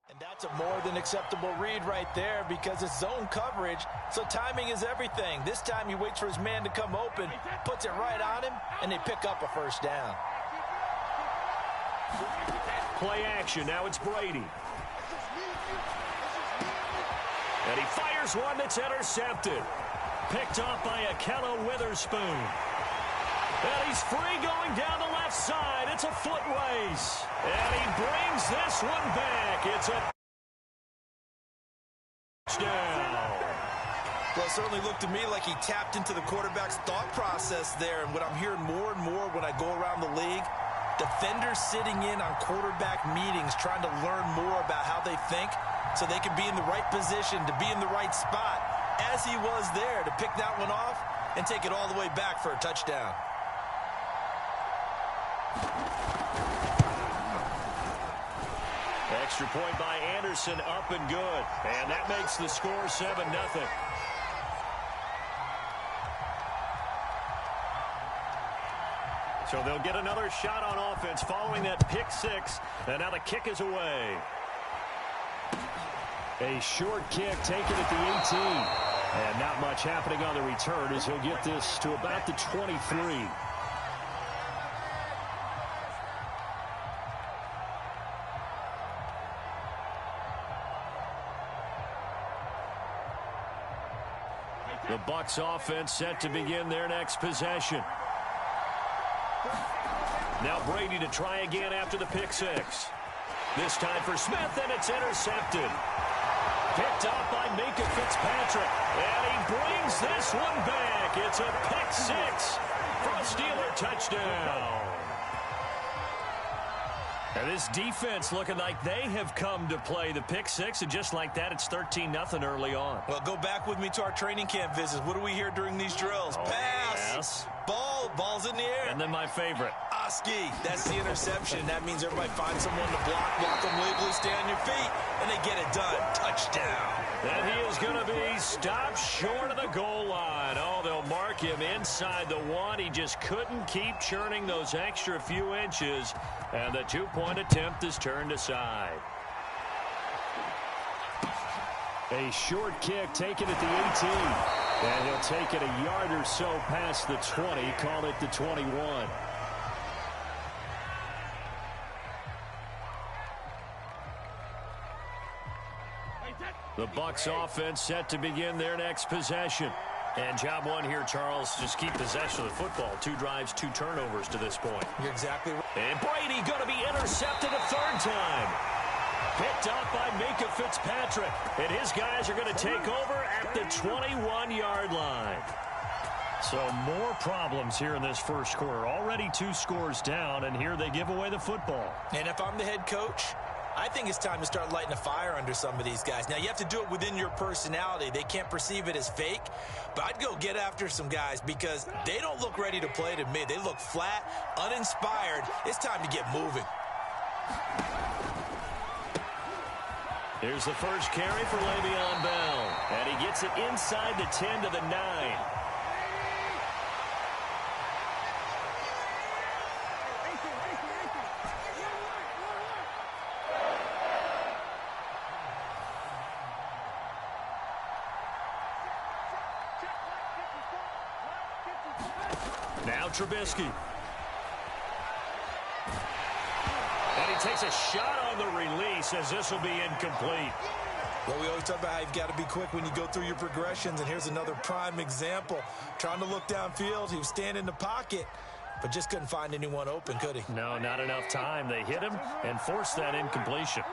And that's a more than acceptable read right there because it's zone coverage, so timing is everything. This time he waits for his man to come open, puts it right on him, and they pick up a first down. Play action. Now it's Brady. And he fires one that's intercepted. Picked off by Akello Witherspoon. And he's free going down the left side. It's a foot race. And he brings this one back. It's a touchdown. Well, it certainly looked to me like he tapped into the quarterback's thought process there. And what I'm hearing more and more when I go around the league, defenders sitting in on quarterback meetings trying to learn more about how they think so they can be in the right position to be in the right spot, as he was there to pick that one off and take it all the way back for a touchdown. Extra point by Anderson, up and good. And that makes the score 7-0. So they'll get another shot on offense following that pick six. And now the kick is away. A short kick taken at the 18. And not much happening on the return as he'll get this to about the 23. The Bucs offense set to begin their next possession. Now Brady to try again after the pick six. This time for Smith, and it's intercepted. Picked off by Minka Fitzpatrick. And he brings this one back. It's a pick six for a Steeler touchdown. And this defense looking like they have come to play the pick six, and just like that, it's 13-0 early on. Well, go back with me to our training camp visits. What do we hear during these drills? Pass. Yes. Ball's in the air. And then my favorite. Oski, that's the interception. That means everybody finds someone to block them legally, stay on your feet, and they get it done. Touchdown. And he is going to be stopped short of the goal line. Oh, they'll mark him inside the one. He just couldn't keep churning those extra few inches, and the two-point attempt is turned aside. A short kick taken at the 18. And he'll take it a yard or so past the 20, call it the 21. The Bucs offense set to begin their next possession. And job one here, Charles, just keep possession of the football. 2 drives, 2 turnovers to this point. You're exactly right. And Brady going to be intercepted a third time. Picked off by Minka Fitzpatrick. And his guys are going to take over at the 21-yard line. So more problems here in this first quarter. Already 2 scores down, and here they give away the football. And if I'm the head coach, I think it's time to start lighting a fire under some of these guys. Now, you have to do it within your personality. They can't perceive it as fake. But I'd go get after some guys because they don't look ready to play to me. They look flat, uninspired. It's time to get moving. Here's the first carry for Le'Veon Bell. And he gets it inside the 10 to the 9. Now Trubisky. And he takes a shot on the release as this will be incomplete. Well, we always talk about how you've got to be quick when you go through your progressions, and here's another prime example. Trying to look downfield, he was standing in the pocket, but just couldn't find anyone open, could he? No, not enough time. They hit him and forced that incompletion.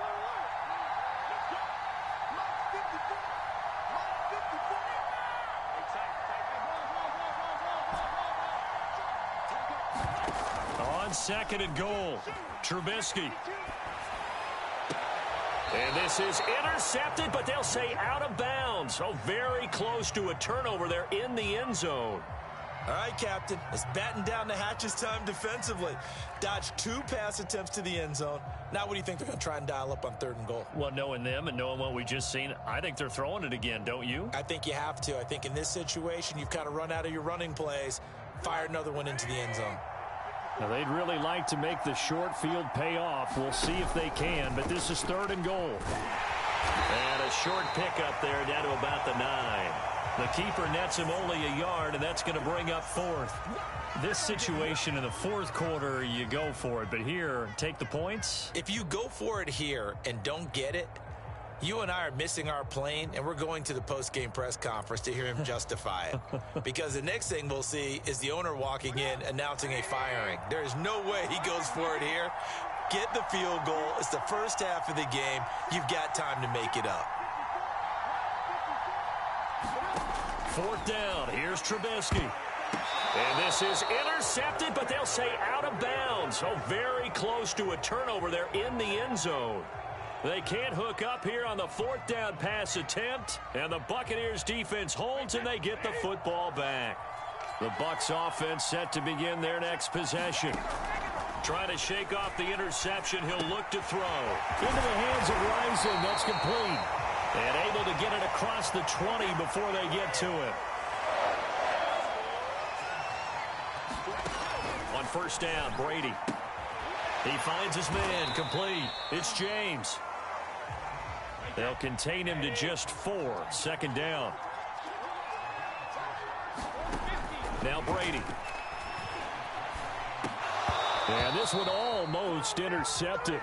On second and goal, Trubisky. And this is intercepted, but they'll say out of bounds. Oh, very close to a turnover there in the end zone. All right, Captain, it's batten down the hatches time defensively. Dodged 2 pass attempts to the end zone. Now what do you think they're going to try and dial up on 3rd and goal? Well, knowing them and knowing what we just seen, I think they're throwing it again, don't you? I think you have to. I think in this situation, you've kind of run out of your running plays. Fire another one into the end zone. Now, they'd really like to make the short field pay off. We'll see if they can, but this is 3rd and goal. And a short pickup there down to about the 9. The keeper nets him only a yard, and that's going to bring up 4th. This situation in the 4th quarter, you go for it. But here, take the points. If you go for it here and don't get it, you and I are missing our plane, and we're going to the post-game press conference to hear him justify it. Because the next thing we'll see is the owner walking in announcing a firing. There is no way he goes for it here. Get the field goal. It's the first half of the game. You've got time to make it up. 4th down. Here's Trubisky. And this is intercepted, but they'll say out of bounds. So very close to a turnover there in the end zone. They can't hook up here on the 4th down pass attempt. And the Buccaneers defense holds, and they get the football back. The Bucs offense set to begin their next possession. Trying to shake off the interception. He'll look to throw. Into the hands of Rising. That's complete. And able to get it across the 20 before they get to it. On 1st down, Brady. He finds his man. Complete. It's James. They'll contain him to just 4. 2nd down. Now Brady. And this one almost intercepted.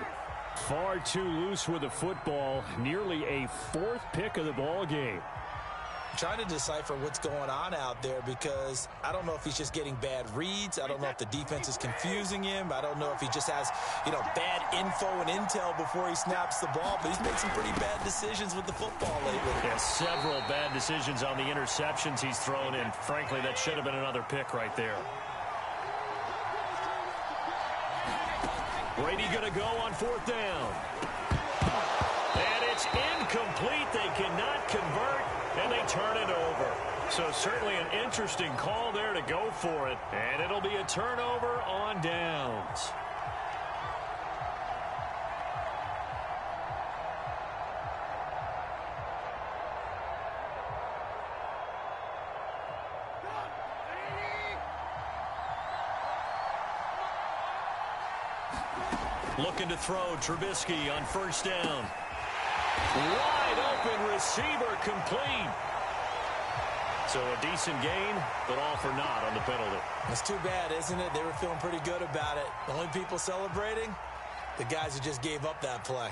Far too loose with the football. Nearly a 4th pick of the ball game. Trying to decipher what's going on out there because I don't know if he's just getting bad reads. I don't know if the defense is confusing him. I don't know if he just has, bad info and intel before he snaps the ball. But he's made some pretty bad decisions with the football lately. Yeah, several bad decisions on the interceptions he's thrown in. Frankly, that should have been another pick right there. Brady going to go on 4th down. And it's incomplete. They cannot convert, and they turn it over. So certainly an interesting call there to go for it. And it'll be a turnover on downs. Looking to throw, Trubisky on 1st down. Wide open receiver, complete. So a decent gain, but all for naught on the penalty. It's too bad, isn't it? They were feeling pretty good about it. The only people celebrating, the guys who just gave up that play.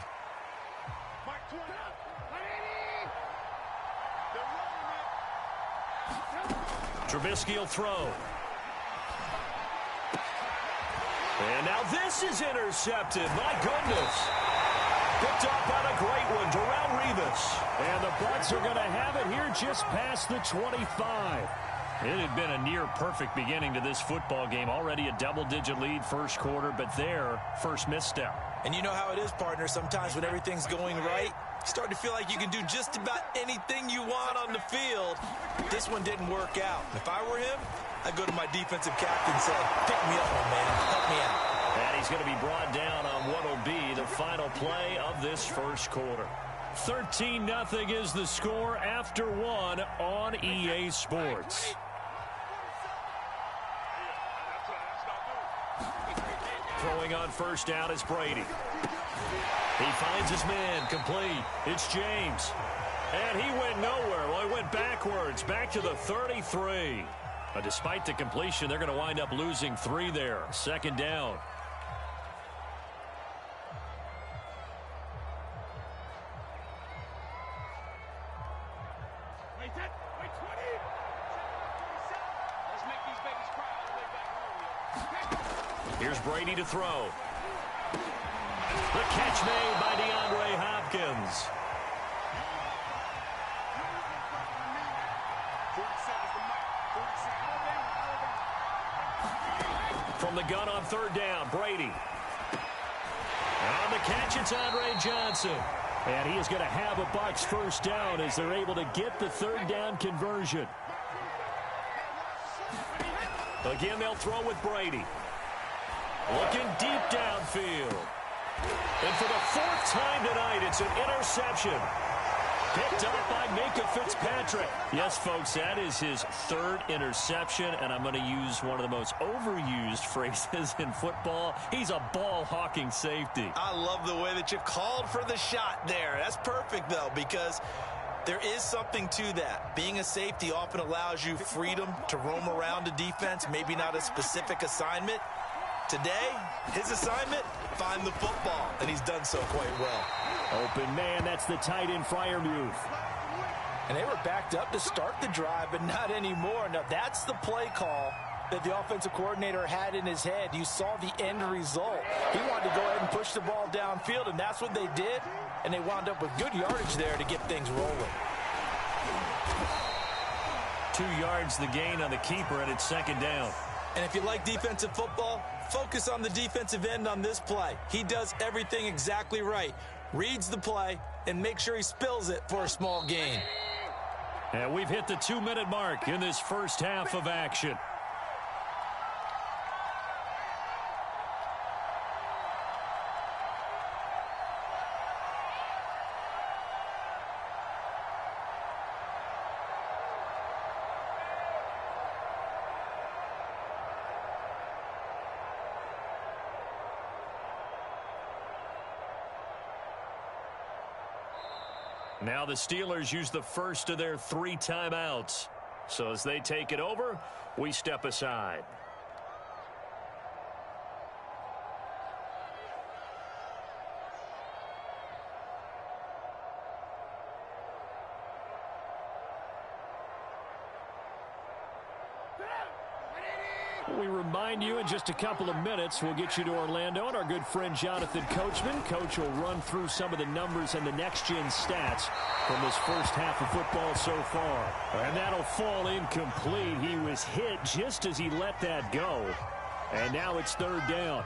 Trubisky will throw. And now this is intercepted. My goodness. Picked up on a great one, Darrelle Revis. And the Bucs are going to have it here just past the 25. It had been a near-perfect beginning to this football game. Already a double-digit lead 1st quarter, but their first misstep. And you know how it is, partner. Sometimes when everything's going right, you start to feel like you can do just about anything you want on the field. This one didn't work out. If I were him, I'd go to my defensive captain and say, pick me up, my man. Help me out. And he's going to be brought down on what will be the final play of this 1st quarter. 13-0 is the score after 1 on EA Sports. Throwing on 1st down is Brady. He finds his man, complete. It's James. And he went nowhere. Well, he went backwards, back to the 33. But despite the completion, they're going to wind up losing 3 there. 2nd down. Here's Brady to throw. The catch made by DeAndre Hopkins. From the gun on 3rd down, Brady. On the catch, it's Andre Johnson. And he is going to have a Bucs 1st down as they're able to get the 3rd down conversion. Again, they'll throw with Brady. Looking deep downfield. And for the 4th time tonight, it's an interception. Picked up by Minka Fitzpatrick. Yes, folks, that is his third interception, and I'm going to use one of the most overused phrases in football. He's a ball-hawking safety. I love the way that you called for the shot there. That's perfect, though, because there is something to that. Being a safety often allows you freedom to roam around a defense, maybe not a specific assignment. Today, his assignment, find the football, and he's done so quite well. Open man, that's the tight end, Freiermuth. And they were backed up to start the drive, but not anymore. Now, that's the play call that the offensive coordinator had in his head. You saw the end result. He wanted to go ahead and push the ball downfield, and that's what they did. And they wound up with good yardage there to get things rolling. 2 yards the gain on the keeper, and it's second down. And if you like defensive football, focus on the defensive end on this play. He does everything exactly right. Reads the play and make sure he spills it for a small gain. And we've hit the 2-minute mark in this first half of action. Now the Steelers use the first of their 3 timeouts. So as they take it over, we step aside. We remind you in just a couple of minutes, we'll get you to Orlando and our good friend Jonathan Coachman. Coach will run through some of the numbers and the next-gen stats from this first half of football so far. And that'll fall incomplete. He was hit just as he let that go. And now it's third down.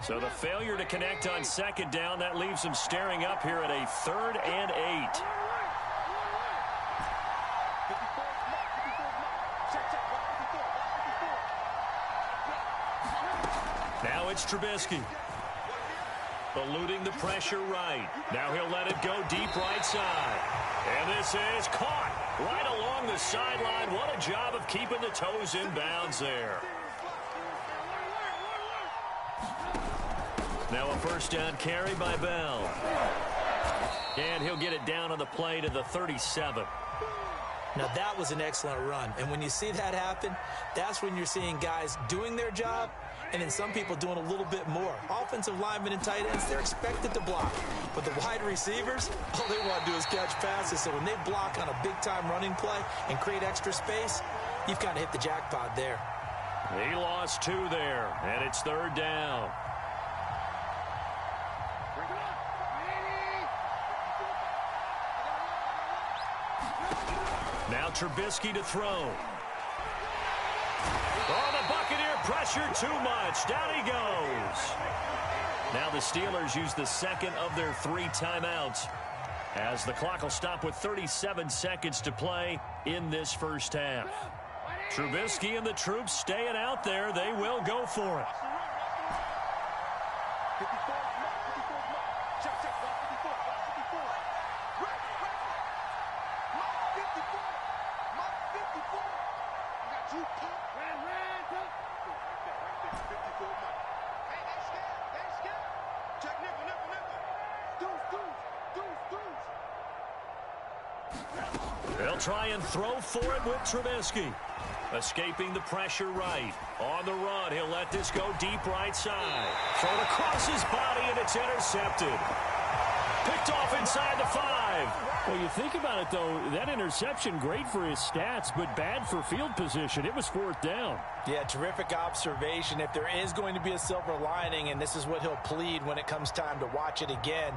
So the failure to connect on second down, that leaves him staring up here at a 3rd and 8. Now it's Trubisky. Eluding the pressure right. Now he'll let it go deep right side. And this is caught right along the sideline. What a job of keeping the toes in bounds there. Now a first down carry by Bell. And he'll get it down on the play to the 37. Now, that was an excellent run. And when you see that happen, that's when you're seeing guys doing their job and then some people doing a little bit more. Offensive linemen and tight ends, they're expected to block. But the wide receivers, all they want to do is catch passes. So when they block on a big-time running play and create extra space, you've kind of hit the jackpot there. He lost 2 there, and it's third down. Now Trubisky to throw. Oh, the Buccaneer pressure too much. Down he goes. Now the Steelers use the second of their 3 timeouts as the clock will stop with 37 seconds to play in this first half. Trubisky and the troops staying out there. They will go for it. They'll try and throw for it with Trubisky. Escaping the pressure right. On the run, he'll let this go deep right side. Thrown across his body, and it's intercepted. Picked off inside the 5. Well, you think about it, though, that interception, great for his stats, but bad for field position. It was 4th down. Yeah, terrific observation. If there is going to be a silver lining, and this is what he'll plead when it comes time to watch it again,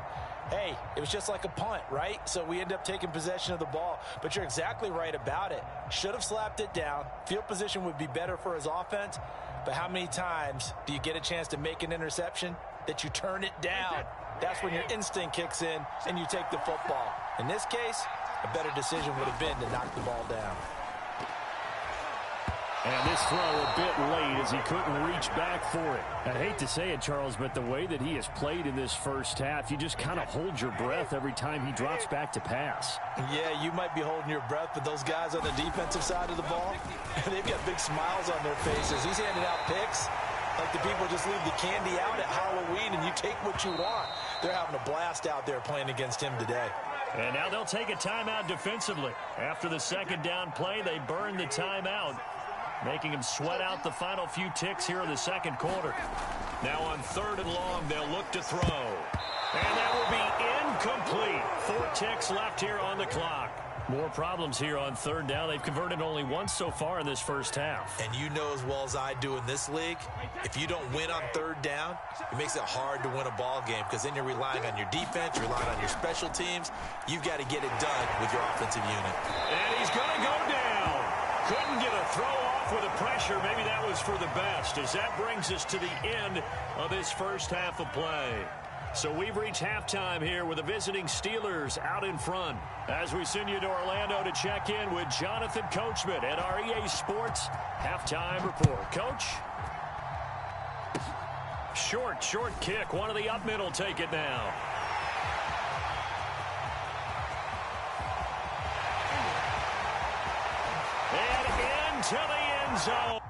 hey, it was just like a punt, right? So we end up taking possession of the ball. But you're exactly right about it. Should have slapped it down. Field position would be better for his offense. But how many times do you get a chance to make an interception that you turn it down? That's when your instinct kicks in and you take the football. In this case, a better decision would have been to knock the ball down. And this throw a bit late as he couldn't reach back for it. I hate to say it, Charles, but the way that he has played in this first half, you just kind of hold your breath every time he drops back to pass. Yeah, you might be holding your breath, but those guys on the defensive side of the ball, they've got big smiles on their faces. He's handing out picks like the people just leave the candy out at Halloween and you take what you want. They're having a blast out there playing against him today. And now they'll take a timeout defensively. After the second down play, they burn the timeout, making him sweat out the final few ticks here in the second quarter. Now on 3rd and long, they'll look to throw. And that will be incomplete. 4 ticks left here on the clock. More problems here on 3rd down. They've converted only once so far in this first half. And you know as well as I do in this league, if you don't win on 3rd down, it makes it hard to win a ball game because then you're relying on your defense, you're relying on your special teams. You've got to get it done with your offensive unit. And he's going to go down. Couldn't get a throw off with the pressure. Maybe that was for the best, as that brings us to the end of this first half of play. So we've reached halftime here with the visiting Steelers out in front. As we send you to Orlando to check in with Jonathan Coachman at our EA Sports Halftime Report. Coach? Short kick. One of the up middle take it now. And into the end zone.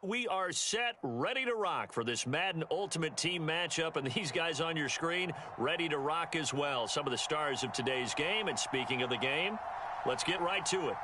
we are set, ready to rock for this Madden Ultimate Team matchup. And these guys on your screen, ready to rock as well. Some of the stars of today's game. And speaking of the game, let's get right to it.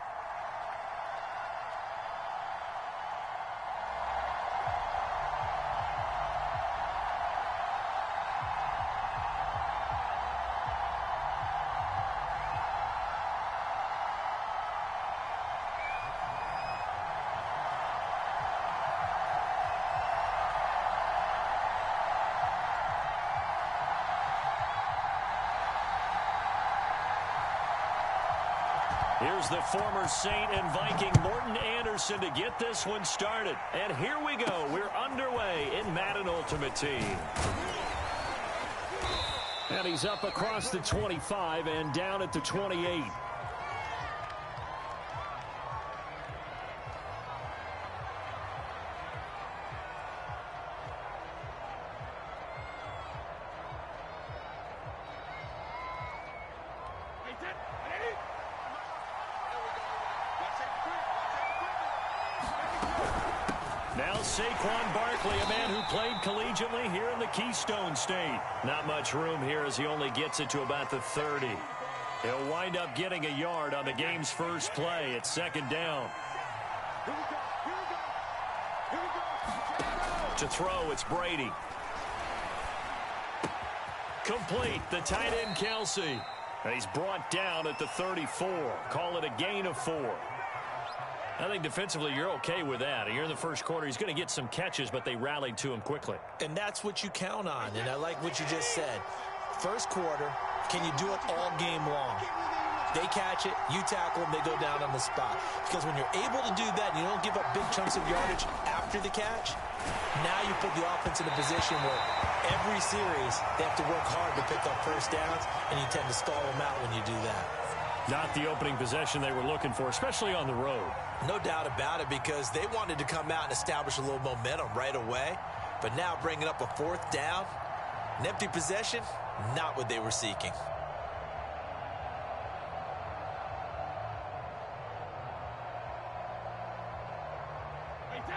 Here's the former Saint and Viking Morten Andersen to get this one started. And here we go. We're underway in Madden Ultimate Team. And he's up across the 25 and down at the 28. Now Saquon Barkley, a man who played collegiately here in the Keystone State. Not much room here as he only gets it to about the 30. He'll wind up getting a yard on the game's first play. It's second down. To throw, it's Brady. Complete, the tight end Kelsey. And he's brought down at the 34. Call it a gain of 4. I think defensively you're okay with that. Here in the first quarter, he's going to get some catches, but they rallied to him quickly. And that's what you count on, and I like what you just said. First quarter, can you do it all game long? They catch it, you tackle them, they go down on the spot. Because when you're able to do that and you don't give up big chunks of yardage after the catch, now you put the offense in a position where every series they have to work hard to pick up first downs, and you tend to stall them out when you do that. Not the opening possession they were looking for, especially on the road. No doubt about it, because they wanted to come out and establish a little momentum right away. But now bringing up a fourth down, an empty possession, not what they were seeking.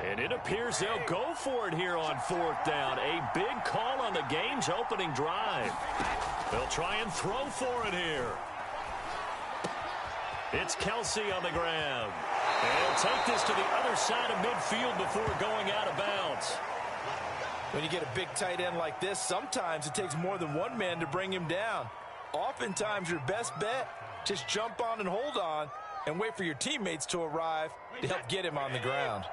And it appears they'll go for it here on fourth down. A big call on the game's opening drive. They'll try and throw for it here. It's Kelsey on the ground. And he'll take this to the other side of midfield before going out of bounds. When you get a big tight end like this, sometimes it takes more than one man to bring him down. Oftentimes your best bet, just jump on and hold on and wait for your teammates to arrive to help get him on the ground.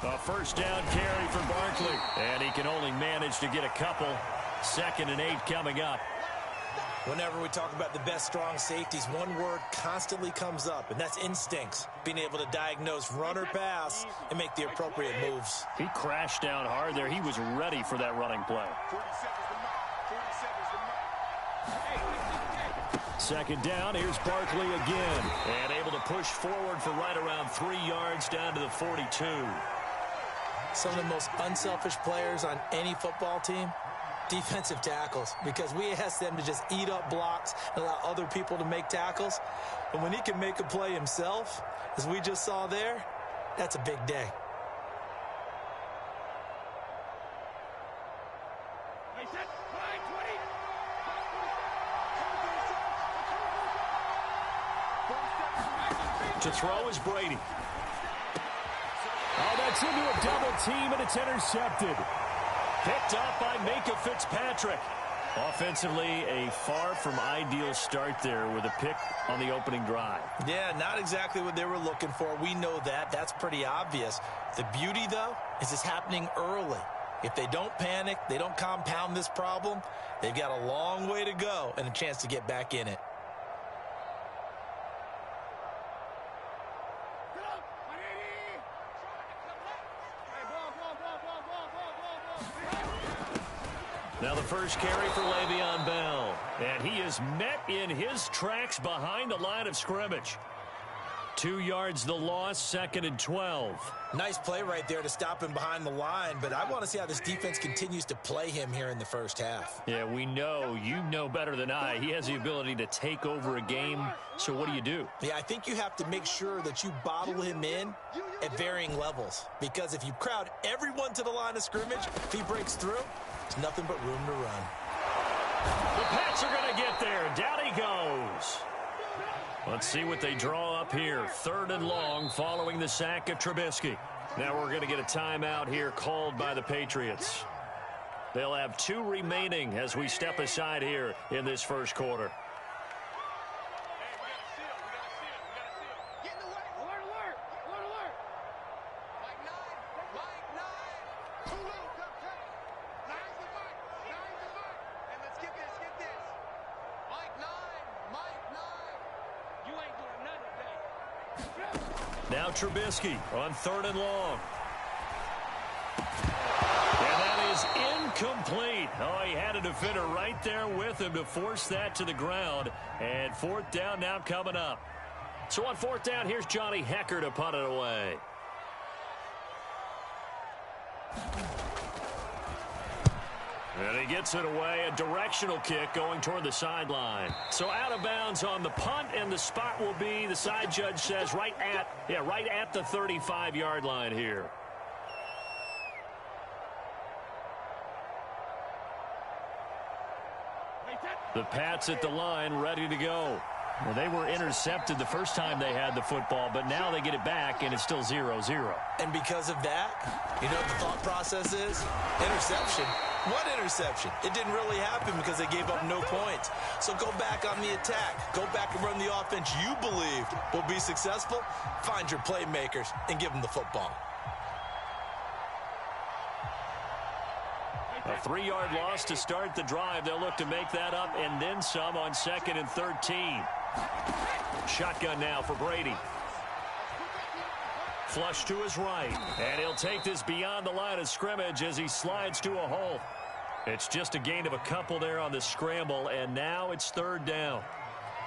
A first down carry for Barkley. And he can only manage to get a couple. 2nd and 8 coming up. Whenever we talk about the best strong safeties, one word constantly comes up, and that's instincts. Being able to diagnose run or pass and make the appropriate moves. He crashed down hard there. He was ready for that running play. 2nd down, here's Barkley again. And able to push forward for right around 3 yards down to the 42. Some of the most unselfish players on any football team, defensive tackles, because we ask them to just eat up blocks and allow other people to make tackles. And when he can make a play himself, as we just saw there, that's a big day. To throw is Brady. Oh, that's into a double team, and it's intercepted. Picked off by Minka Fitzpatrick. Offensively, a far from ideal start there with a pick on the opening drive. Yeah, not exactly what they were looking for. We know that. That's pretty obvious. The beauty, though, is it's happening early. If they don't panic, they don't compound this problem, they've got a long way to go and a chance to get back in it. Now the first carry for Le'Veon Bell. And he is met in his tracks behind the line of scrimmage. 2 yards the loss, 2nd and 12. Nice play right there to stop him behind the line, but I want to see how this defense continues to play him here in the first half. Yeah, we know. You know better than I. He has the ability to take over a game, so what do? Yeah, I think you have to make sure that you bottle him in at varying levels, because if you crowd everyone to the line of scrimmage, if he breaks through, there's nothing but room to run. The Pats are going to get there. Down he goes. Let's see what they draw up here. 3rd and long following the sack of Trubisky. Now we're going to get a timeout here called by the Patriots. They'll have 2 remaining as we step aside here in this first quarter. Now Trubisky on 3rd and long. And that is incomplete. Oh, he had a defender right there with him to force that to the ground. And 4th down now coming up. So on 4th down, here's Johnny Hecker to punt it away. And he gets it away, a directional kick going toward the sideline. So out of bounds on the punt, and the spot will be, the side judge says, right at the 35-yard line here. The Pats at the line, ready to go. Well, they were intercepted the first time they had the football, but now they get it back, and it's still 0-0. And because of that, you know what the thought process is? Interception. What interception? It didn't really happen because they gave up no points. So go back on the attack. Go back and run the offense you believed will be successful. Find your playmakers and give them the football. A 3-yard loss to start the drive. They'll look to make that up and then some on 2nd and 13. Shotgun now for Brady. Flush to his right. And he'll take this beyond the line of scrimmage as he slides to a hole. It's just a gain of a couple there on the scramble, and now it's 3rd down.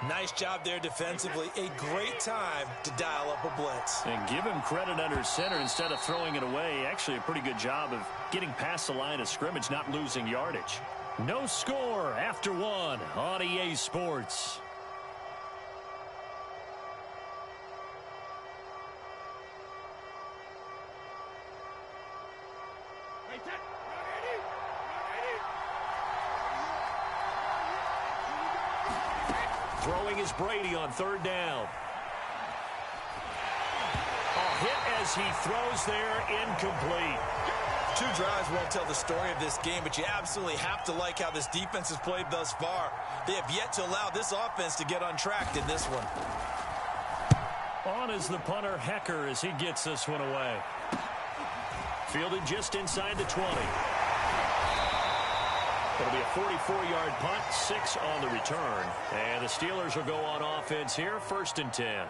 Nice job there defensively. A great time to dial up a blitz. And give him credit under center instead of throwing it away. Actually a pretty good job of getting past the line of scrimmage, not losing yardage. No score after 1 on EA Sports. Throwing is Brady on 3rd down. A hit as he throws there, incomplete. 2 drives won't tell the story of this game, but you absolutely have to like how this defense has played thus far. They have yet to allow this offense to get untracked in this one. On is the punter, Hecker, as he gets this one away. Fielded just inside the 20. It'll be a 44-yard punt, 6 on the return. And the Steelers will go on offense here, 1st and 10.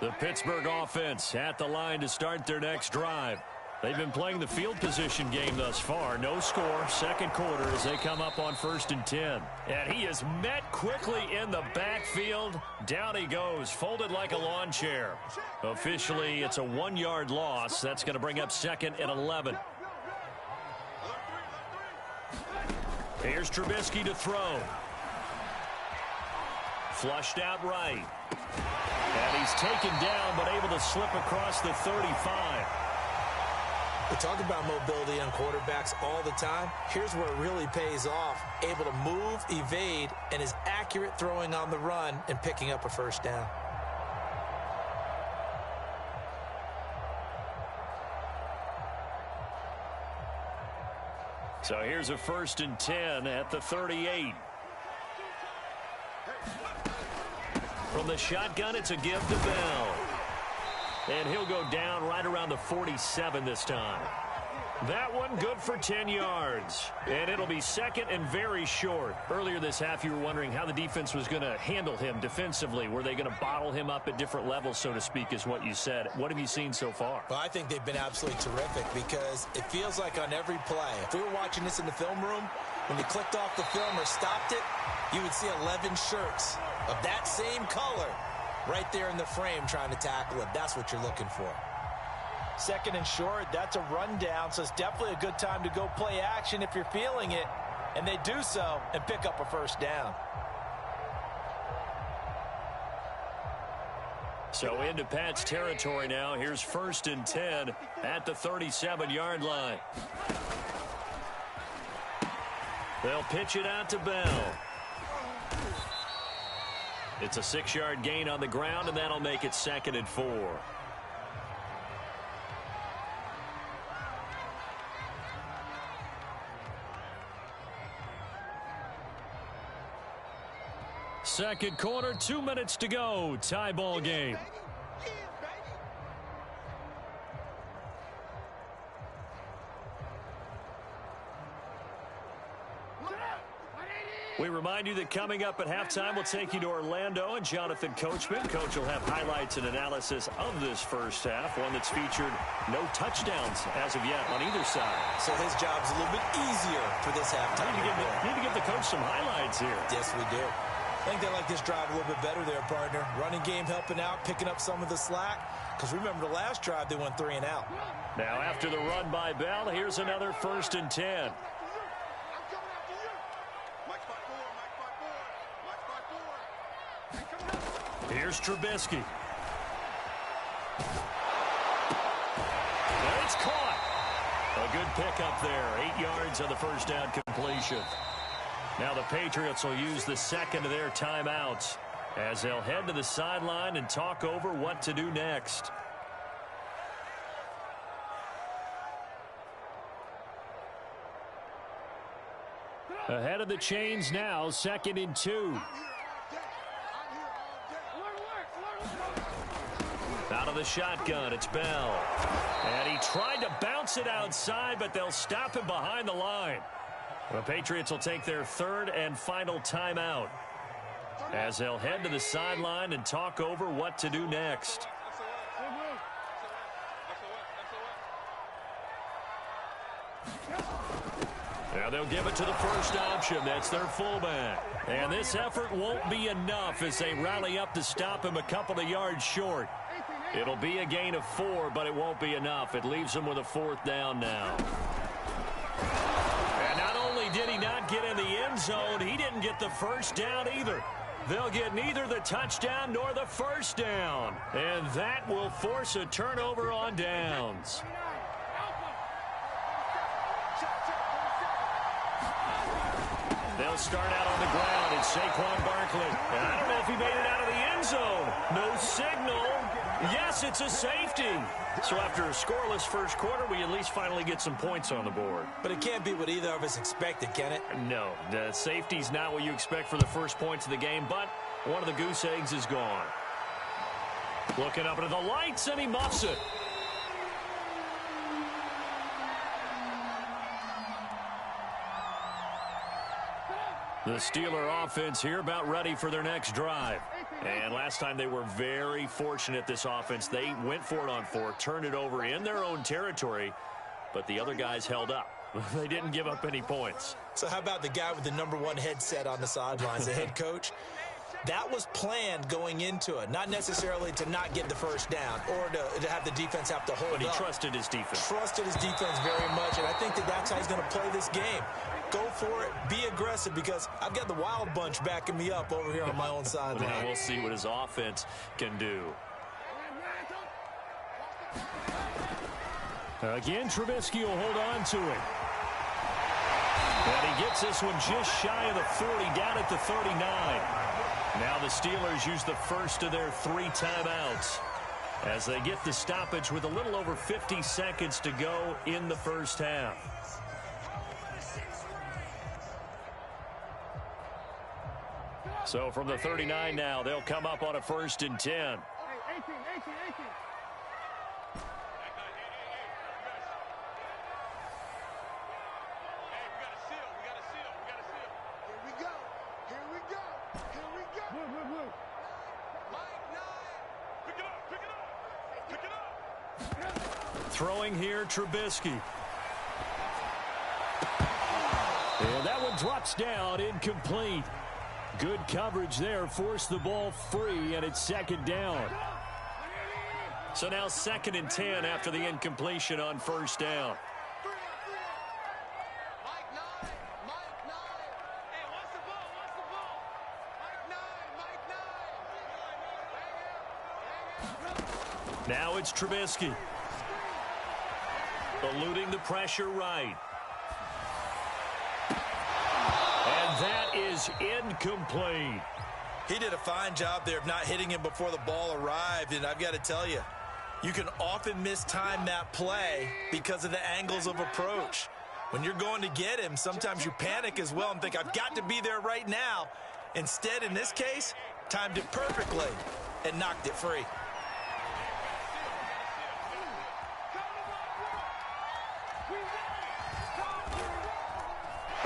The Pittsburgh offense at the line to start their next drive. They've been playing the field position game thus far. No score, 2nd quarter as they come up on 1st and 10. And he is met quickly in the backfield. Down he goes, folded like a lawn chair. Officially, it's a 1-yard loss. That's going to bring up 2nd and 11. Here's Trubisky to throw. Flushed out right. And he's taken down, but able to slip across the 35. We talk about mobility on quarterbacks all the time. Here's where it really pays off. Able to move, evade, and is accurate throwing on the run and picking up a 1st down. So here's a 1st and 10 at the 38. From the shotgun, it's a give to Bell. And he'll go down right around the 47 this time. That one good for 10 yards. And it'll be second and very short. Earlier this half, you were wondering how the defense was going to handle him defensively. Were they going to bottle him up at different levels, so to speak, is what you said. What have you seen so far? Well, I think they've been absolutely terrific because it feels like on every play, if we were watching this in the film room, when you clicked off the film or stopped it, you would see 11 shirts of that same color right there in the frame trying to tackle it. That's what you're looking for. Second and short, that's a rundown, so it's definitely a good time to go play action if you're feeling it, and they do so and pick up a first down. So into Pat's territory now. Here's 1st and 10 at the 37-yard line. They'll pitch it out to Bell. It's a 6-yard gain on the ground, and that'll make it 2nd and 4. Second quarter, 2 minutes to go. Tie ball game. We remind you that coming up at halftime, we'll take you to Orlando and Jonathan Coachman. Coach will have highlights and analysis of this first half, one that's featured no touchdowns as of yet on either side. So his job's a little bit easier for this halftime. Need to give the coach some highlights here. Yes, we do. I think they like this drive a little bit better there, partner. Running game helping out, picking up some of the slack. Because remember, the last drive, they went 3 and out. Now, after the run by Bell, here's another 1st and 10. Here's Trubisky. And it's caught. A good pickup there. 8 yards on the first down completion. Now the Patriots will use the second of their timeouts as they'll head to the sideline and talk over what to do next. Ahead of the chains now, 2nd and 2. Out of the shotgun, it's Bell. And he tried to bounce it outside, but they'll stop him behind the line. The Patriots will take their 3rd and final timeout as they'll head to the sideline and talk over what to do next. Now they'll give it to the first option. That's their fullback. And this effort won't be enough as they rally up to stop him a couple of yards short. It'll be a gain of 4, but it won't be enough. It leaves them with a 4th down now. And not only did he not get in the end zone, he didn't get the first down either. They'll get neither the touchdown nor the first down. And that will force a turnover on downs. They'll start out on the ground. It's Saquon Barkley. And I don't know if he made it out of the end zone. No signal. Yes, it's a safety. So after a scoreless first quarter, we at least finally get some points on the board. But it can't be what either of us expected, can it? No, the safety's not what you expect for the first points of the game, but one of the goose eggs is gone. Looking up into the lights, and he muffs it. The Steeler offense here about ready for their next drive. And last time they were very fortunate, this offense. They went for it on 4, turned it over in their own territory, but the other guys held up. They didn't give up any points. So how about the guy with the #1 headset on the sidelines, the head coach? That was planned going into it, not necessarily to not get the first down or to have the defense have to hold up. But he trusted his defense. Trusted his defense very much, and I think that's how he's going to play this game. Go for it, be aggressive, because I've got the wild bunch backing me up over here on my own sideline. Well, we'll see what his offense can do. Again, Trubisky will hold on to it. And he gets this one just shy of the 40, down at the 39. Now the Steelers use the first of their 3 timeouts as they get the stoppage with a little over 50 seconds to go in the first half. So from the 39 now, they'll come up on a 1st and 10. Throwing here, Trubisky. And that one drops down, incomplete. Good coverage there, forced the ball free, and it's second down. So now 2nd and 10 after the incompletion on first down. Now it's Trubisky. Eluding the pressure right. And that is incomplete. He did a fine job there of not hitting him before the ball arrived, and I've got to tell you, you can often mistime that play because of the angles of approach. When you're going to get him, sometimes you panic as well and think, I've got to be there right now. Instead, in this case, timed it perfectly and knocked it free.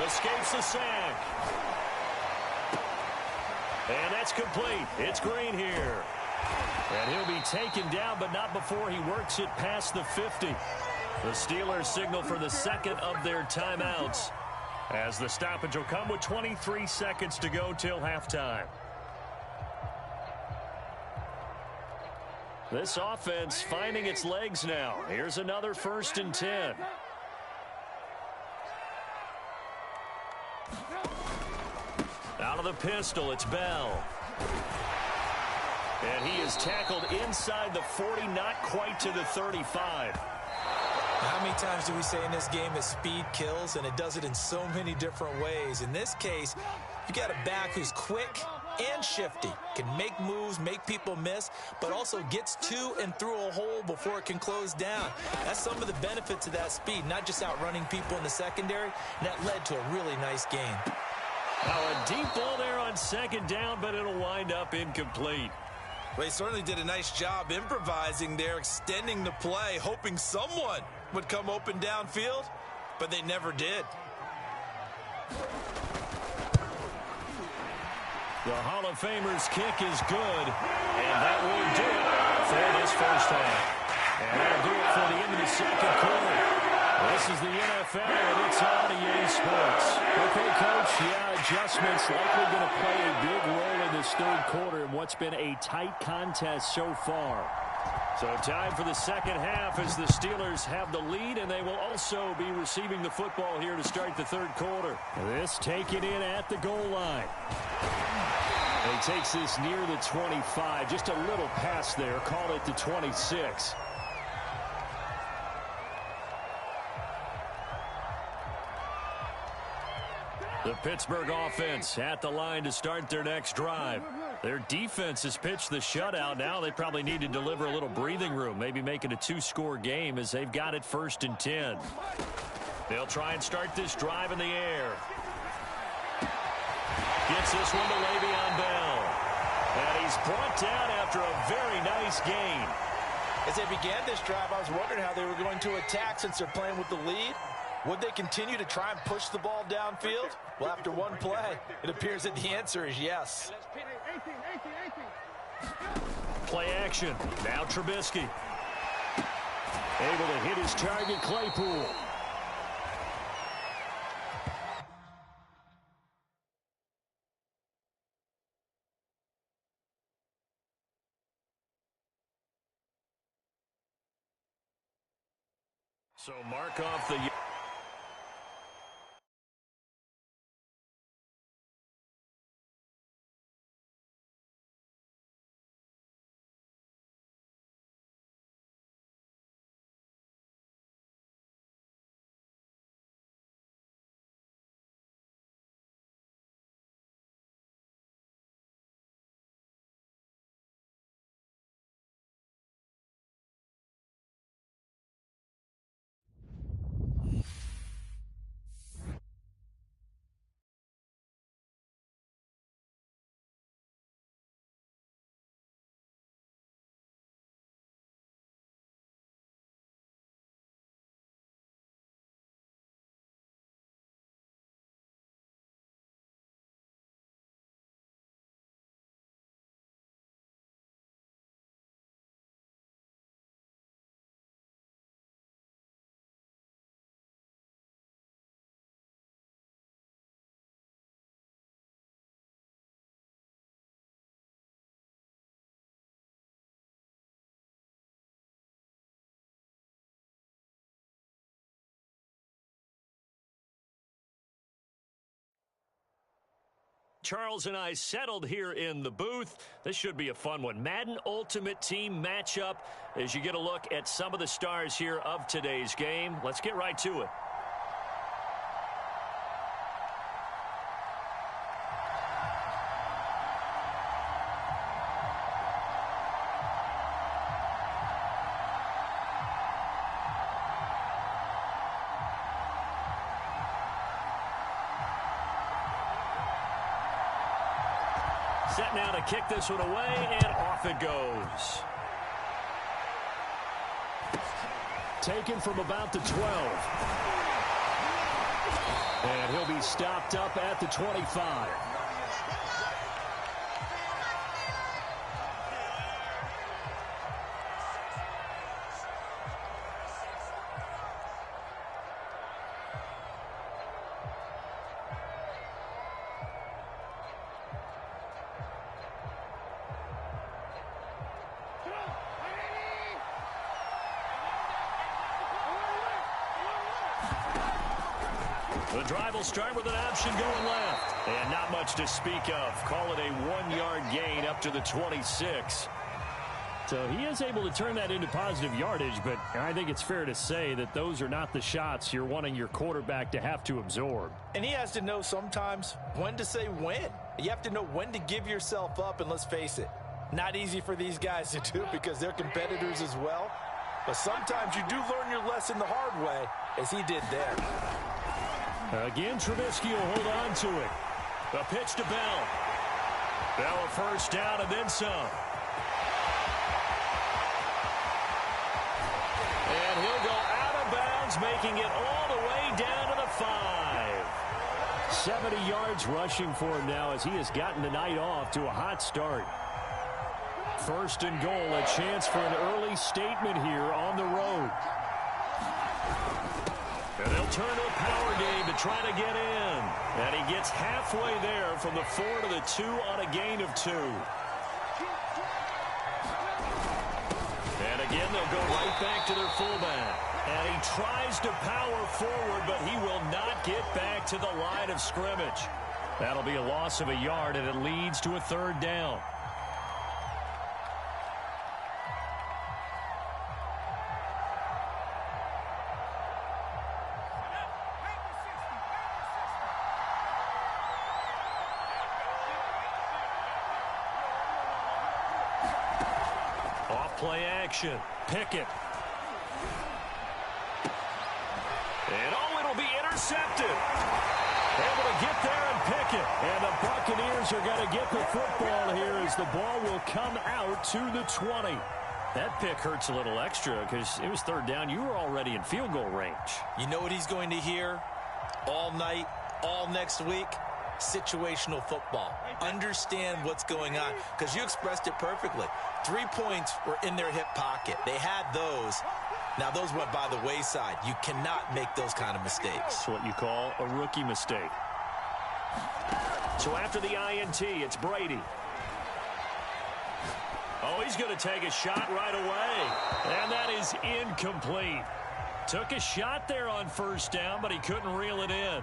Escapes the sack. And that's complete. It's Green here. And he'll be taken down, but not before he works it past the 50. The Steelers signal for the second of their timeouts, as the stoppage will come with 23 seconds to go till halftime. This offense finding its legs now. Here's another 1st and 10. Out of the pistol, it's Bell. And he is tackled inside the 40, not quite to the 35. How many times do we say in this game that speed kills, and it does it in so many different ways? In this case, you got a back who's quick and shifty, can make moves, make people miss, but also gets to and through a hole before it can close down. That's some of the benefits of that speed, not just outrunning people in the secondary, and that led to a really nice game. Now a deep ball there on 2nd down, but it'll wind up incomplete. Well, he certainly did a nice job improvising there, extending the play, hoping someone would come open downfield, but they never did. The Hall of Famer's kick is good, and that will do it for this first half. And that'll do it for the end of the second quarter. This is the NFL, and it's on EA Sports. Okay, Coach, adjustments likely going to play a big role in this third quarter in what's been a tight contest so far. So time for the second half as the Steelers have the lead, and they will also be receiving the football here to start the third quarter. This taken in at the goal line. He takes this near the 25, just a little pass there, call it the 26. The Pittsburgh offense at the line to start their next drive. Their defense has pitched the shutout. Now they probably need to deliver a little breathing room, maybe make it a 2-score game as they've got it 1st and 10. They'll try and start this drive in the air. Gets this one to Le'Veon Bell. And he's brought down after a very nice gain. As they began this drive, I was wondering how they were going to attack since they're playing with the lead. Would they continue to try and push the ball downfield? Well, after one play, it appears that the answer is yes. Play action. Now Trubisky. Able to hit his target, Claypool. So mark off the... Charles and I settled here in the booth. This should be a fun one. Madden Ultimate Team matchup as you get a look at some of the stars here of today's game. Let's get right to it. Set now to kick this one away, and off it goes. Taken from about the 12. And he'll be stopped up at the 25. The drive will start with an option going left. And not much to speak of. Call it a 1-yard gain up to the 26. So he is able to turn that into positive yardage, but I think it's fair to say that those are not the shots you're wanting your quarterback to have to absorb. And he has to know sometimes when to say when. You have to know when to give yourself up, and let's face it, not easy for these guys to do because they're competitors as well. But sometimes you do learn your lesson the hard way, as he did there. Again, Trubisky will hold on to it. The pitch to Bell. Bell a first down and then some. And he'll go out of bounds, making it all the way down to the 5. 70 yards rushing for him now as he has gotten the night off to a hot start. First and goal, a chance for an early statement here on the road. And they'll turn to a power game to try to get in. And he gets halfway there from the 4 to the 2 on a gain of 2. And again, they'll go right back to their fullback. And he tries to power forward, but he will not get back to the line of scrimmage. That'll be a loss of a yard, and it leads to a third down. Play action. Pickett. And it'll be intercepted. Able to get there and pick it. And the Buccaneers are going to get the football here as the ball will come out to the 20. That pick hurts a little extra because it was third down. You were already in field goal range. You know what he's going to hear all night, all next week? Situational football. Understand what's going on, because you expressed it perfectly. 3 points were in their hip pocket. They had those. Now those went by the wayside. You cannot make those kind of mistakes. That's what you call a rookie mistake. So after the INT, it's Brady. Oh, he's going to take a shot right away. And that is incomplete. Took a shot there on first down, but he couldn't reel it in.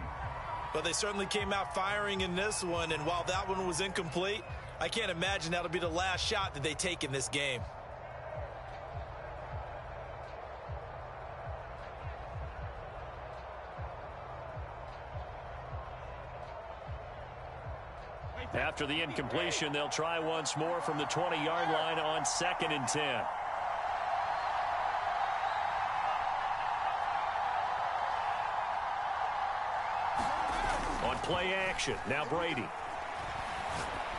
But they certainly came out firing in this one, and while that one was incomplete, I can't imagine that'll be the last shot that they take in this game. After the incompletion, they'll try once more from the 20-yard line on 2nd and 10. On play action, now Brady.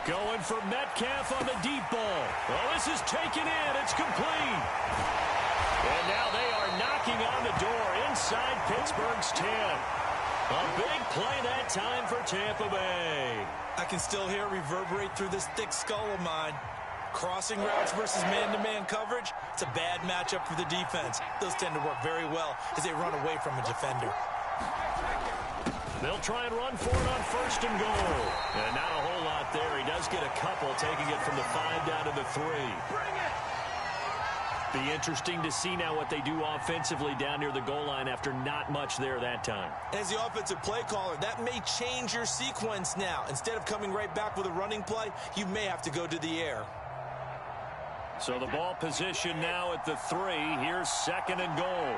Going for Metcalf on the deep ball. Well, this is taken in. It's complete. And now they are knocking on the door inside Pittsburgh's 10. A big play that time for Tampa Bay. I can still hear it reverberate through this thick skull of mine. Crossing routes versus man-to-man coverage, it's a bad matchup for the defense. Those tend to work very well as they run away from a defender. They'll try and run for it on 1st and goal. And not a whole lot there. He does get a couple, taking it from the 5 down to the 3. Be interesting to see now what they do offensively down near the goal line after not much there that time. As the offensive play caller, that may change your sequence now. Instead of coming right back with a running play, you may have to go to the air. So the ball position now at the 3. Here's 2nd and goal.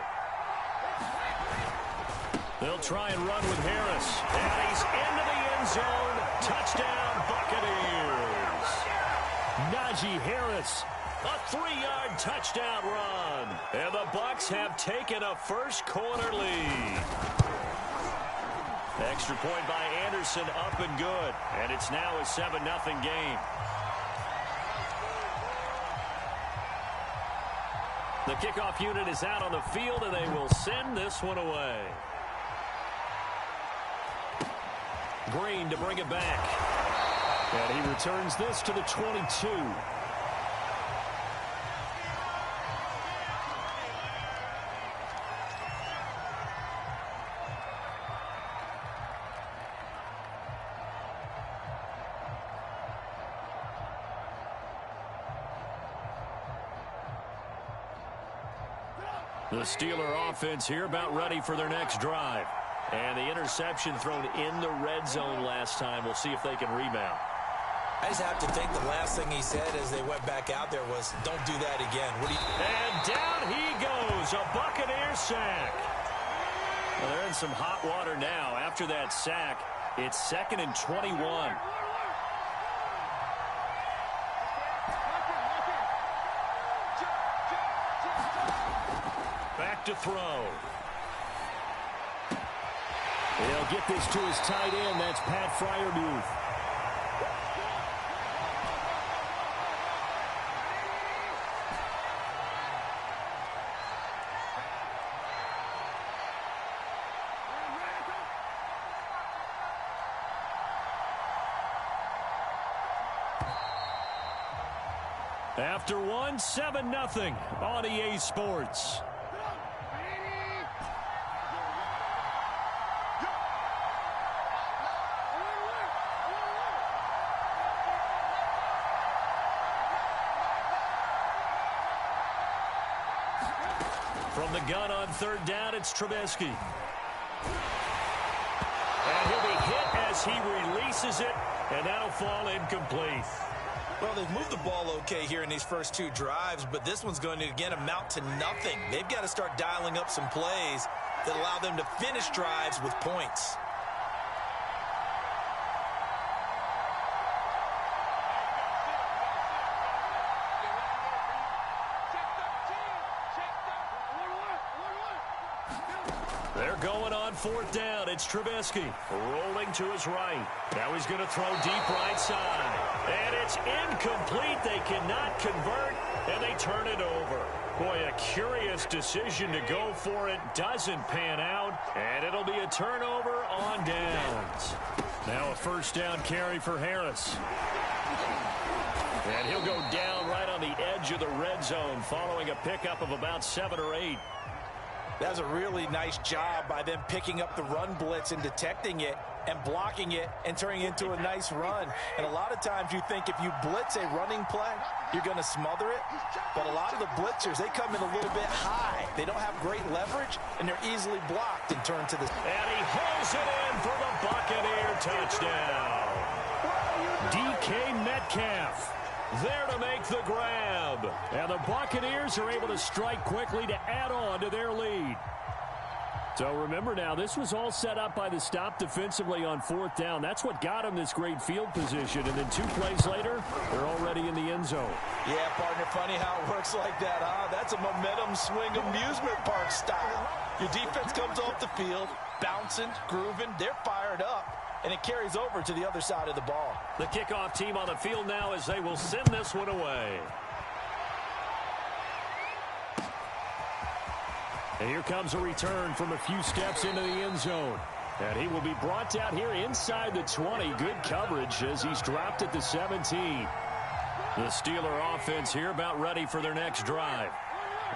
They'll try and run with Harris. And he's into the end zone. Touchdown, Buccaneers. Najee Harris. A 3-yard touchdown run. And the Bucs have taken a first quarter lead. Extra point by Anderson, up and good. And it's now a 7-0 game. The kickoff unit is out on the field, and they will send this one away. Green to bring it back. And he returns this to the 22. The Steeler offense here about ready for their next drive. And the interception thrown in the red zone last time. We'll see if they can rebound. I just have to think the last thing he said as they went back out there was, don't do that again. And down he goes. A Buccaneer sack. Well, they're in some hot water now. After that sack, it's 2nd and 21. Back to throw. He'll get this to his tight end. That's Pat Freiermuth. After one, 7-0 on EA Sports. From the gun on 3rd down, it's Trubisky. And he'll be hit as he releases it, and that'll fall incomplete. Well, they've moved the ball okay here in these first 2 drives, but this one's going to, again, amount to nothing. They've got to start dialing up some plays that allow them to finish drives with points. They're going on 4th down. It's Trubisky rolling to his right. Now he's going to throw deep right side. And it's incomplete. They cannot convert, and they turn it over. Boy, a curious decision to go for it. Doesn't pan out, and it'll be a turnover on downs. Now a 1st down carry for Harris. And he'll go down right on the edge of the red zone following a pickup of about 7 or 8. That was a really nice job by them picking up the run blitz and detecting it and blocking it and turning it into a nice run. And a lot of times you think if you blitz a running play, you're going to smother it. But a lot of the blitzers, they come in a little bit high. They don't have great leverage, and they're easily blocked and turned to the... And he holds it in for the Buccaneer touchdown. DK Metcalf there to make the grab. And the Buccaneers are able to strike quickly to add on to their lead. So remember now, this was all set up by the stop defensively on 4th down. That's what got them this great field position. And then 2 plays later, they're already in the end zone. Yeah, partner, funny how it works like that, huh? That's a momentum swing amusement park style. Your defense comes off the field, bouncing, grooving, they're fired up. And it carries over to the other side of the ball. The kickoff team on the field now as they will send this one away. And here comes a return from a few steps into the end zone. And he will be brought down here inside the 20. Good coverage as he's dropped at the 17. The Steeler offense here about ready for their next drive.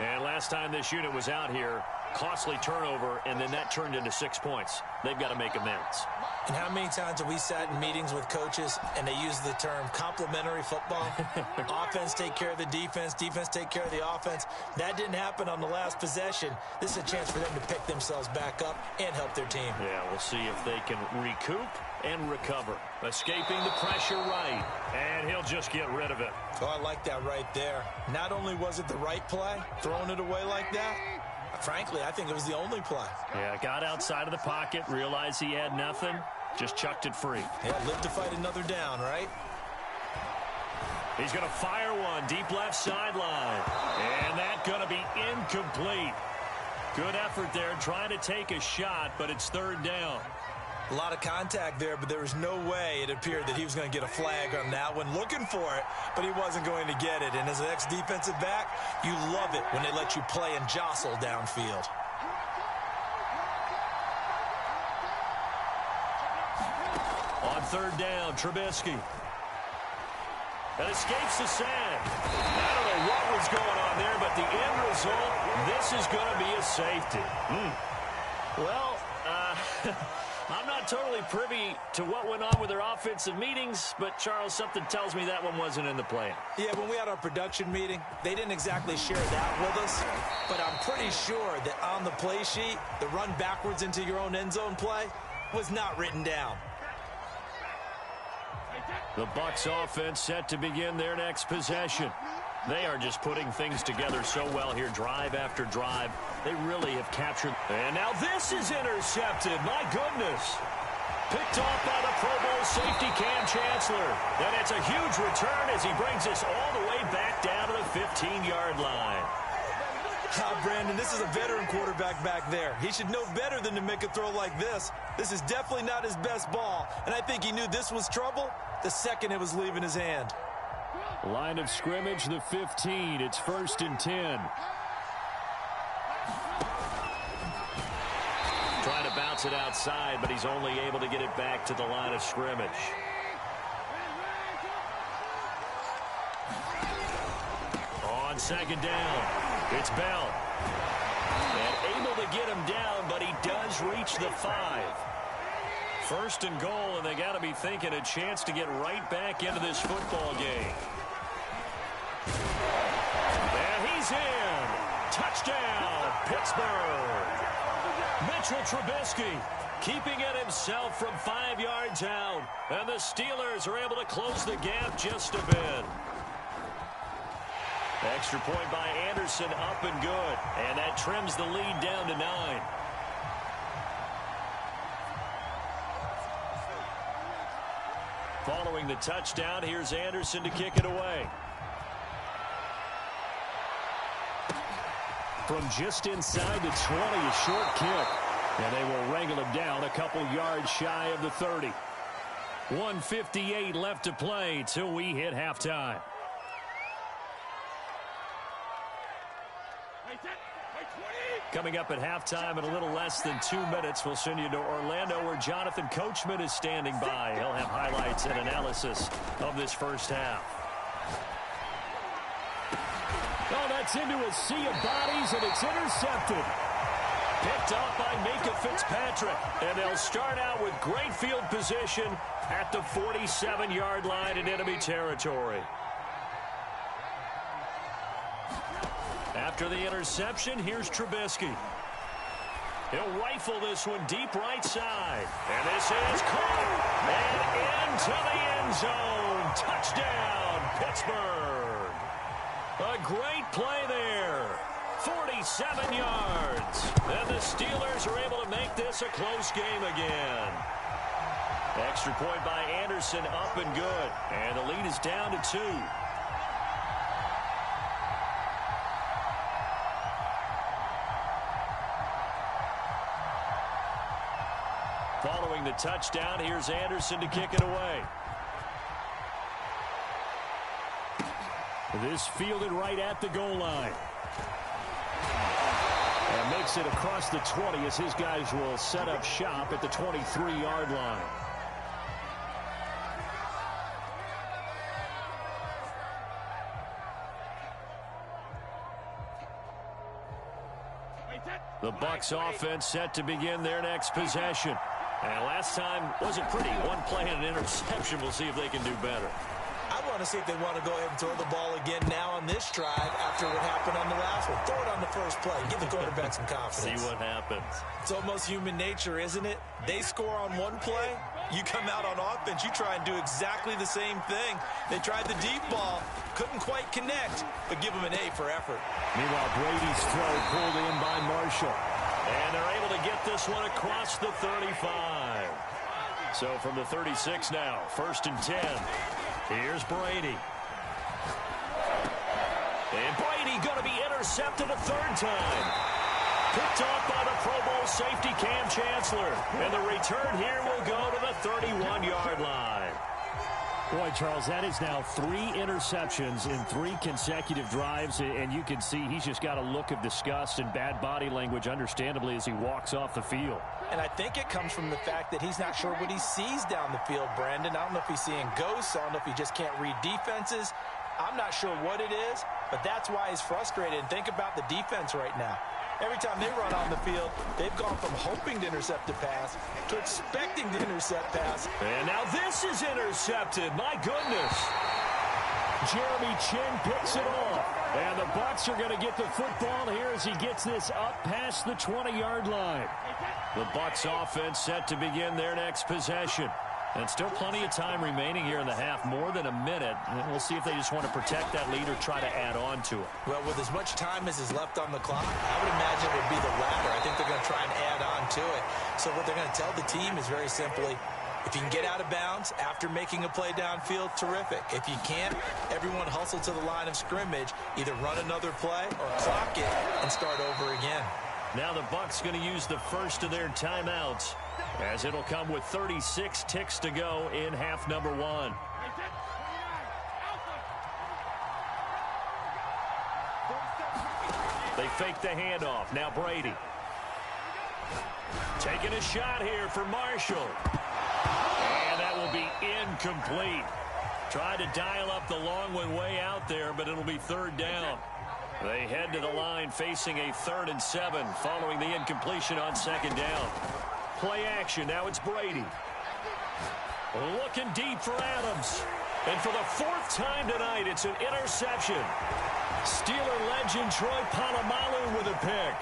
And last time this unit was out here, costly turnover, and then that turned into 6 points. They've got to make amends. And how many times have we sat in meetings with coaches and they use the term complementary football? Offense take care of the defense, defense take care of the offense. That didn't happen on the last possession. This is a chance for them to pick themselves back up and help their team. Yeah, we'll see if they can recoup and recover. Escaping the pressure right, and he'll just get rid of it. Oh, I like that right there. Not only was it the right play, throwing it away like that, frankly, I think it was the only play. Yeah, got outside of the pocket, realized he had nothing, just chucked it free. Yeah, live to fight another down, right? He's going to fire one, deep left sideline. And that's going to be incomplete. Good effort there, trying to take a shot, but it's third down. A lot of contact there, but there was no way it appeared that he was going to get a flag on that one. Looking for it, but he wasn't going to get it. And as an ex-defensive back, you love it when they let you play and jostle downfield. On third down, Trubisky. That escapes the sack. I don't know what was going on there, but the end result, this is going to be a safety. Well, I'm not totally privy to what went on with their offensive meetings, but, Charles, something tells me that one wasn't in the plan. Yeah, when we had our production meeting, they didn't exactly share that with us, but I'm pretty sure that on the play sheet, the run backwards into your own end zone play was not written down. The Bucs offense set to begin their next possession. They are just putting things together so well here, drive after drive. They really have captured. And now this is intercepted. My goodness. Picked off by the Pro Bowl safety Cam Chancellor. And it's a huge return as he brings us all the way back down to the 15-yard line. Brandon, this is a veteran quarterback back there. He should know better than to make a throw like this. This is definitely not his best ball, and I think he knew this was trouble the second it was leaving his hand. Line of scrimmage, the 15. It's 1st and 10. Trying to bounce it outside, but he's only able to get it back to the line of scrimmage. On second down, it's Bell. And able to get him down, but he does reach the 5. 1st and goal, and they got to be thinking a chance to get right back into this football game. And he's in. Touchdown, Pittsburgh. Mitchell Trubisky keeping it himself from 5 yards out. And the Steelers are able to close the gap just a bit. Extra point by Anderson, up and good. And that trims the lead down to 9. Following the touchdown, here's Anderson to kick it away. From just inside the 20, a short kick. And they will wrangle him down a couple yards shy of the 30. 1:58 left to play till we hit halftime. Coming up at halftime in a little less than 2 minutes, we'll send you to Orlando where Jonathan Coachman is standing by. He'll have highlights and analysis of this first half. Oh, that's into a sea of bodies, and it's intercepted. Picked off by Minka Fitzpatrick. And they'll start out with great field position at the 47-yard line in enemy territory. After the interception, here's Trubisky. He'll rifle this one deep right side. And this is caught. And into the end zone. Touchdown, Pittsburgh. A great play there. 47 yards. And the Steelers are able to make this a close game again. Extra point by Anderson, up and good. And the lead is down to 2. Following the touchdown, here's Anderson to kick it away. This fielded right at the goal line. And makes it across the 20 as his guys will set up shop at the 23-yard line. The Bucs offense set to begin their next possession. And last time wasn't pretty. One play and an interception. We'll see if they can do better. I want to see if they want to go ahead and throw the ball again now on this drive after what happened on the last one. Throw it on the first play. Give the quarterback some confidence. See what happens. It's almost human nature, isn't it? They score on one play. You come out on offense, you try and do exactly the same thing. They tried the deep ball. Couldn't quite connect, but give them an A for effort. Meanwhile, Brady's throw pulled in by Marshall. And they're able to get this one across the 35. So from the 36 now, 1st and 10. Here's Brady. And Brady going to be intercepted a third time. Picked off by the Pro Bowl safety Cam Chancellor. And the return here will go to the 31-yard line. Boy, Charles, that is now 3 interceptions in 3 consecutive drives, and you can see he's just got a look of disgust and bad body language, understandably, as he walks off the field. And I think it comes from the fact that he's not sure what he sees down the field, Brandon. I don't know if he's seeing ghosts. I don't know if he just can't read defenses. I'm not sure what it is, but that's why he's frustrated. And think about the defense right now. Every time they run on the field, they've gone from hoping to intercept a pass to expecting to intercept pass. And now this is intercepted. My goodness. Jeremy Chin picks it off. And the Bucs are going to get the football here as he gets this up past the 20-yard line. The Bucs offense set to begin their next possession. And still plenty of time remaining here in the half, more than a minute. And we'll see if they just want to protect that lead or try to add on to it. Well, with as much time as is left on the clock, I would imagine it would be the latter. I think they're going to try and add on to it. So what they're going to tell the team is very simply, if you can get out of bounds after making a play downfield, terrific. If you can't, everyone hustle to the line of scrimmage, either run another play or clock it and start over again. Now the Bucs going to use the first of their timeouts, as it'll come with 36 ticks to go in half number 1. They fake the handoff. Now Brady. Taking a shot here for Marshall. And that will be incomplete. Tried to dial up the long one way out there, but it'll be 3rd down. They head to the line facing a 3rd and 7 following the incompletion on 2nd down. Play action. Now it's Brady. Looking deep for Adams. And for the 4th time tonight, it's an interception. Steeler legend Troy Polamalu with a pick.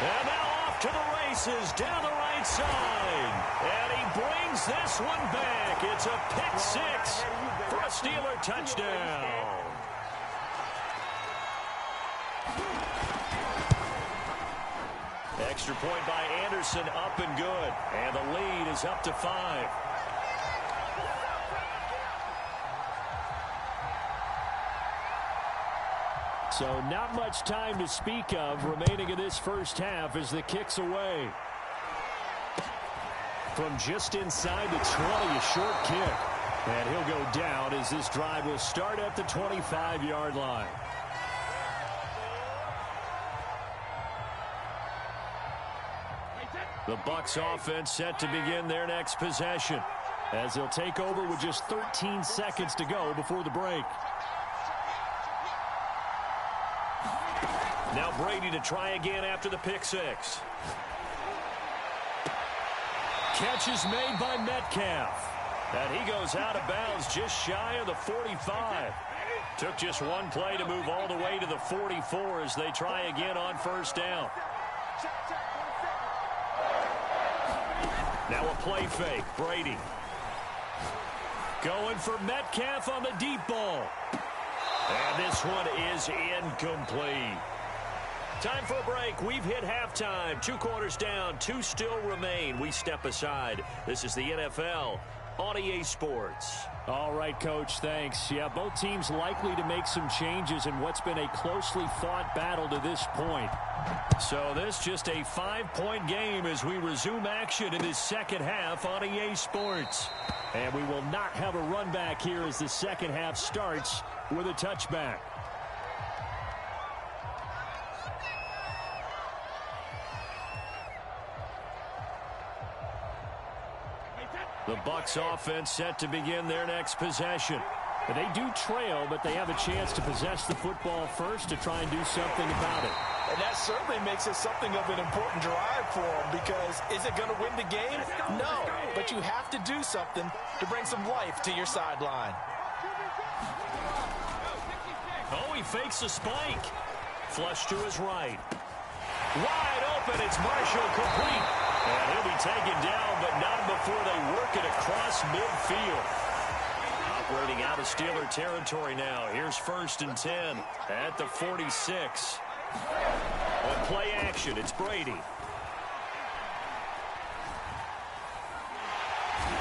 And now off to the races down the right side. And he brings this one back. It's a pick 6 for a Steeler touchdown. Extra point by Anderson, up and good. And the lead is up to 5. So not much time to speak of remaining in this first half as the kick's away. From just inside the 20, a short kick. And he'll go down as this drive will start at the 25-yard line. The Bucs offense set to begin their next possession as they'll take over with just 13 seconds to go before the break. Now Brady to try again after the pick 6. Catch is made by Metcalf. And he goes out of bounds just shy of the 45. Took just one play to move all the way to the 44 as they try again on 1st down. Now a play fake. Brady. Going for Metcalf on the deep ball. And this one is incomplete. Time for a break. We've hit halftime. 2 quarters down. 2 still remain. We step aside. This is the NFL on EA Sports. All right, Coach, thanks. Yeah, both teams likely to make some changes in what's been a closely fought battle to this point. So this just a 5-point game as we resume action in this second half on EA Sports. And we will not have a run back here as the second half starts with a touchback. The Bucs offense set to begin their next possession. They do trail, but they have a chance to possess the football first to try and do something about it. And that certainly makes it something of an important drive for him, because is it going to win the game? No, but you have to do something to bring some life to your sideline. Oh, he fakes a spike. Flush to his right. Wide open, it's Marshall, complete. And he'll be taken down, but not before they work it across midfield. Operating out of Steeler territory now. Here's 1st and 10 at the 46. On play action, it's Brady.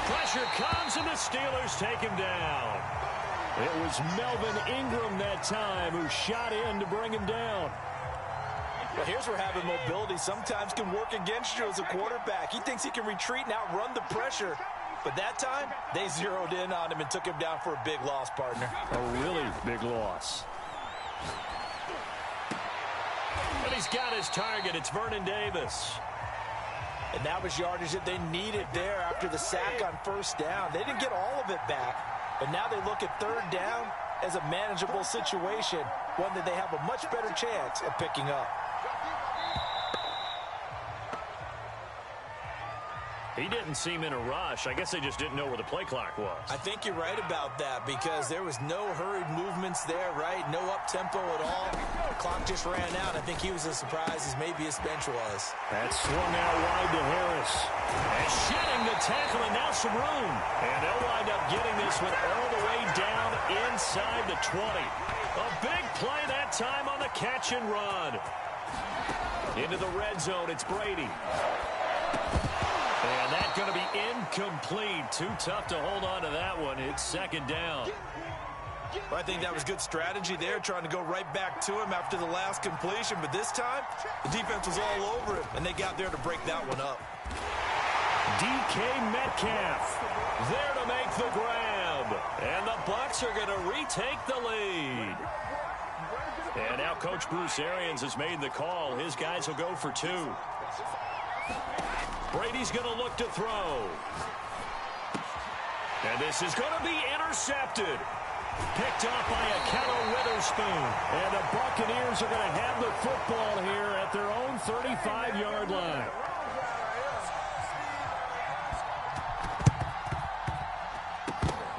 Pressure comes, and the Steelers take him down. It was Melvin Ingram that time who shot in to bring him down. Well, here's where having mobility sometimes can work against you as a quarterback. He thinks he can retreat and outrun the pressure. But that time, they zeroed in on him and took him down for a big loss, partner. A really big loss. And he's got his target. It's Vernon Davis. And that was yardage that they needed there after the sack on 1st down. They didn't get all of it back, but now they look at 3rd down as a manageable situation, one that they have a much better chance of picking up. He didn't seem in a rush. I guess they just didn't know where the play clock was. I think you're right about that, because there was no hurried movements there, right? No up-tempo at all. The clock just ran out. I think he was as surprised as maybe his bench was. That swung out wide to Harris. And shedding the tackle, and now some room. And they'll wind up getting this one all the way down inside the 20. A big play that time on the catch and run. Into the red zone, it's Brady. And that's going to be incomplete. Too tough to hold on to that one. It's 2nd down. I think that was good strategy there, trying to go right back to him after the last completion. But this time, the defense was all over him, and they got there to break that one up. DK Metcalf there to make the grab. And the Bucs are going to retake the lead. And now Coach Bruce Arians has made the call. His guys will go for 2. Brady's going to look to throw. And this is going to be intercepted. Picked up by Akello Witherspoon. And the Buccaneers are going to have the football here at their own 35-yard line.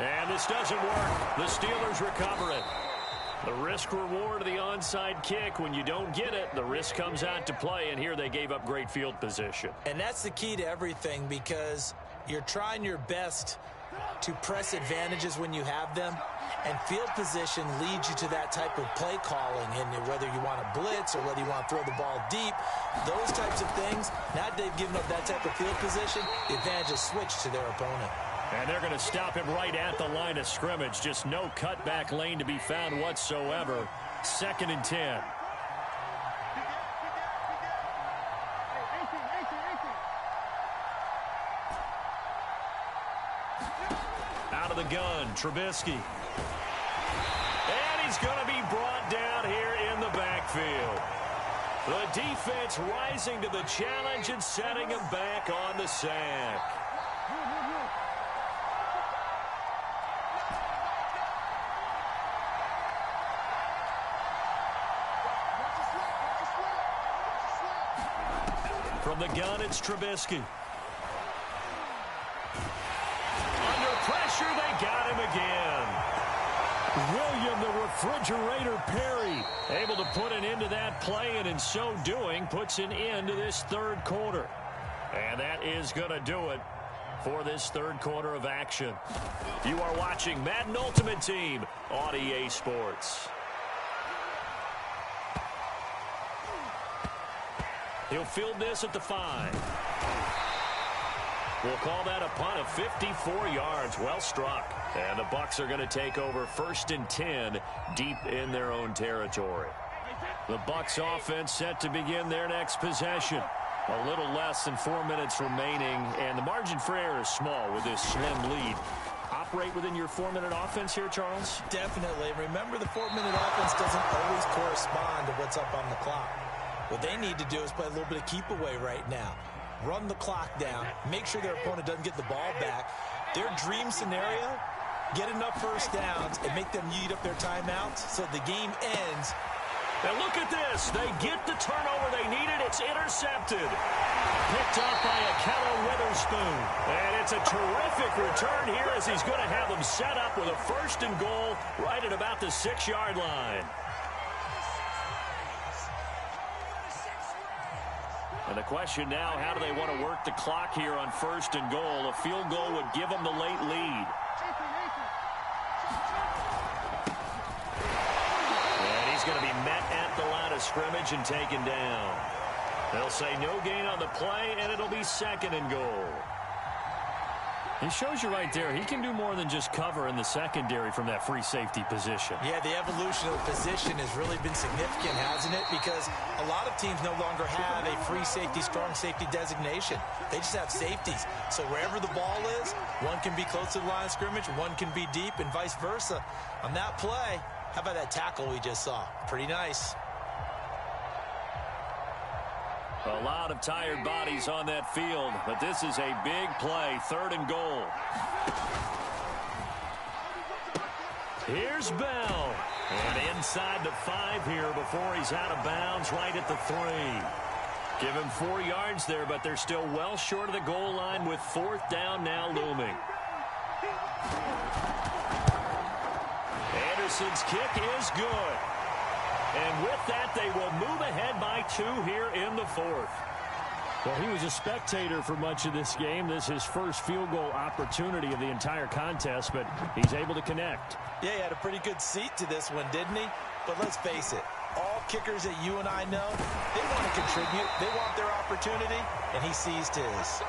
And this doesn't work. The Steelers recover it. The risk-reward of the onside kick. When you don't get it, the risk comes out to play, and here they gave up great field position. And that's the key to everything, because you're trying your best to press advantages when you have them, and field position leads you to that type of play calling. And whether you want to blitz or whether you want to throw the ball deep, those types of things, now they've given up that type of field position, the advantage is switched to their opponent. And they're going to stop him right at the line of scrimmage. Just no cutback lane to be found whatsoever. 2nd and 10. Out of the gun, Trubisky. And he's going to be brought down here in the backfield. The defense rising to the challenge and setting him back on the sack. From the gun, it's Trubisky. Under pressure, they got him again. William the Refrigerator Perry able to put an end to that play, and in so doing puts an end to this 3rd quarter. And that is going to do it for this 3rd quarter of action. You are watching Madden Ultimate Team on EA Sports. He'll field this at the 5. We'll call that a punt of 54 yards. Well struck. And the Bucs are going to take over 1st and 10 deep in their own territory. The Bucs offense set to begin their next possession. A little less than 4 minutes remaining, and the margin for error is small with this slim lead. Operate within your 4-minute offense here, Charles? Definitely. Remember, the 4-minute offense doesn't always correspond to what's up on the clock. What they need to do is play a little bit of keep away right now. Run the clock down. Make sure their opponent doesn't get the ball back. Their dream scenario, get enough 1st downs and make them eat up their timeouts so the game ends And look at this. They get the turnover they needed. It's intercepted. Picked off by Akello Witherspoon. And it's a terrific return here as he's going to have them set up with a 1st and goal right at about the 6-yard line. And the question now, how do they want to work the clock here on 1st and goal? A field goal would give them the late lead. He's going to be met at the line of scrimmage and taken down. They'll say no gain on the play, and it'll be 2nd and goal. He shows you right there, he can do more than just cover in the secondary from that free safety position. Yeah, the evolution of the position has really been significant, hasn't it? Because a lot of teams no longer have a free safety, strong safety designation. They just have safeties. So wherever the ball is, one can be close to the line of scrimmage, one can be deep, and vice versa. On that play, how about that tackle we just saw? Pretty nice. A lot of tired bodies on that field, but this is a big play, 3rd and goal. Here's Bell. And inside the 5 here before he's out of bounds right at the 3. Give him 4 yards there, but they're still well short of the goal line with 4th down now looming. Anderson's kick is good. And with that, they will move ahead by 2 here in the 4th. Well, he was a spectator for much of this game. This is his first field goal opportunity of the entire contest, but he's able to connect. Yeah, he had a pretty good seat to this one, didn't he? But let's face it, all kickers that you and I know, they want to contribute. They want their opportunity, and he seized his.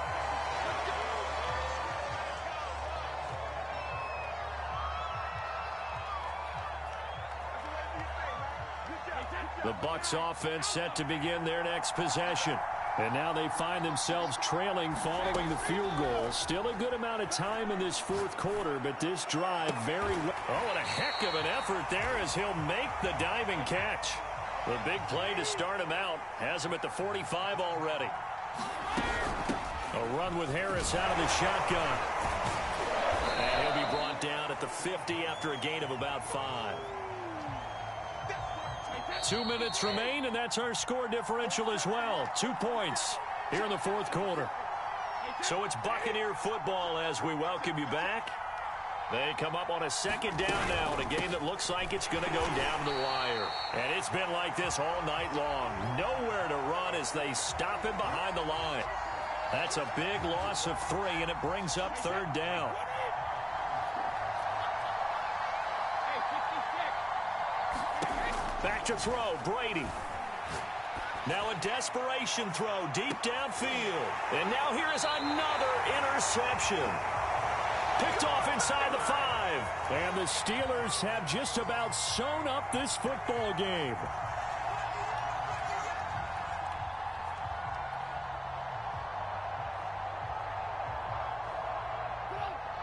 The Bucs offense set to begin their next possession. And now they find themselves trailing following the field goal. Still a good amount of time in this 4th quarter, but this drive very well. Oh, and a heck of an effort there as he'll make the diving catch. The big play to start him out has him at the 45 already. A run with Harris out of the shotgun. And he'll be brought down at the 50 after a gain of about 5. 2 minutes remain, and that's our score differential as well. 2 points here in the 4th quarter. So it's Buccaneer football as we welcome you back. They come up on a 2nd down now in a game that looks like it's going to go down the wire. And it's been like this all night long. Nowhere to run as they stop him behind the line. That's a big loss of 3, and it brings up 3rd down. Back to throw, Brady. Now a desperation throw deep downfield. And now here is another interception. Picked off inside the 5. And the Steelers have just about sewn up this football game.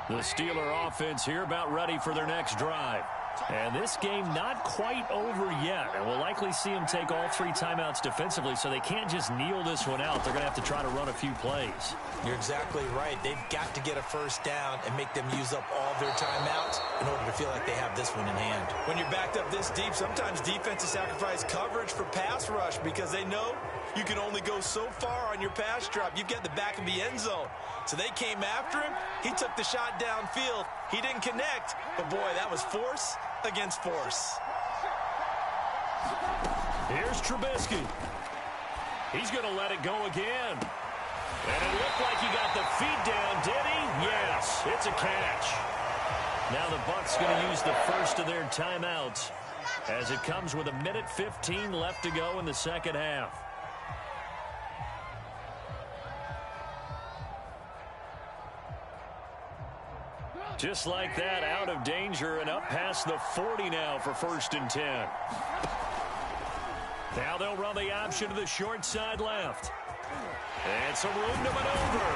The Steeler offense here about ready for their next drive. And this game not quite over yet. And we'll likely see them take all 3 timeouts defensively, so they can't just kneel this one out. They're going to have to try to run a few plays. You're exactly right. They've got to get a 1st down and make them use up all their timeouts in order to feel like they have this one in hand. When you're backed up this deep, sometimes defenses sacrifice coverage for pass rush because they know you can only go so far on your pass drop. You've got the back of the end zone. So they came after him. He took the shot downfield. He didn't connect. But, boy, that was force against force. Here's Trubisky. He's going to let it go again. And it looked like he got the feet down, did he? Yes, it's a catch. Now the Bucs going to use the first of their timeouts as it comes with 1:15 left to go in the 2nd half. Just like that, out of danger and up past the 40 now for 1st and 10. Now they'll run the option to the short side left. And some room to maneuver.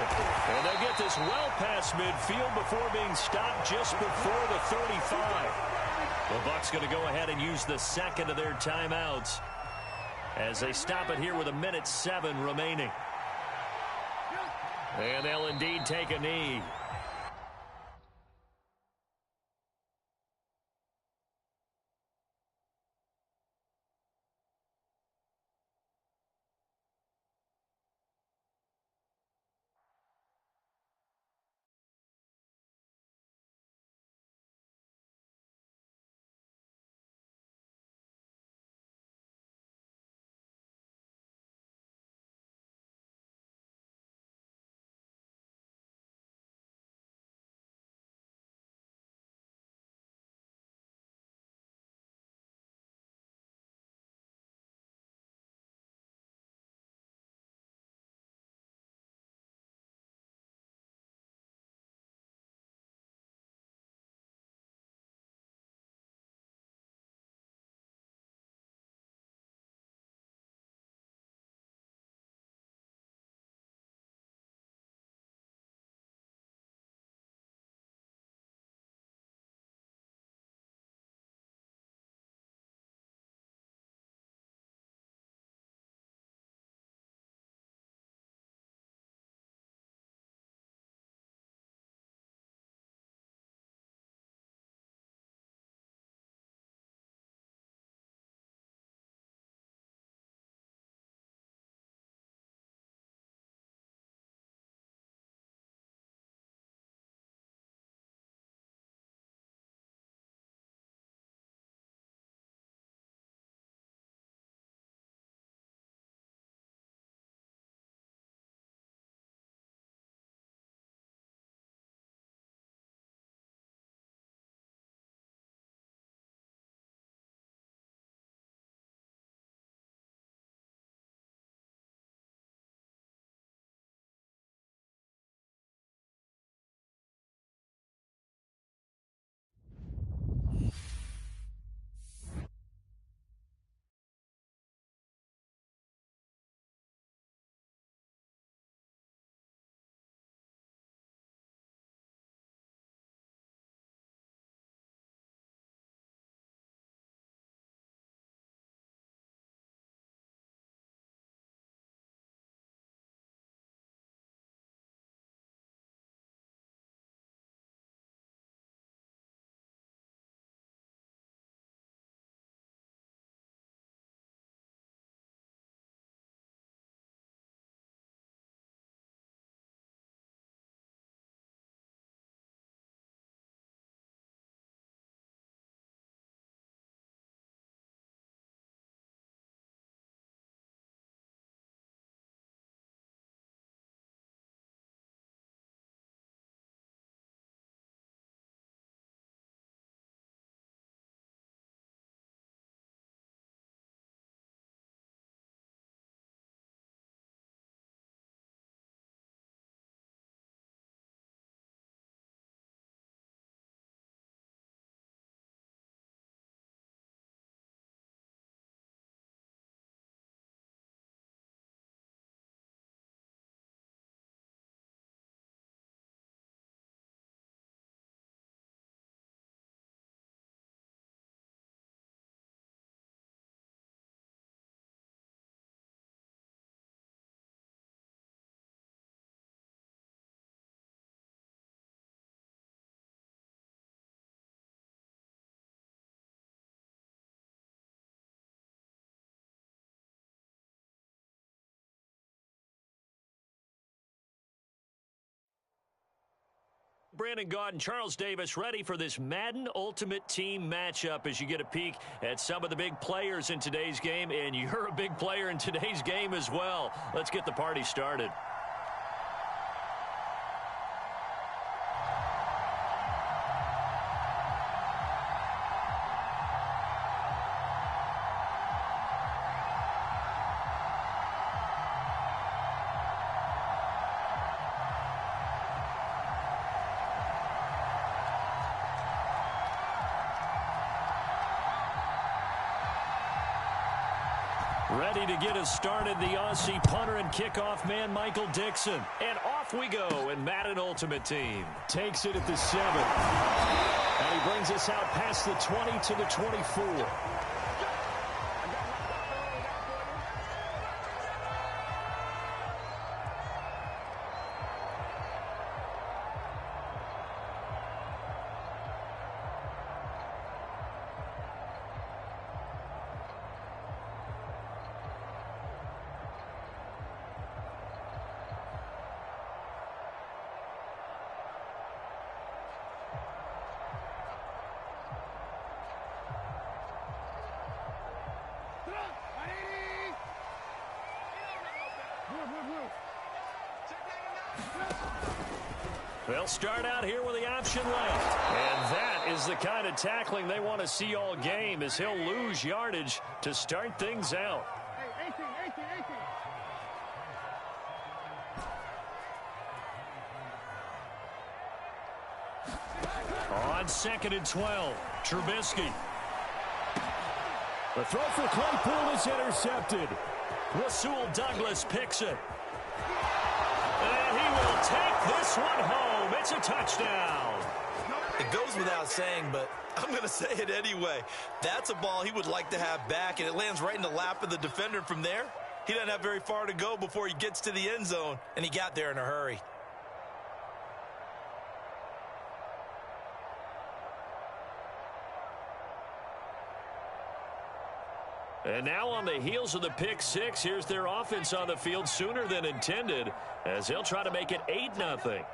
And they'll get this well past midfield before being stopped just before the 35. The Bucs going to go ahead and use the 2nd of their timeouts as they stop it here with 1:07 remaining. And they'll indeed take a knee. Brandon Gaudin, Charles Davis, ready for this Madden Ultimate Team matchup as you get a peek at some of the big players in today's game, and you're a big player in today's game as well. Let's get the party started. Ready to get us started, the Aussie punter and kickoff man, Michael Dixon. And off we go in Madden Ultimate Team. Takes it at the 7. And he brings us out past the 20 to the 24. They'll start out here with the option left. And that is the kind of tackling they want to see all game, as he'll lose yardage to start things out. On 2nd and 12, Trubisky. The throw for Claypool is intercepted. Rasul Douglas picks it. And he will take this one home. It's a touchdown. It goes without saying, but I'm going to say it anyway. That's a ball he would like to have back, and it lands right in the lap of the defender from there. He doesn't have very far to go before he gets to the end zone, and he got there in a hurry. And now on the heels of the pick six, here's their offense on the field sooner than intended, as they'll try to make it 8-0.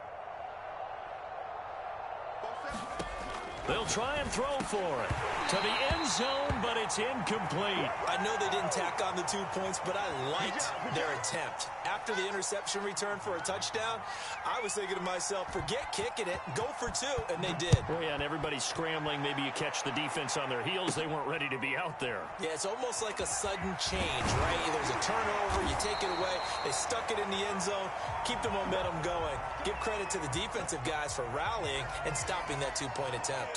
They'll try and throw for it to the end zone, but it's incomplete. I know they didn't tack on the 2 points, but I liked their attempt. After the interception return for a touchdown, I was thinking to myself, forget kicking it, go for 2, and they did. Well, yeah, and everybody's scrambling. Maybe you catch the defense on their heels. They weren't ready to be out there. Yeah, it's almost like a sudden change, right? There's a turnover, you take it away, they stuck it in the end zone, keep the momentum going. Give credit to the defensive guys for rallying and stopping that 2-point attempt.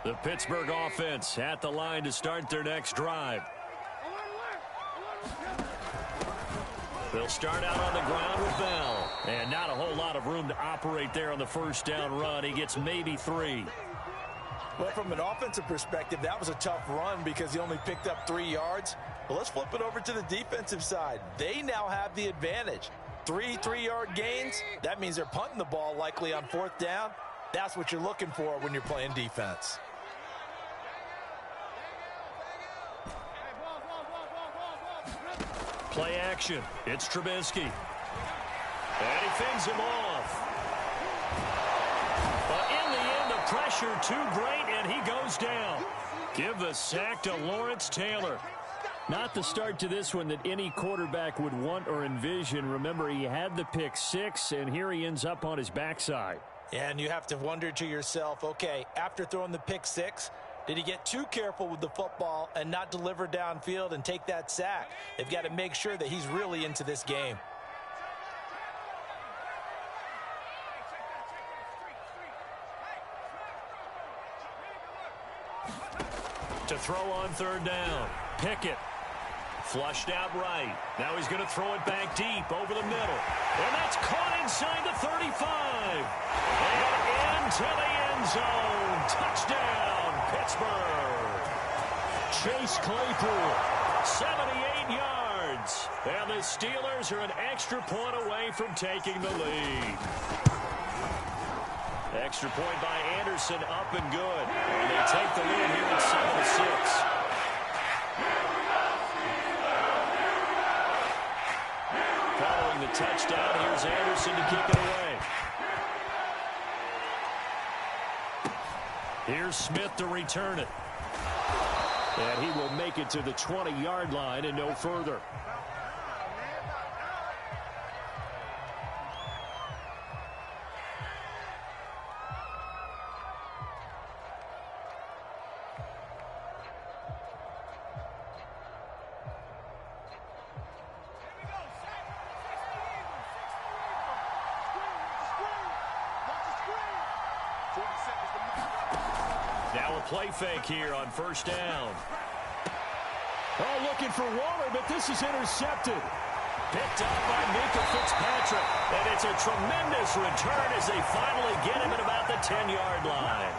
The Pittsburgh offense at the line to start their next drive. They'll start out on the ground with Bell. And not a whole lot of room to operate there on the first down run. He gets maybe 3. Well, from an offensive perspective, that was a tough run because he only picked up 3 yards. But let's flip it over to the defensive side. They now have the advantage. 3 3-yard gains. That means they're punting the ball likely on 4th down. That's what you're looking for when you're playing defense. Play action. It's Trubisky. And he fends him off. But in the end, the pressure too great, and he goes down. Give the sack to Lawrence Taylor. Not the start to this one that any quarterback would want or envision. Remember, he had the pick 6, and here he ends up on his backside. And you have to wonder to yourself, okay, after throwing the pick 6, did he get too careful with the football and not deliver downfield and take that sack? They've got to make sure that he's really into this game. To throw on 3rd down. Pickett. Flushed out right. Now he's going to throw it back deep over the middle. And that's caught inside the 35. And into the end zone. Touchdown, Pittsburgh. Chase Claypool. 78 yards. yards. And the Steelers are an extra point away from taking the lead. Extra point by Anderson, up and good. And they take the lead here at 7-6. Following the touchdown, here's Anderson to kick it away. Here's Smith to return it. And he will make it to the 20-yard line and no further. Now a play fake here on first down. Oh, looking for Waller, but this is intercepted. Picked up by Minkah Fitzpatrick. And it's a tremendous return as they finally get him at about the 10-yard line.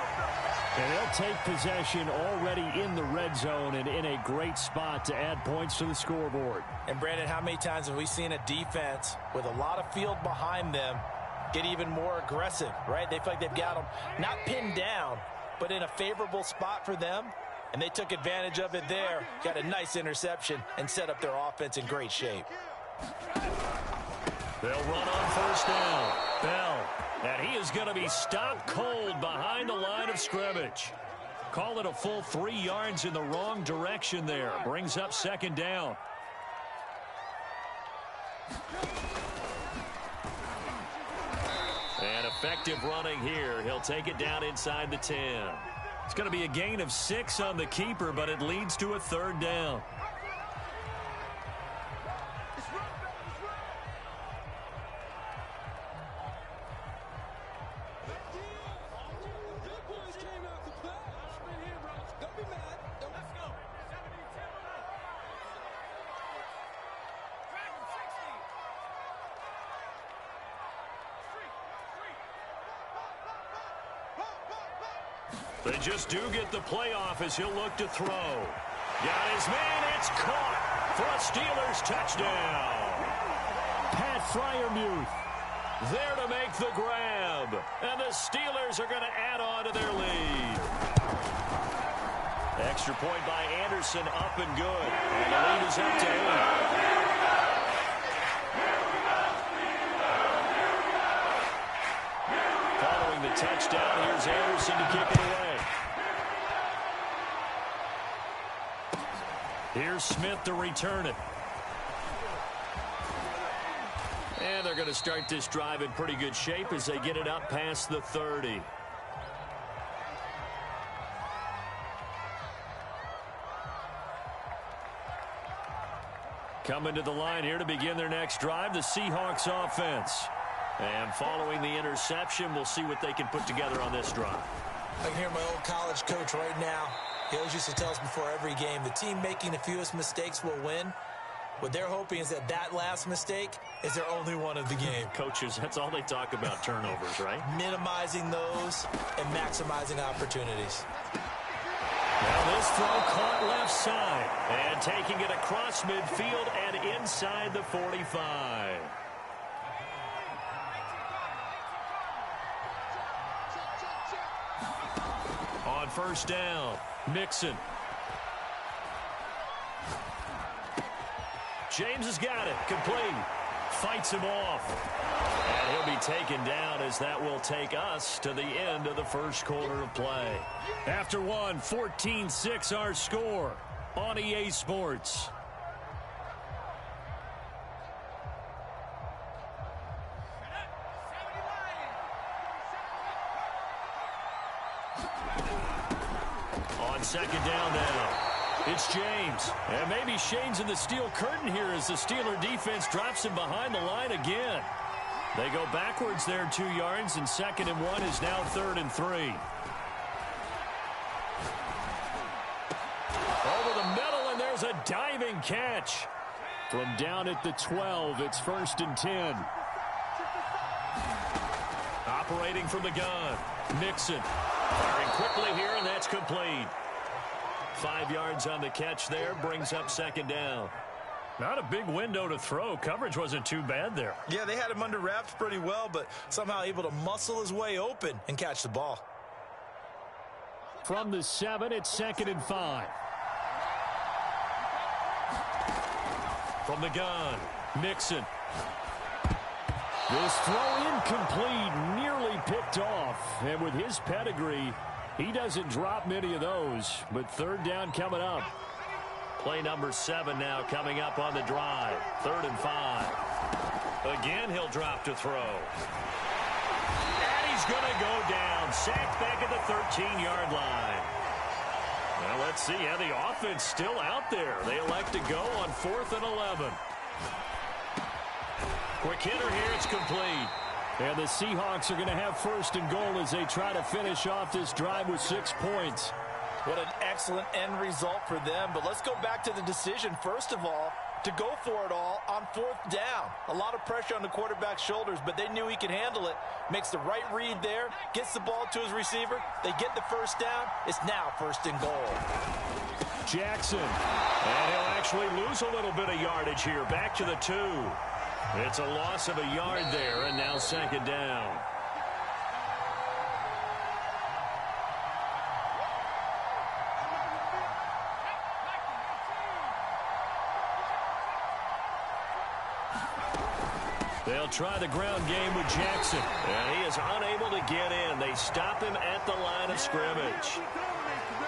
And they'll take possession already in the red zone and in a great spot to add points to the scoreboard. And, Brandon, how many times have we seen a defense with a lot of field behind them get even more aggressive, right? They feel like they've got them not pinned down, but in a favorable spot for them. And they took advantage of it there, got a nice interception, and set up their offense in great shape. They'll run on first down. Bell. And he is going to be stopped cold behind the line of scrimmage. Call it a full 3 yards in the wrong direction there. Brings up second down. And effective running here. He'll take it down inside the 10. It's going to be a gain of 6 on the keeper, but it leads to a third down. They just do get the playoff as he'll look to throw. Got his man. It's caught for a Steelers touchdown. Pat Freiermuth there to make the grab. And the Steelers are going to add on to their lead. Extra point by Anderson, up and good. And the lead is up to 8. Following the touchdown, here's Anderson to kick it away. Here's Smith to return it. And they're going to start this drive in pretty good shape as they get it up past the 30. Coming to the line here to begin their next drive, the Seahawks offense. And following the interception, we'll see what they can put together on this drive. I can hear my old college coach right now. He always used to tell us before every game, the team making the fewest mistakes will win. What they're hoping is that that last mistake is their only one of the game. Coaches, that's all they talk about, turnovers, right? Minimizing those and maximizing opportunities. Now this throw caught left side. And taking it across midfield and inside the 45. On first down, Mixon. James has got it. Complete. Fights him off. And he'll be taken down as that will take us to the end of the first quarter of play. After one, 14-6 our score on EA Sports. On second down now. It's James. And maybe Shane's in the steel curtain here as the Steeler defense drops him behind the line again. They go backwards there 2 yards, and 2nd and 1 is now 3rd and 3. Over the middle, and there's a diving catch. From down at the 12, it's 1st and 10. Operating from the gun, Mixon. Firing quickly here, and that's complete. 5 yards on the catch there, brings up 2nd down. Not a big window to throw. Coverage wasn't too bad there. Yeah, they had him under wraps pretty well, but somehow able to muscle his way open and catch the ball. From the 7, it's 2nd and 5. From the gun, Mixon. This throw incomplete, nearly picked off. And with his pedigree, he doesn't drop many of those. But 3rd down coming up. Play number 7 now coming up on the drive. 3rd and 5. Again, he'll drop to throw. And he's going to go down. Sacked back at the 13-yard line. Well, let's see. Yeah, the offense still out there. They elect to go on 4th and 11. Quick hitter here. It's complete. And the Seahawks are going to have 1st and goal as they try to finish off this drive with 6 points. What an excellent end result for them. But let's go back to the decision, first of all, to go for it all on 4th down. A lot of pressure on the quarterback's shoulders, but they knew he could handle it. Makes the right read there, gets the ball to his receiver. They get the 1st down. It's now 1st and goal. Jackson. And he'll actually lose a little bit of yardage here. Back to the 2. It's a loss of a yard there, and now 2nd down. They'll try the ground game with Jackson. And he is unable to get in. They stop him at the line of scrimmage.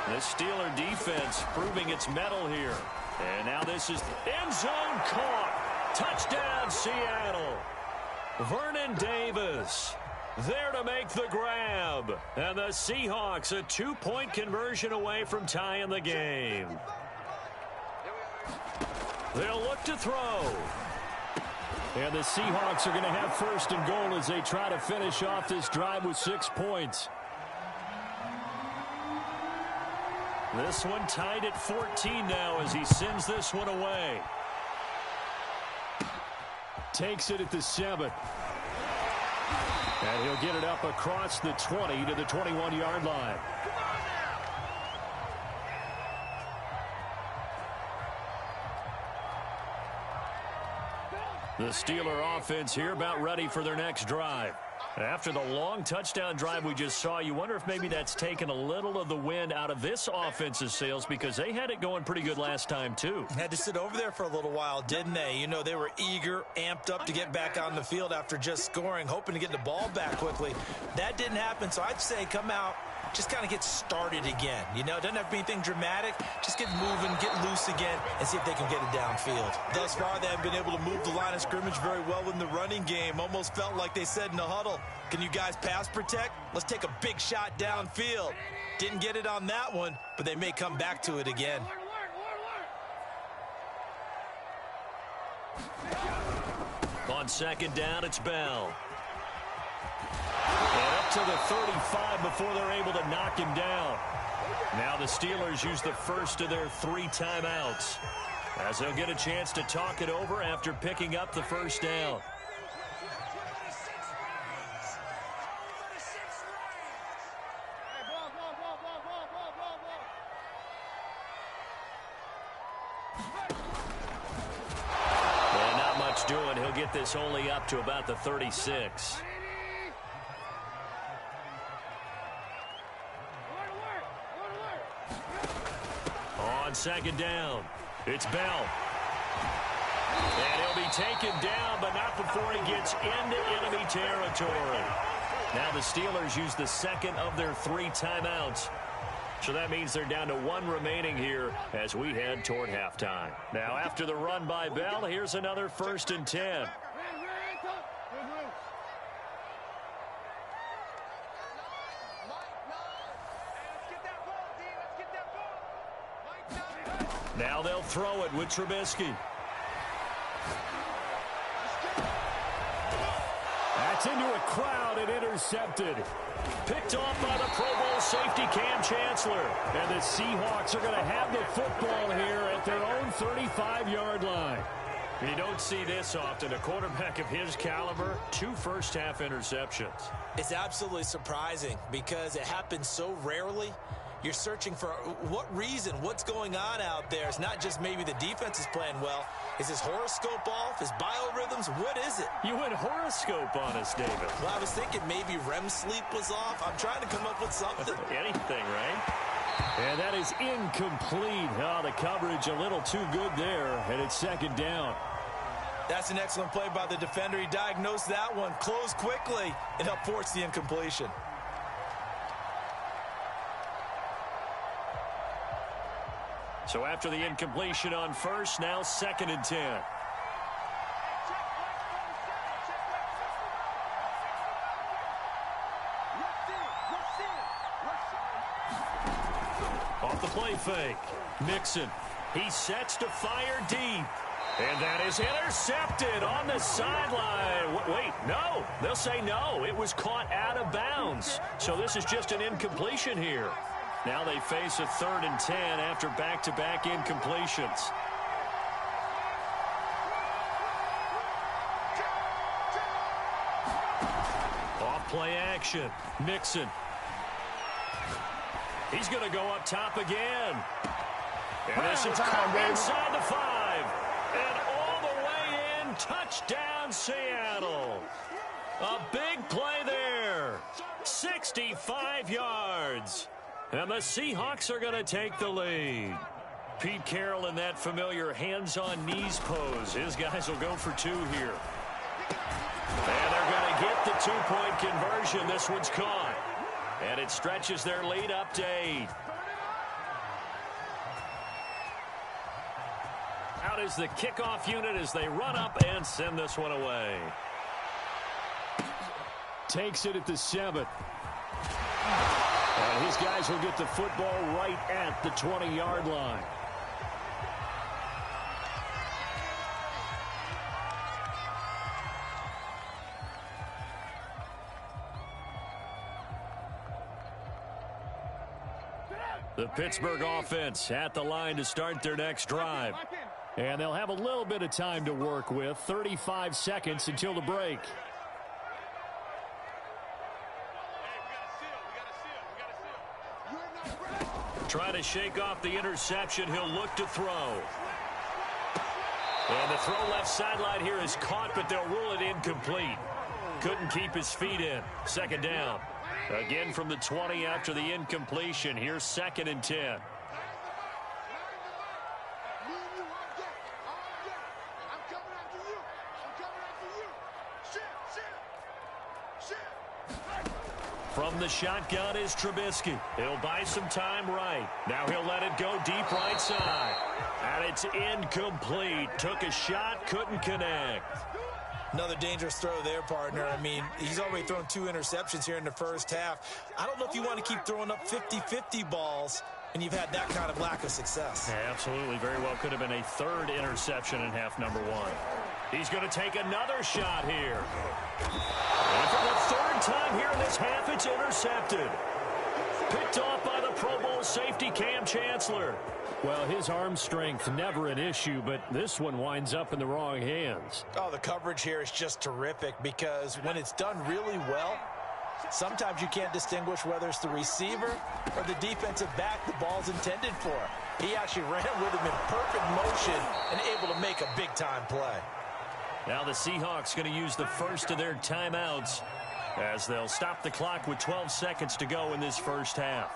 The Steeler defense proving its mettle here. And now this is end zone caught. Touchdown, Seattle. Vernon Davis there to make the grab. And the Seahawks a 2-point conversion away from tying the game. They'll look to throw. And the Seahawks are going to have 1st and goal as they try to finish off this drive with 6 points. This one tied at 14 now as he sends this one away. Takes it at the 7. And he'll get it up across the 20 to the 21-yard line. The Steeler offense here about ready for their next drive. After the long touchdown drive we just saw, you wonder if maybe that's taken a little of the wind out of this offense's sails because they had it going pretty good last time too. Had to sit over there for a little while, didn't they? You know, they were eager, amped up to get back on the field after just scoring, hoping to get the ball back quickly. That didn't happen, so I'd say come out, just kind of get started again. You know, it doesn't have to be anything dramatic. Just get moving, get loose again, and see if they can get it downfield. Thus far, they haven't been able to move the line of scrimmage very well in the running game. Almost felt like they said in the huddle, can you guys pass protect? Let's take a big shot downfield. Didn't get it on that one, but they may come back to it again. On 2nd down, it's Bell. And up to the 35 before they're able to knock him down. Now the Steelers use the first of their 3 timeouts as they'll get a chance to talk it over after picking up the 1st down. And not much doing. He'll get this only up to about the 36. On 2nd down, it's Bell. And he'll be taken down, but not before he gets into enemy territory. Now the Steelers use the 2nd of their 3 timeouts. So that means they're down to 1 remaining here as we head toward halftime. Now after the run by Bell, here's another 1st and 10. Now they'll throw it with Trubisky. That's into a crowd and intercepted. Picked off by the Pro Bowl safety Cam Chancellor. And the Seahawks are going to have the football here at their own 35-yard line. You don't see this often. A quarterback of his caliber, 2 first-half interceptions. It's absolutely surprising because it happens so rarely. you're searching for what reason, what's going on out there. It's not just maybe the defense is playing well. Is his horoscope off? His biorhythms? What is it? You went horoscope on us, David. Well, I was thinking maybe REM sleep was off. I'm trying to come up with something. Anything, right? And that is incomplete. Oh, the coverage a little too good there, and it's second down. That's an excellent play by the defender. He diagnosed that one, closed quickly, and helped force the incompletion. So after the incompletion on first, now 2nd and 10. Off the play fake. Mixon. He sets to fire deep. And that is intercepted on the sideline. Wait, no. They'll say no. It was caught out of bounds. So this is just an incompletion here. Now they face a 3rd and 10 after back-to-back incompletions. Off play action. Mixon. He's going to go up top again. And this is caught inside the 5. And all the way in, touchdown Seattle. A big play there. 65 yards. And the Seahawks are going to take the lead. Pete Carroll in that familiar hands-on knees pose. His guys will go for 2 here. And they're going to get the 2-point conversion. This one's caught. And it stretches their lead up to 8. Out is the kickoff unit as they run up and send this one away. Takes it at the 7th. And his guys will get the football right at the 20-yard line. The Pittsburgh offense at the line to start their next drive. And they'll have a little bit of time to work with. 35 seconds until the break. Trying to shake off the interception. He'll look to throw. And the throw left sideline here is caught, but they'll rule it incomplete. Couldn't keep his feet in. 2nd down. Again from the 20 after the incompletion. Here's 2nd and 10. From the shotgun is Trubisky. He'll buy some time right. Now he'll let it go deep right side. And it's incomplete. Took a shot, couldn't connect. Another dangerous throw there, partner. I mean, he's already thrown 2 interceptions here in the first half. I don't know if you want to keep throwing up 50-50 balls, and you've had that kind of lack of success. Yeah, absolutely. Very well could have been a 3rd interception in half number 1. He's going to take another shot here. And for the 3rd time here in this half, it's intercepted. Picked off by the Pro Bowl safety Cam Chancellor. Well, his arm strength never an issue, but this one winds up in the wrong hands. Oh, the coverage here is just terrific because when it's done really well, sometimes you can't distinguish whether it's the receiver or the defensive back the ball's intended for. He actually ran with him in perfect motion and able to make a big-time play. Now the Seahawks going to use the first of their timeouts as they'll stop the clock with 12 seconds to go in this first half.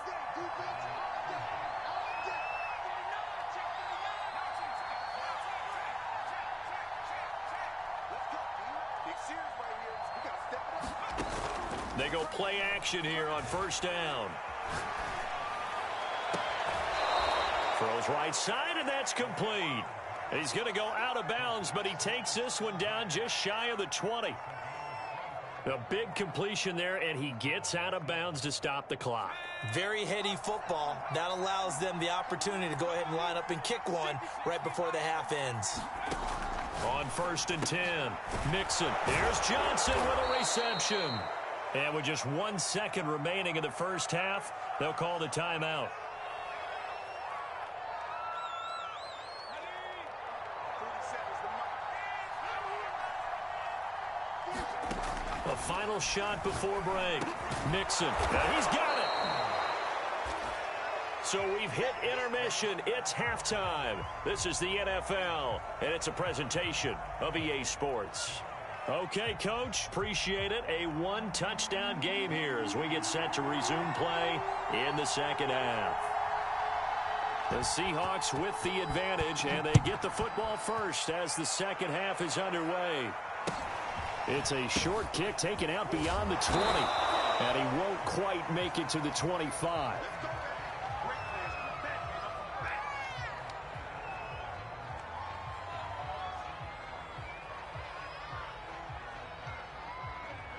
They go play action here on 1st down. Throws right side, and that's complete. He's going to go out of bounds, but he takes this one down just shy of the 20. A big completion there, and he gets out of bounds to stop the clock. Very heady football. That allows them the opportunity to go ahead and line up and kick one right before the half ends. On 1st and 10, Mixon. Here's Johnson with a reception. And with just 1 second remaining in the first half, they'll call the timeout. A final shot before break. Mixon. Now he's got it. So we've hit intermission. It's halftime. This is the NFL, and it's a presentation of EA Sports. Okay, Coach, appreciate it. A one-touchdown game here as we get set to resume play in the second half. The Seahawks with the advantage, and they get the football first as the second half is underway. It's a short kick taken out beyond the 20, and he won't quite make it to the 25.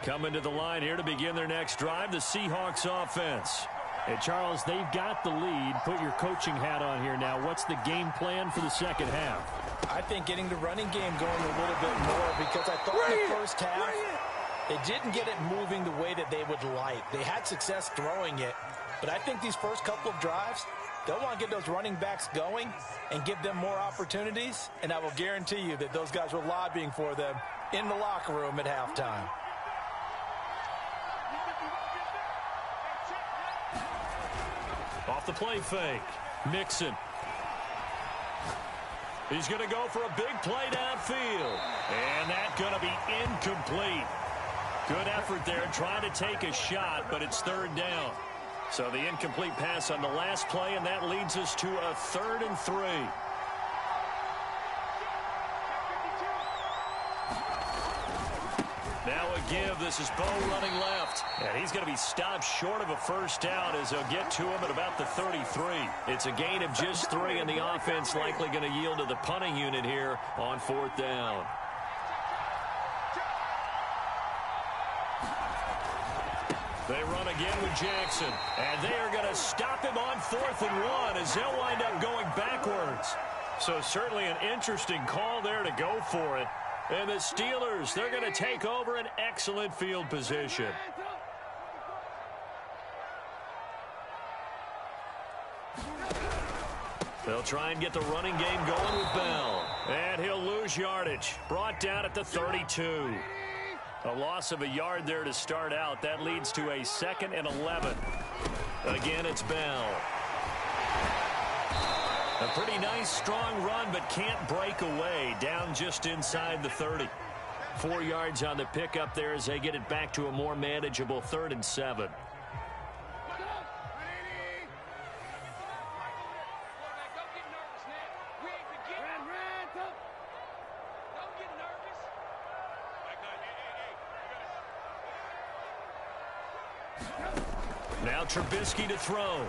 Coming to the line here to begin their next drive, the Seahawks offense. And, Charles, they've got the lead. Put your coaching hat on here now. What's the game plan for the second half? I think getting the running game going a little bit more because I thought in the first half they didn't get it moving the way that they would like. They had success throwing it, but I think these first couple of drives, they'll want to get those running backs going and give them more opportunities, and I will guarantee you that those guys were lobbying for them in the locker room at halftime. Off the play fake. Mixon. He's going to go for a big play downfield. And that's going to be incomplete. Good effort there trying to take a shot, but it's third down. So the incomplete pass on the last play, and that leads us to a 3rd and 3. Now a give. This is Bo running left. And he's going to be stopped short of a first down as they'll get to him at about the 33. It's a gain of just 3, and the offense likely going to yield to the punting unit here on 4th down. They run again with Jackson. And they are going to stop him on 4th and 1 as they'll wind up going backwards. So certainly an interesting call there to go for it. And the Steelers, they're going to take over an excellent field position. They'll try and get the running game going with Bell. And he'll lose yardage. Brought down at the 32. A loss of a yard there to start out. That leads to a 2nd and 11. Again, it's Bell. A pretty nice, strong run, but can't break away. Down just inside the 30. 4 yards on the pickup there as they get it back to a more manageable 3rd and 7. Now Trubisky to throw.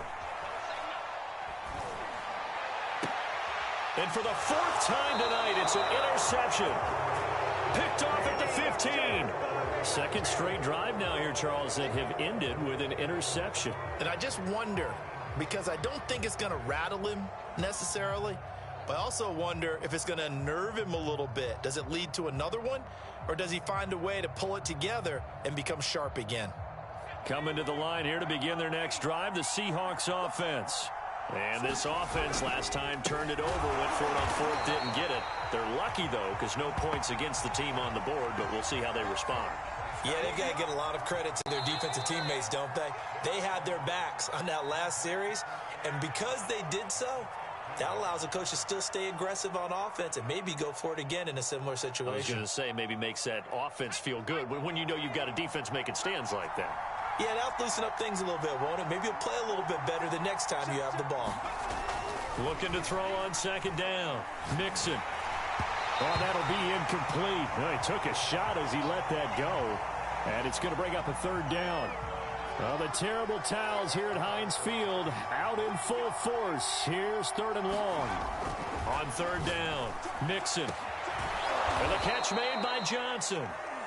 And for the 4th time tonight, it's an interception. Picked off at the 15. Second straight drive now here, Charles, that have ended with an interception. And I just wonder, because I don't think it's going to rattle him necessarily, but I also wonder if it's going to unnerve him a little bit. Does it lead to another one, or does he find a way to pull it together and become sharp again? Coming to the line here to begin their next drive, the Seahawks offense. And this offense last time turned it over, went for it on 4th, didn't get it. They're lucky, though, because no points against the team on the board, but we'll see how they respond. Yeah, they've got to get a lot of credit to their defensive teammates, don't they? They had their backs on that last series, and because they did so, that allows the coach to still stay aggressive on offense and maybe go for it again in a similar situation. I was going to say, maybe makes that offense feel good when you know you've got a defense making stands like that. Yeah, that'll loosen up things a little bit, won't it? Maybe you'll play a little bit better the next time you have the ball. Looking to throw on 2nd down. Mixon. Oh, that'll be incomplete. Well, he took a shot as he let that go. And it's going to bring up a 3rd down. Well, the terrible towels here at Heinz Field out in full force. Here's 3rd and long. On 3rd down, Mixon. And the catch made by Johnson.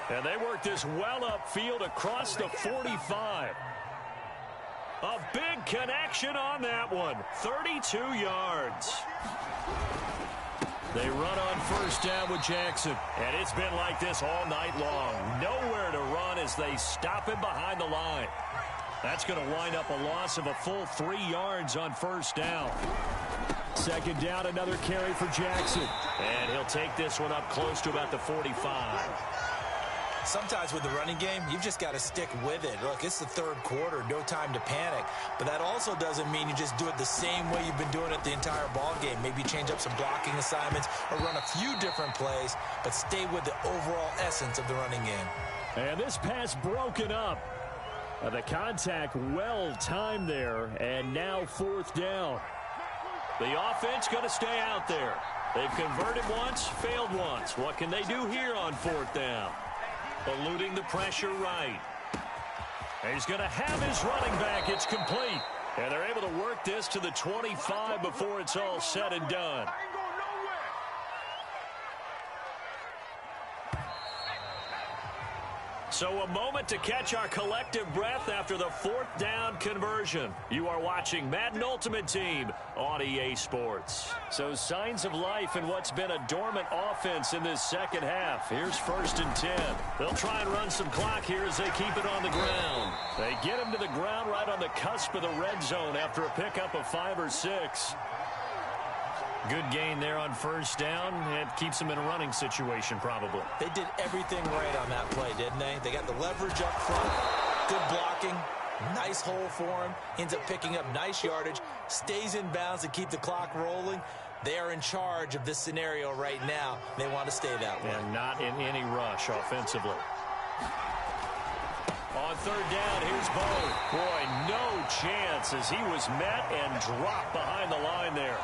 And they work this well upfield across the 45. A big connection on that one. 32 yards. They run on 1st down with Jackson. And it's been like this all night long. Nowhere to run as they stop him behind the line. That's going to wind up a loss of a full 3 yards on 1st down. 2nd down, another carry for Jackson. And he'll take this one up close to about the 45. Sometimes with the running game, you've just got to stick with it. Look, it's the third quarter, no time to panic. But that also doesn't mean you just do it the same way you've been doing it the entire ball game. Maybe change up some blocking assignments or run a few different plays, but stay with the overall essence of the running game. And this pass broken up. The contact well timed there, and now fourth down. The offense going to stay out there. They've converted once, failed once. What can they do here on fourth down? Eluding the pressure right. He's going to have his running back. It's complete. And they're able to work this to the 25 before it's all said and done. So a moment to catch our collective breath after the fourth down conversion. You are watching Madden Ultimate Team on EA Sports. So signs of life in what's been a dormant offense in this second half. Here's 1st and 10. They'll try and run some clock here as they keep it on the ground. They get him to the ground right on the cusp of the red zone after a pickup of 5 or 6. Good gain there on 1st down. It keeps them in a running situation probably. They did everything right on that play, didn't they? They got the leverage up front, good blocking, nice hole for him, ends up picking up nice yardage, stays in bounds to keep the clock rolling. They are in charge of this scenario right now. They want to stay that way. And not in any rush offensively. On 3rd down, here's Bo. Boy, no chance as he was met and dropped behind the line there.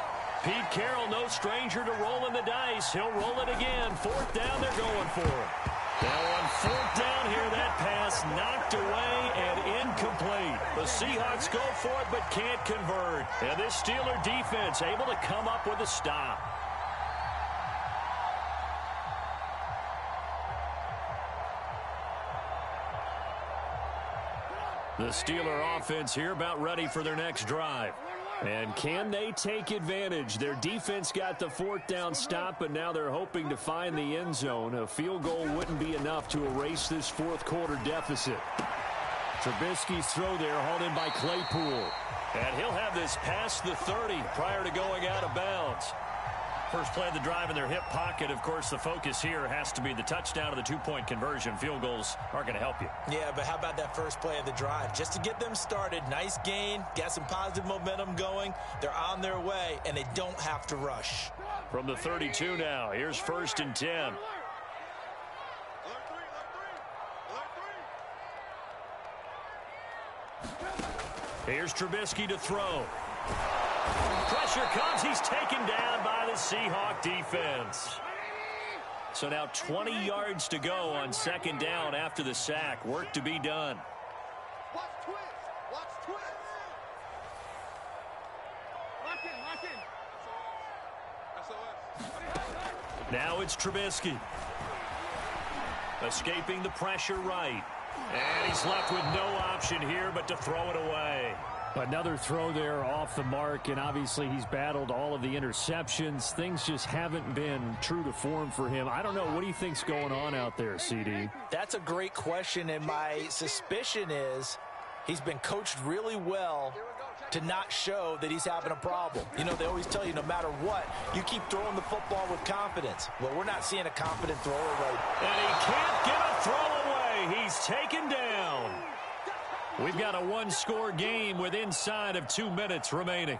Pete Carroll, no stranger to rolling the dice. He'll roll it again. 4th down, they're going for it. Now on 4th down here, that pass knocked away and incomplete. The Seahawks go for it but can't convert. And this Steeler defense able to come up with a stop. The Steeler offense here about ready for their next drive. And can they take advantage? Their defense got the 4th down stop, but now they're hoping to find the end zone. A field goal wouldn't be enough to erase this 4th quarter deficit. Trubisky's throw there hauled in by Claypool. And he'll have this past the 30 prior to going out of bounds. First play of the drive in their hip pocket. Of course, the focus here has to be the touchdown of the 2-point conversion. Field goals aren't going to help you. Yeah, but how about that first play of the drive? Just to get them started, nice gain, got some positive momentum going. They're on their way, and they don't have to rush. From the 32 now, here's 1st and 10. Here's Trubisky to throw. Pressure comes. He's taken down by the Seahawk defense. So now 20 yards to go on 2nd down after the sack. Work to be done. Watch twist. Watch twist. Lock in. Now it's Trubisky. Escaping the pressure right. And he's left with no option here but to throw it away. Another throw there off the mark, and obviously he's battled all of the interceptions. Things just haven't been true to form for him. I don't know. What do you think's going on out there, CD? That's a great question, and my suspicion is he's been coached really well to not show that he's having a problem. You know, they always tell you no matter what, you keep throwing the football with confidence. Well, we're not seeing a confident thrower right now. And he can't get a throw away. He's taken down. We've got a 1-score game with inside of 2 minutes remaining.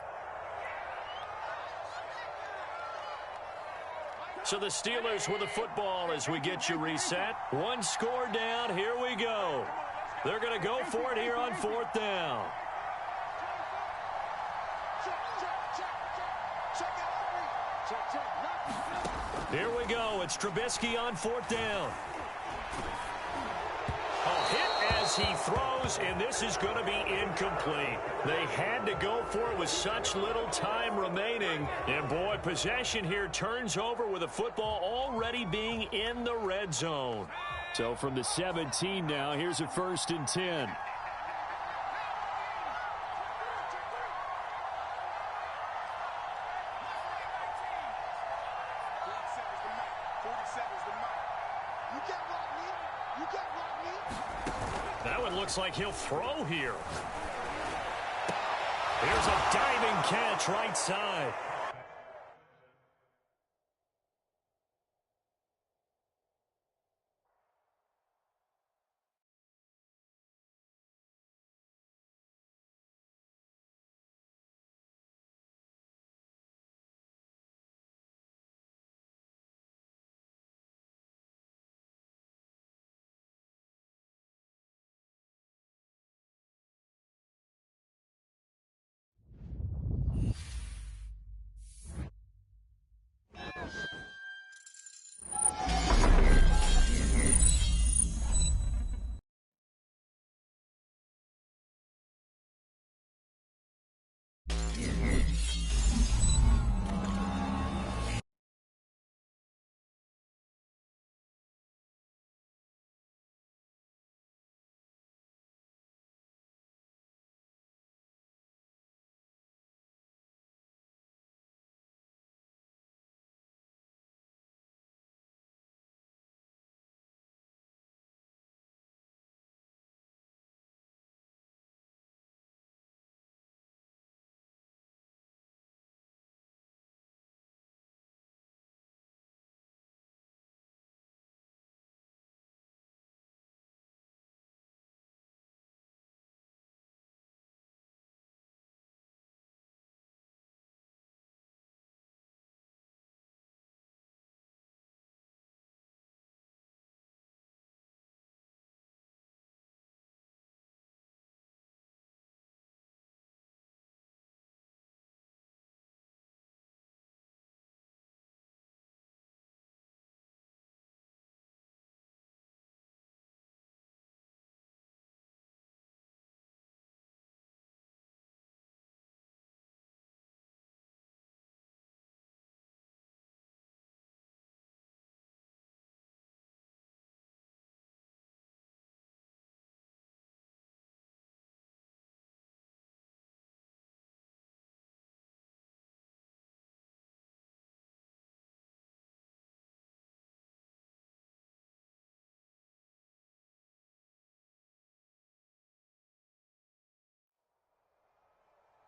So the Steelers with the football as we get you reset. 1 score down. Here we go. They're going to go for it here on 4th down. Here we go. It's Trubisky on 4th down. A hit as he throws, and this is going to be incomplete. They had to go for it with such little time remaining. And, boy, possession here turns over with the football already being in the red zone. So from the 17 now, here's a 1st and 10. That one looks like he'll throw here. Here's a diving catch right side.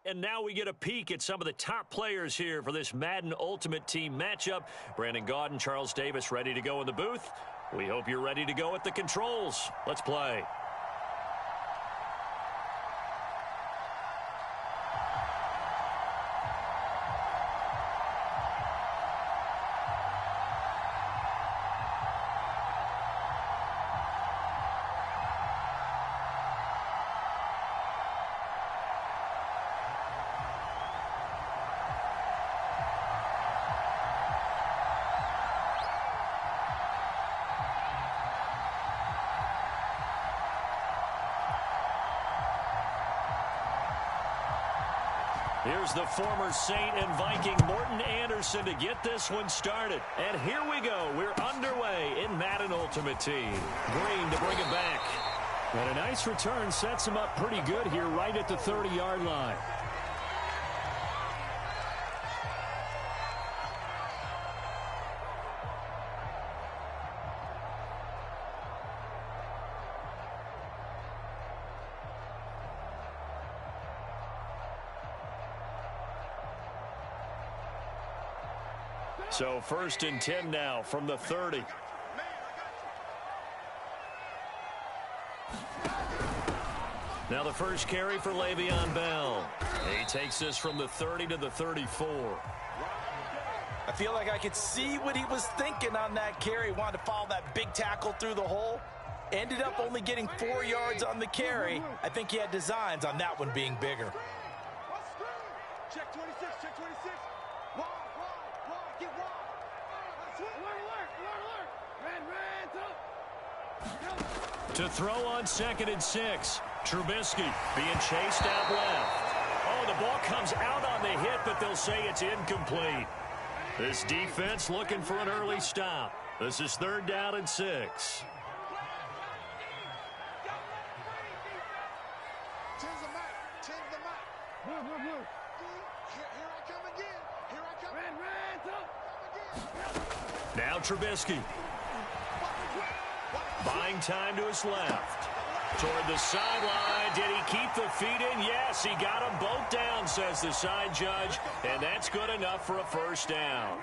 And now we get a peek at some of the top players here for this Madden Ultimate Team matchup. Brandon Gaudin, Charles Davis ready to go in the booth. We hope you're ready to go at the controls. Let's play. Here's the former Saint and Viking Morten Andersen to get this one started. And here we go. We're underway in Madden Ultimate Team. Green to bring it back. And a nice return sets him up pretty good here right at the 30-yard line. So 1st and 10 now from the 30. Now the first carry for Le'Veon Bell. He takes this from the 30 to the 34. I feel like I could see what he was thinking on that carry. Wanted to follow that big tackle through the hole. Ended up only getting 4 yards on the carry. I think he had designs on that one being bigger. Check 26, check 26. Wide, get wide. To throw on 2nd and 6. Trubisky being chased out left. Oh, the ball comes out on the hit, but they'll say it's incomplete. This defense looking for an early stop. This is 3rd down and 6. Tens the mic. Here I come again. Here I come. Now Trubisky. Buying time to his left. Toward the sideline. Did he keep the feet in? Yes, he got them both down, says the side judge. And that's good enough for a 1st down.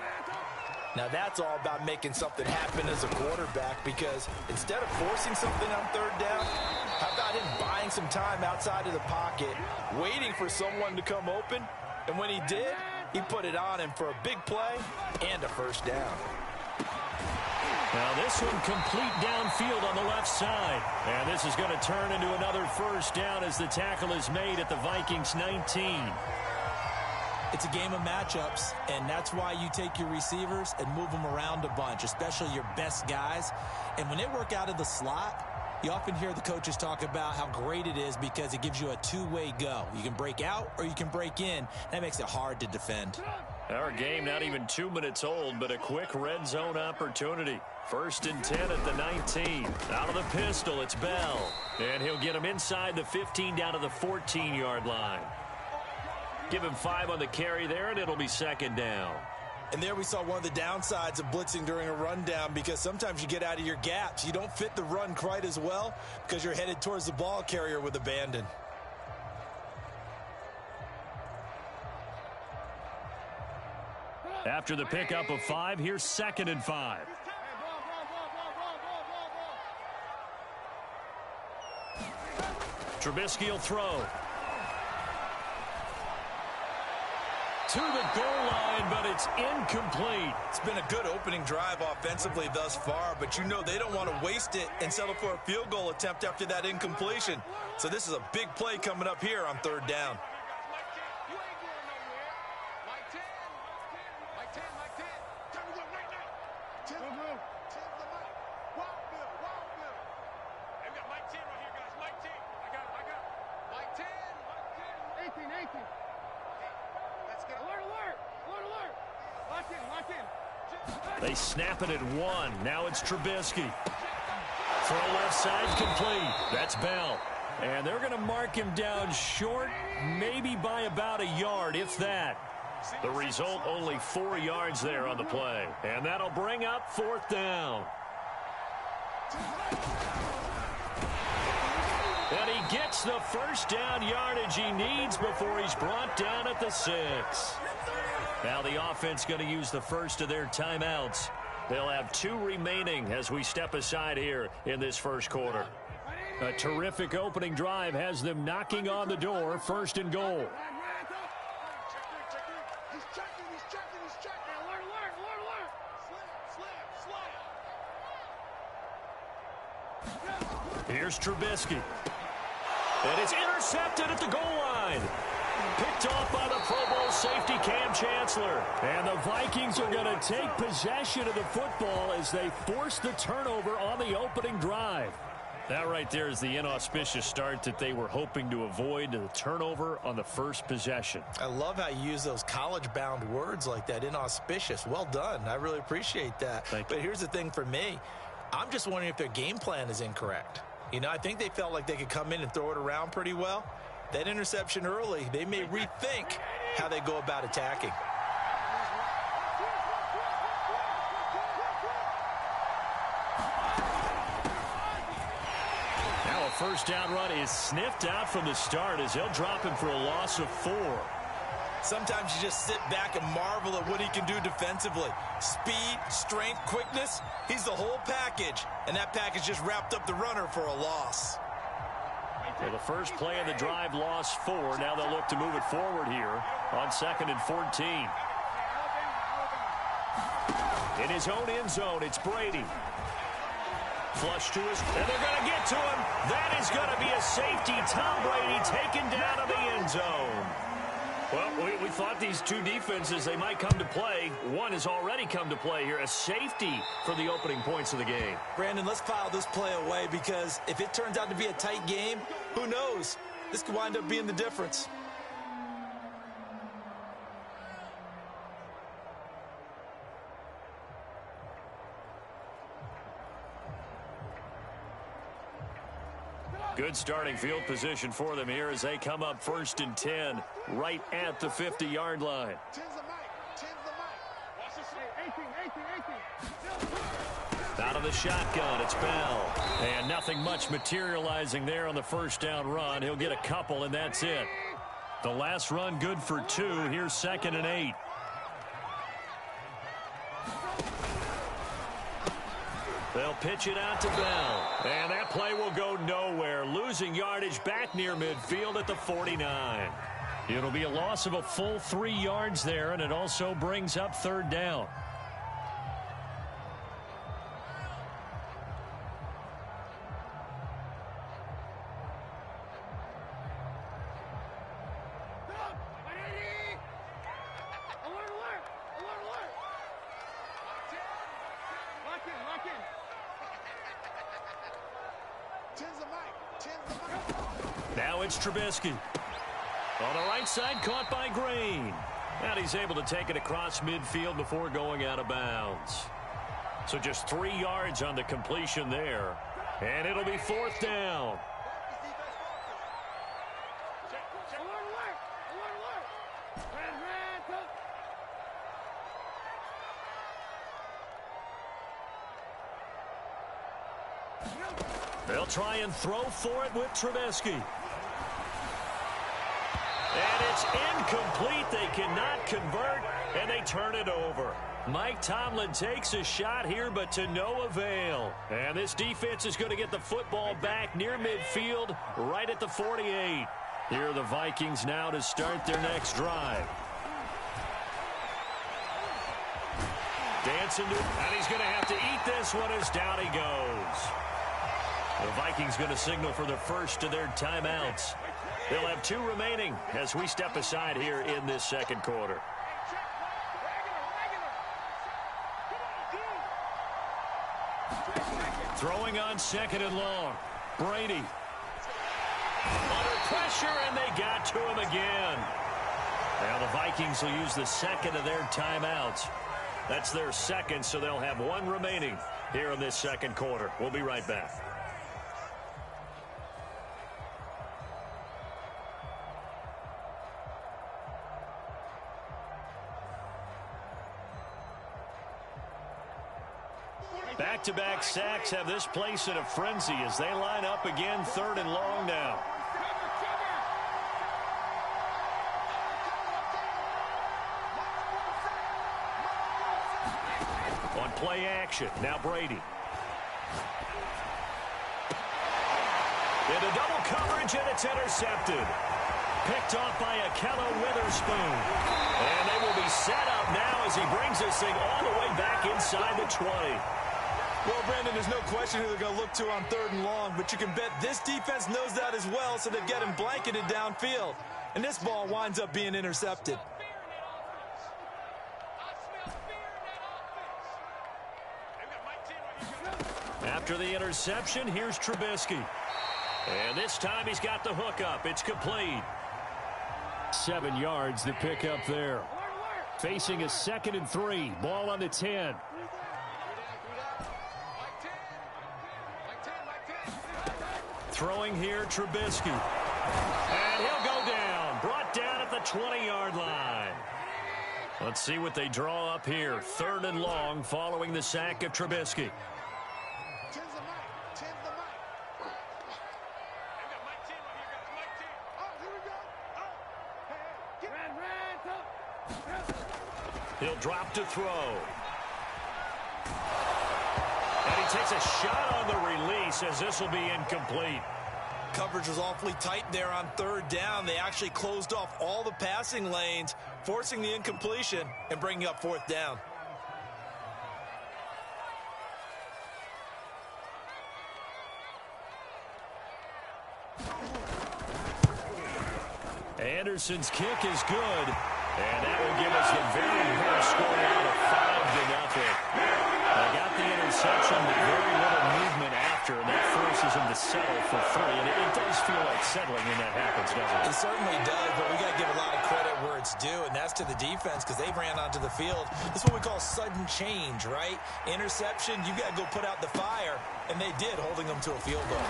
Now that's all about making something happen as a quarterback, because instead of forcing something on 3rd down, how about him buying some time outside of the pocket, waiting for someone to come open, and when he did, he put it on him for a big play and a 1st down. Now this one complete downfield on the left side. And this is going to turn into another 1st down as the tackle is made at the Vikings 19. It's a game of matchups, and that's why you take your receivers and move them around a bunch, especially your best guys. And when they work out of the slot, you often hear the coaches talk about how great it is because it gives you a two-way go. You can break out or you can break in. That makes it hard to defend. Our game not even 2 minutes old, but a quick red zone opportunity. 1st and 10 at the 19. Out of the pistol, it's Bell. And he'll get him inside the 15 down to the 14-yard line. Give him 5 on the carry there, and it'll be 2nd down. And there we saw one of the downsides of blitzing during a rundown, because sometimes you get out of your gaps. You don't fit the run quite as well because you're headed towards the ball carrier with abandon. After the pickup of 5, here's 2nd and 5. Trubisky will throw. To the goal line, but it's incomplete. It's been a good opening drive offensively thus far, but you know they don't want to waste it and settle for a field goal attempt after that incompletion. So this is a big play coming up here on 3rd down. They snap it at 1. Now it's Trubisky. Throw left side complete. That's Bell. And they're going to mark him down short, maybe by about a yard, if that. The result, only 4 yards there on the play. And that'll bring up 4th down. And he gets the first down yardage he needs before he's brought down at the 6. Now the offense going to use the first of their timeouts. They'll have 2 remaining as we step aside here in this first quarter. A terrific opening drive has them knocking on the door, 1st and goal. Here's Trubisky. And it's intercepted at the goal line. Picked off by the Pro Bowl safety Cam Chancellor. And the Vikings are going to take possession of the football as they force the turnover on the opening drive. That right there is the inauspicious start that they were hoping to avoid, the turnover on the first possession. I love how you use those college-bound words like that, inauspicious. Well done. I really appreciate that. But here's the thing for me. I'm just wondering if their game plan is incorrect. You know, I think they felt like they could come in and throw it around pretty well. That interception early, they may rethink how they go about attacking. Now a first down run is sniffed out from the start as they'll drop him for a loss of 4. Sometimes you just sit back and marvel at what he can do defensively. Speed, strength, quickness, he's the whole package. And that package just wrapped up the runner for a loss. Well, the first play of the drive lost 4. Now they'll look to move it forward here on 2nd and 14. In his own end zone, it's Brady. Flush to his, and they're going to get to him. That is going to be a safety. Tom Brady taken down to the end zone. Well, we thought these 2 defenses, they might come to play. One has already come to play here, a safety for the opening points of the game. Brandon, let's file this play away because if it turns out to be a tight game, who knows? This could wind up being the difference. Good starting field position for them here as they come up 1st and 10 right at the 50-yard line. Out of the shotgun, it's Bell. And nothing much materializing there on the first down run. He'll get a couple, and that's it. The last run good for 2. Here's 2nd and 8. They'll pitch it out to Bell. And that play will go nowhere. Losing yardage back near midfield at the 49. It'll be a loss of a full 3 yards there, and it also brings up 3rd down. Now it's Trubisky. On the right side, caught by Green. And he's able to take it across midfield before going out of bounds. So just 3 yards on the completion there. And it'll be 4th down. They'll try and throw for it with Trubisky. And it's incomplete. They cannot convert, and they turn it over. Mike Tomlin takes a shot here, but to no avail. And this defense is going to get the football back near midfield, right at the 48. Here are the Vikings now to start their next drive. Dancing to, and he's going to have to eat this one as down he goes. The Vikings going to signal for the first of their timeouts. They'll have 2 remaining as we step aside here in this second quarter. Throwing on 2nd and long. Brady. Under pressure, and they got to him again. Now the Vikings will use the second of their timeouts. That's their second, so they'll have 1 remaining here in this second quarter. We'll be right back. Back-to-back sacks have this place in a frenzy as they line up again, 3rd and long now. On play action, now Brady. Into double coverage, and it's intercepted. Picked off by Akello Witherspoon. And they will be set up now as he brings this thing all the way back inside the 20. Well, Brandon, there's no question who they're going to look to on 3rd and long, but you can bet this defense knows that as well, so they've got him blanketed downfield. And this ball winds up being intercepted. After the interception, here's Trubisky. And this time he's got the hook up. It's complete. 7 yards, the pickup there. Facing a 2nd and 3. Ball on the 10. Throwing here, Trubisky. And he'll go down. Brought down at the 20-yard line. Let's see what they draw up here. 3rd and long following the sack of Trubisky. He'll drop to throw. And he takes a shot on the release as this will be incomplete. Coverage was awfully tight there on 3rd down. They actually closed off all the passing lanes, forcing the incompletion and bringing up 4th down. Anderson's kick is good. And that will give us the very first score out of 5-0. They got the interception, but very little movement after, and that forces them to settle for 3. And it does feel like settling when that happens, doesn't it? It certainly does, but we got to give a lot of credit where it's due, and that's to the defense because they ran onto the field. This is what we call sudden change, right? Interception, you got to go put out the fire, and they did, holding them to a field goal.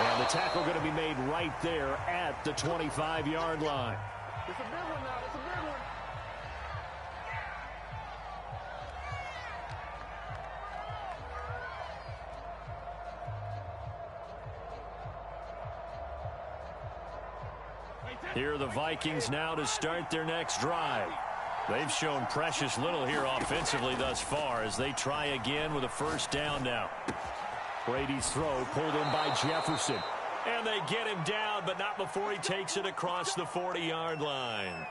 And the tackle going to be made right there at the 25-yard line. It's a big one now. It's a big one. Here are the Vikings now to start their next drive. They've shown precious little here offensively thus far as they try again with a 1st down now. Brady's throw pulled in by Jefferson. And they get him down, but not before he takes it across the 40-yard line.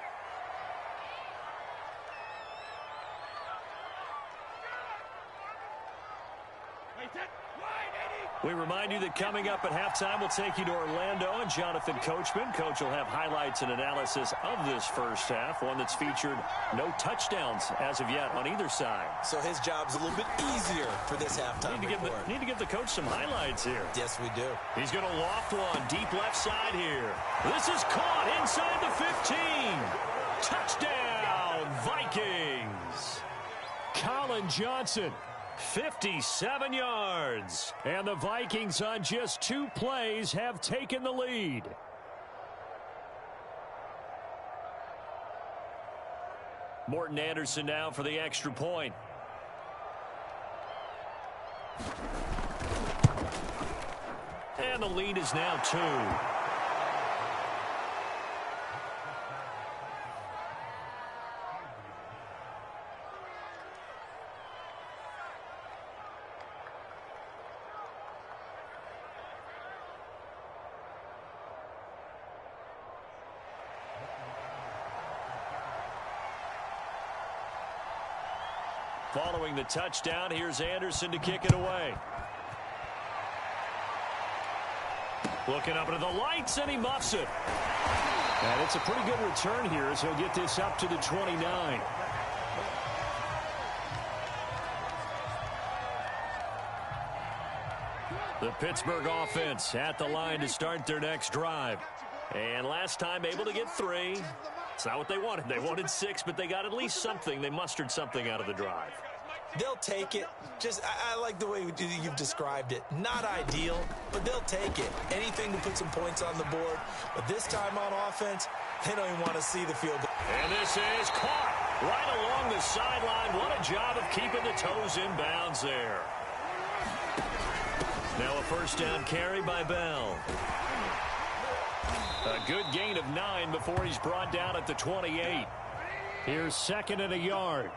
We remind you that coming up at halftime, we'll take you to Orlando and Jonathan Coachman. Coach will have highlights and analysis of this first half, one that's featured no touchdowns as of yet on either side. So his job's a little bit easier for this halftime report. Need to give the coach some highlights here. Yes, we do. He's going to loft one deep left side here. This is caught inside the 15. Touchdown, Vikings. Colin Johnson. 57 yards. And the Vikings on just 2 plays have taken the lead. Morton Anderson now for the extra point. And the lead is now 2. Following the touchdown, here's Anderson to kick it away. Looking up into the lights, and he muffs it. And it's a pretty good return here as he'll get this up to the 29. The Pittsburgh offense at the line to start their next drive. And last time able to get 3. It's not what they wanted. They wanted 6, but they got at least something. They mustered something out of the drive. They'll take it. I like the way you've described it. Not ideal, but they'll take it. Anything to put some points on the board. But this time on offense, they don't even want to see the field goal. And this is caught right along the sideline. What a job of keeping the toes in bounds there. Now a first down carry by Bell. A good gain of 9 before he's brought down at the 28. Here's second and a yard.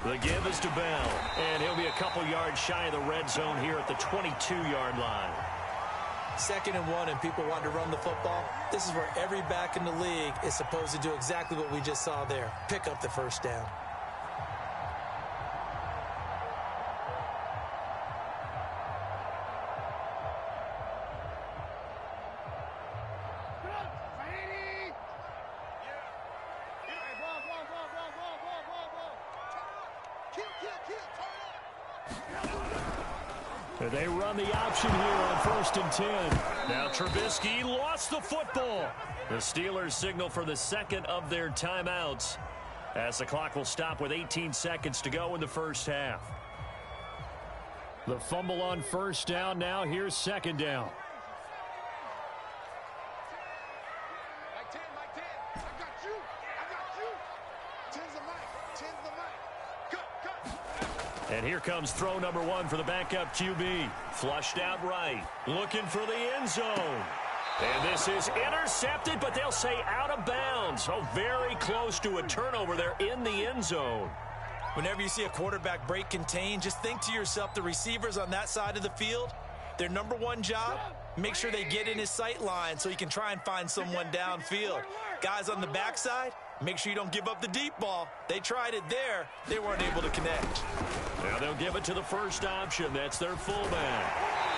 The give is to Bell, and he'll be a couple yards shy of the red zone here at the 22-yard line. 2nd and 1, and people want to run the football. This is where every back in the league is supposed to do exactly what we just saw there. Pick up the first down. They run the option here on 1st and 10. Now Trubisky lost the football. The Steelers signal for the second of their timeouts as the clock will stop with 18 seconds to go in the first half. The fumble on first down. Now here's second down. Mike 10, Mike 10. I got you. I got you. 10's the mic. 10's the mic. Cut. And here comes throw number 1 for the backup QB. Flushed out right. Looking for the end zone. And this is intercepted, but they'll say out of bounds. Oh, very close to a turnover there in the end zone. Whenever you see a quarterback break contain, just think to yourself, the receivers on that side of the field, their number 1 job, make sure they get in his sight line so he can try and find someone downfield. Guys on the backside, make sure you don't give up the deep ball. They tried it there. They weren't able to connect. Now they'll give it to the first option. That's their fullback.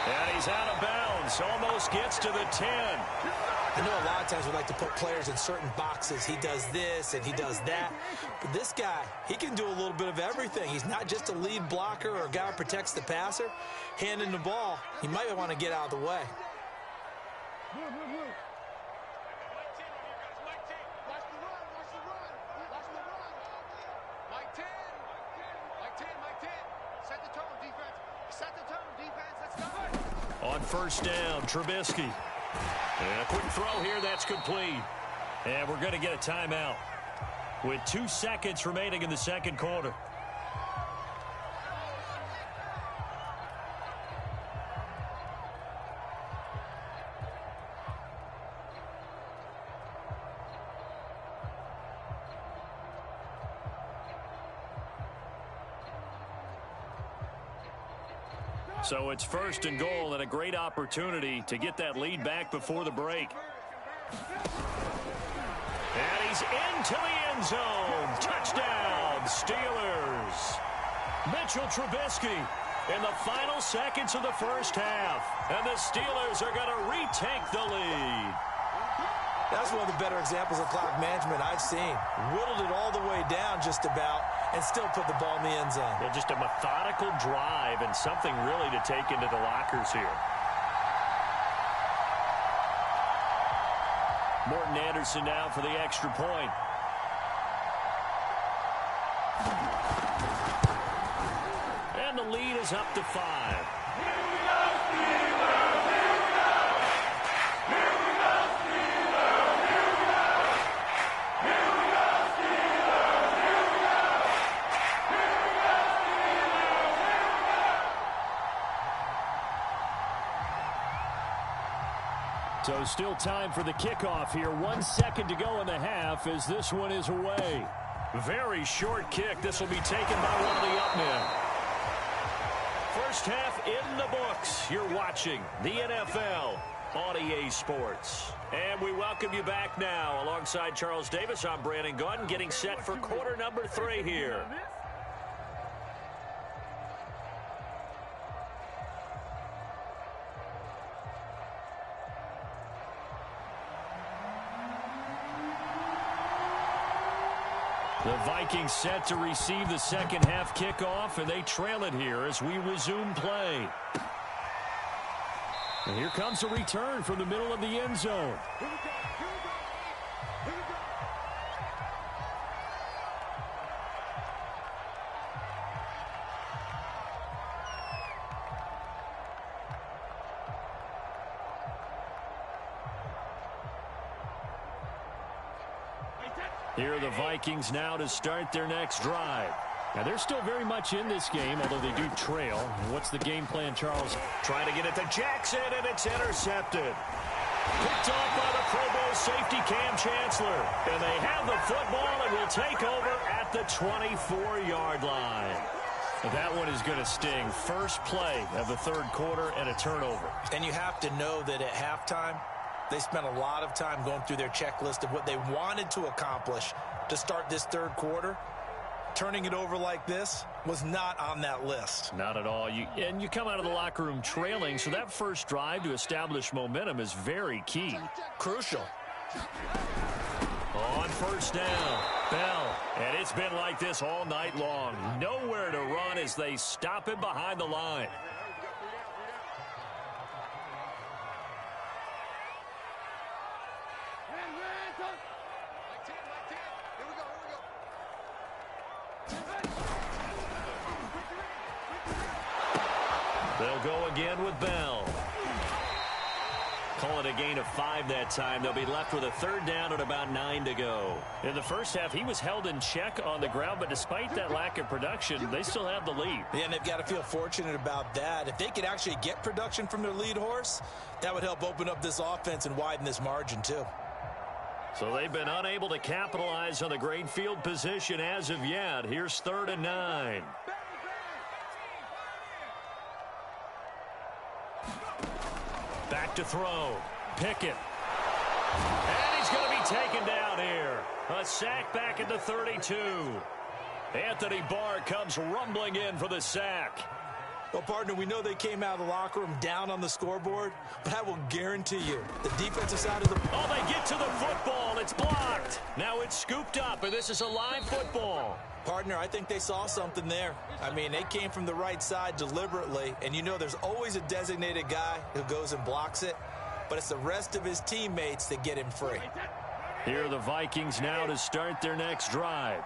And he's out of bounds. Almost gets to the 10. I know a lot of times we like to put players in certain boxes. He does this and he does that. But this guy, he can do a little bit of everything. He's not just a lead blocker or a guy who protects the passer. Handing the ball, he might want to get out of the way. On first down, Trubisky. And a quick throw here, that's complete. And we're going to get a timeout with 2 seconds remaining in the second quarter. So it's 1st and goal and a great opportunity to get that lead back before the break. And he's into the end zone. Touchdown, Steelers. Mitchell Trubisky in the final seconds of the first half. And the Steelers are going to retake the lead. That's one of the better examples of clock management I've seen. Whittled it all the way down just about and still put the ball in the end zone. Yeah, just a methodical drive and something really to take into the lockers here. Morton Anderson now for the extra point. And the lead is up to 5. So still time for the kickoff here. 1 second to go in the half as this one is away. Very short kick. This will be taken by one of the up men. First half in the books. You're watching the NFL on EA Sports. And we welcome you back now. Alongside Charles Davis, I'm Brandon Gaudin, getting set for quarter number 3 here. The Vikings set to receive the second half kickoff, and they trail it here as we resume play. And here comes a return from the middle of the end zone. Here are the Vikings now to start their next drive. Now, they're still very much in this game, although they do trail. What's the game plan, Charles? Trying to get it to Jackson, and it's intercepted. Picked off by the Pro Bowl safety Cam Chancellor. And they have the football and will take over at the 24-yard line. That one is going to sting. First play of the third quarter and a turnover. And you have to know that at halftime, they spent a lot of time going through their checklist of what they wanted to accomplish to start this third quarter. Turning it over like this was not on that list. Not at all. And you come out of the locker room trailing, so that first drive to establish momentum is very key. Crucial. On first down, Bell. And it's been like this all night long. Nowhere to run as they stop him behind the line. They'll go again with Bell. Call it a gain of 5 that time. They'll be left with a third down and about 9 to go. In the first half, he was held in check on the ground, but despite that lack of production, they still have the lead. Yeah, and they've got to feel fortunate about that. If they could actually get production from their lead horse, that would help open up this offense and widen this margin too. So they've been unable to capitalize on the great field position as of yet. Here's 3rd and 9. Back to throw. Pickett. And he's going to be taken down here. A sack back at the 32. Anthony Barr comes rumbling in for the sack. Well, partner, we know they came out of the locker room down on the scoreboard, but I will guarantee you the defensive side of the... Oh, they get to the football. It's blocked. Now it's scooped up, and this is a live football. Partner, I think they saw something there. I mean, they came from the right side deliberately, and you know there's always a designated guy who goes and blocks it, but it's the rest of his teammates that get him free. Here are the Vikings now to start their next drive.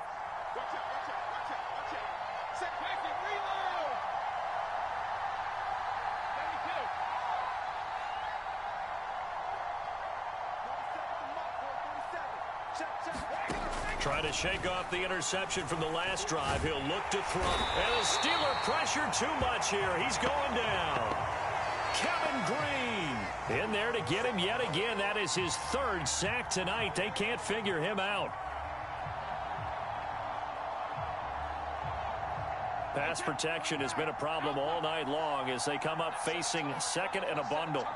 Trying to shake off the interception from the last drive. He'll look to throw. And the Steeler pressure too much here. He's going down. Kevin Green in there to get him yet again. That is his 3rd sack tonight. They can't figure him out. Pass protection has been a problem all night long as they come up facing 2nd and a bundle.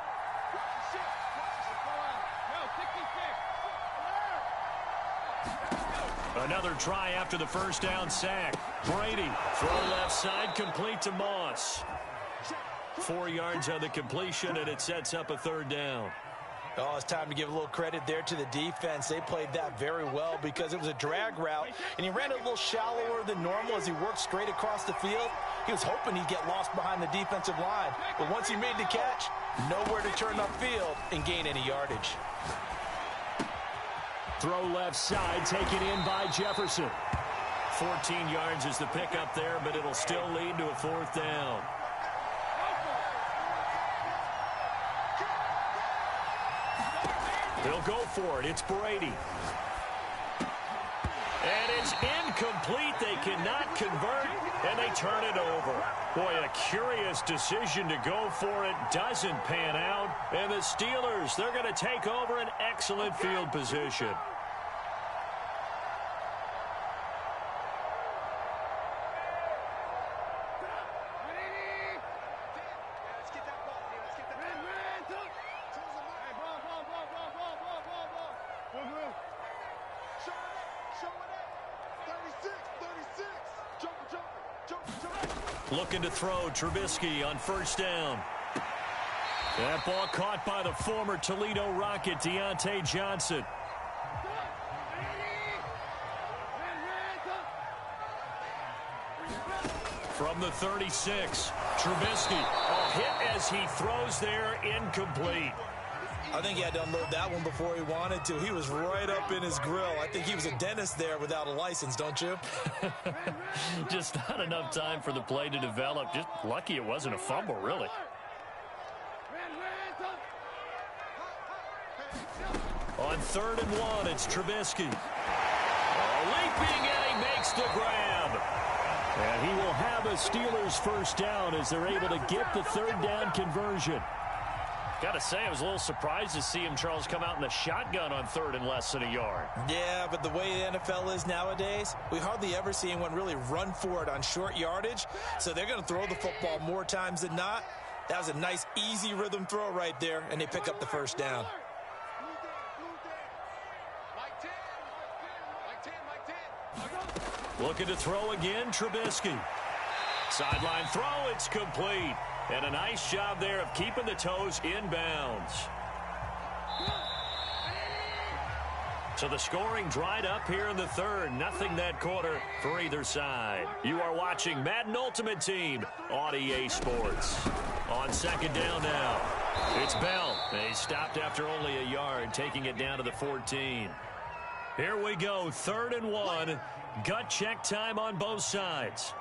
Another try after the first down sack. Brady, throw left side, complete to Moss. 4 yards on the completion, and it sets up a 3rd down. Oh, it's time to give a little credit there to the defense. They played that very well because it was a drag route, and he ran it a little shallower than normal as he worked straight across the field. He was hoping he'd get lost behind the defensive line, but once he made the catch, nowhere to turn upfield and gain any yardage. Throw left side, taken in by Jefferson. 14 yards is the pickup there, but it'll still lead to a 4th down. They'll go for it. It's Brady. And it's incomplete. They cannot convert, and they turn it over. Boy, a curious decision to go for it. Doesn't pan out. And the Steelers, they're going to take over an excellent field position. Looking to throw, Trubisky on first down. That ball caught by the former Toledo Rocket, Deontay Johnson. From the 36, Trubisky. A hit as he throws there, incomplete. I think he had to unload that one before he wanted to. He was right up in his grill. I think he was a dentist there without a license, don't you? Just not enough time for the play to develop. Just lucky it wasn't a fumble, really. On 3rd and 1, it's Trubisky. Leaping, and he makes the grab. And he will have a Steelers first down as they're able to get the third down conversion. Got to say, I was a little surprised to see him, Charles, come out in the shotgun on third and less than a yard. Yeah, but the way the NFL is nowadays, we hardly ever see anyone really run for it on short yardage. So they're going to throw the football more times than not. That was a nice, easy rhythm throw right there, and they pick up the first down. Looking to throw again, Trubisky. Sideline throw, it's complete. And a nice job there of keeping the toes inbounds. So the scoring dried up here in the third. Nothing that quarter for either side. You are watching Madden Ultimate Team on EA Sports. On second down now, it's Bell. He stopped after only a yard, taking it down to the 14. Here we go, 3rd and 1. Gut check time on both sides.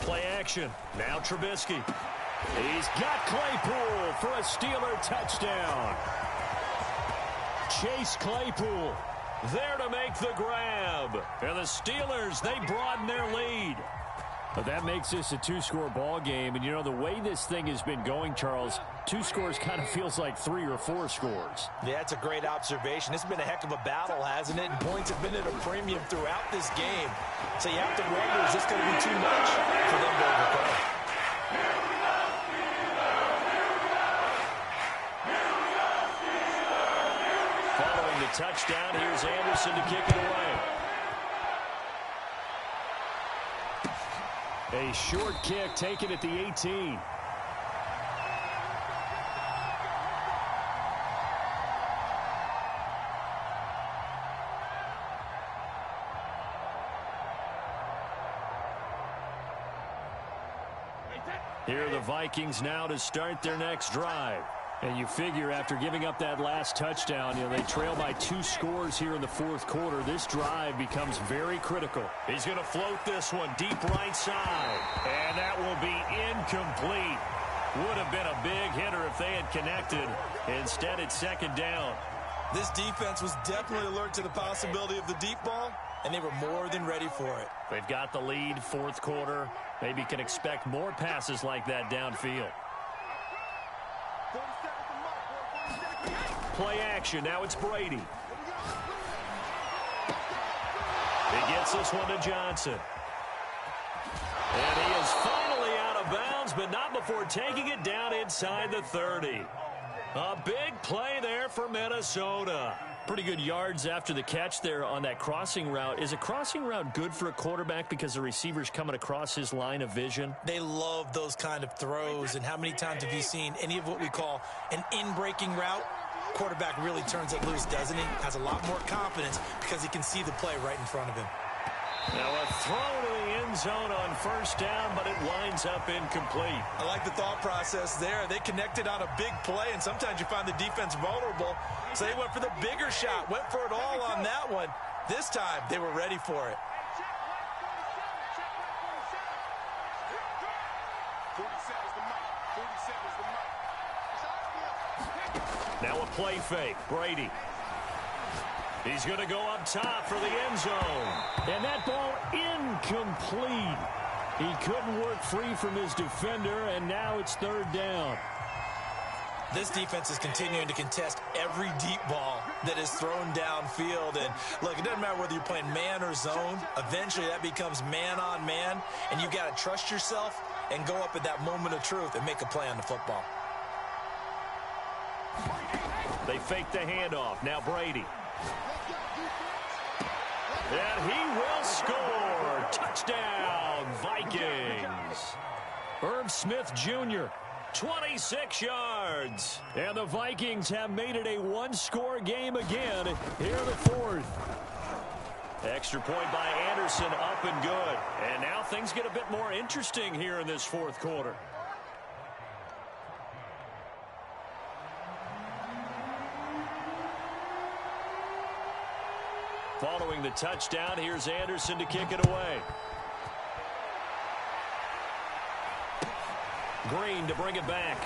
Play action. Now Trubisky. He's got Claypool for a Steeler touchdown. Chase Claypool there to make the grab. And the Steelers, they broaden their lead. But that makes this a two-score ball game. And, you know, the way this thing has been going, Charles, 2 scores kind of feels like 3 or 4 scores. Yeah, that's a great observation. It's been a heck of a battle, hasn't it? And points have been at a premium throughout this game. So you have to wonder, is this going to be too much for them to overcome? Following the touchdown, here's Anderson to kick it away. A short kick taken at the 18. Here are the Vikings now to start their next drive. And you figure after giving up that last touchdown, you know, they trail by 2 scores here in the 4th quarter. This drive becomes very critical. He's going to float this one deep right side. And that will be incomplete. Would have been a big hitter if they had connected. Instead, it's 2nd down. This defense was definitely alert to the possibility of the deep ball, and they were more than ready for it. They've got the lead, 4th quarter. Maybe can expect more passes like that downfield. Play action. Now it's Brady. He gets this one to Johnson. And he is finally out of bounds, but not before taking it down inside the 30. A big play there for Minnesota. Pretty good yards after the catch there on that crossing route. Is a crossing route good for a quarterback because the receiver's coming across his line of vision? They love those kind of throws. And how many times have you seen any of what we call an in-breaking route? Quarterback really turns it loose, doesn't he? Has a lot more confidence because he can see the play right in front of him. Now a throw to the end zone on 1st down, but it winds up incomplete. I like the thought process there. They connected on a big play, and sometimes you find the defense vulnerable. So they went for the bigger shot, went for it all on that one. This time, they were ready for it. 47's the mic. 47's the mic. Now a play fake. Brady. He's going to go up top for the end zone. And that ball incomplete. He couldn't work free from his defender, and now it's 3rd down. This defense is continuing to contest every deep ball that is thrown downfield. And look, it doesn't matter whether you're playing man or zone. Eventually, that becomes man on man, and you got to trust yourself and go up at that moment of truth and make a play on the football. They fake the handoff. Now Brady. And he will score. Touchdown, Vikings. Irv Smith Jr., 26 yards. and the Vikings have made it a 1-score game again here in the 4th. Extra point by Anderson, up and good. And now things get a bit more interesting here in this 4th quarter. Following the touchdown, here's Anderson to kick it away. Green to bring it back.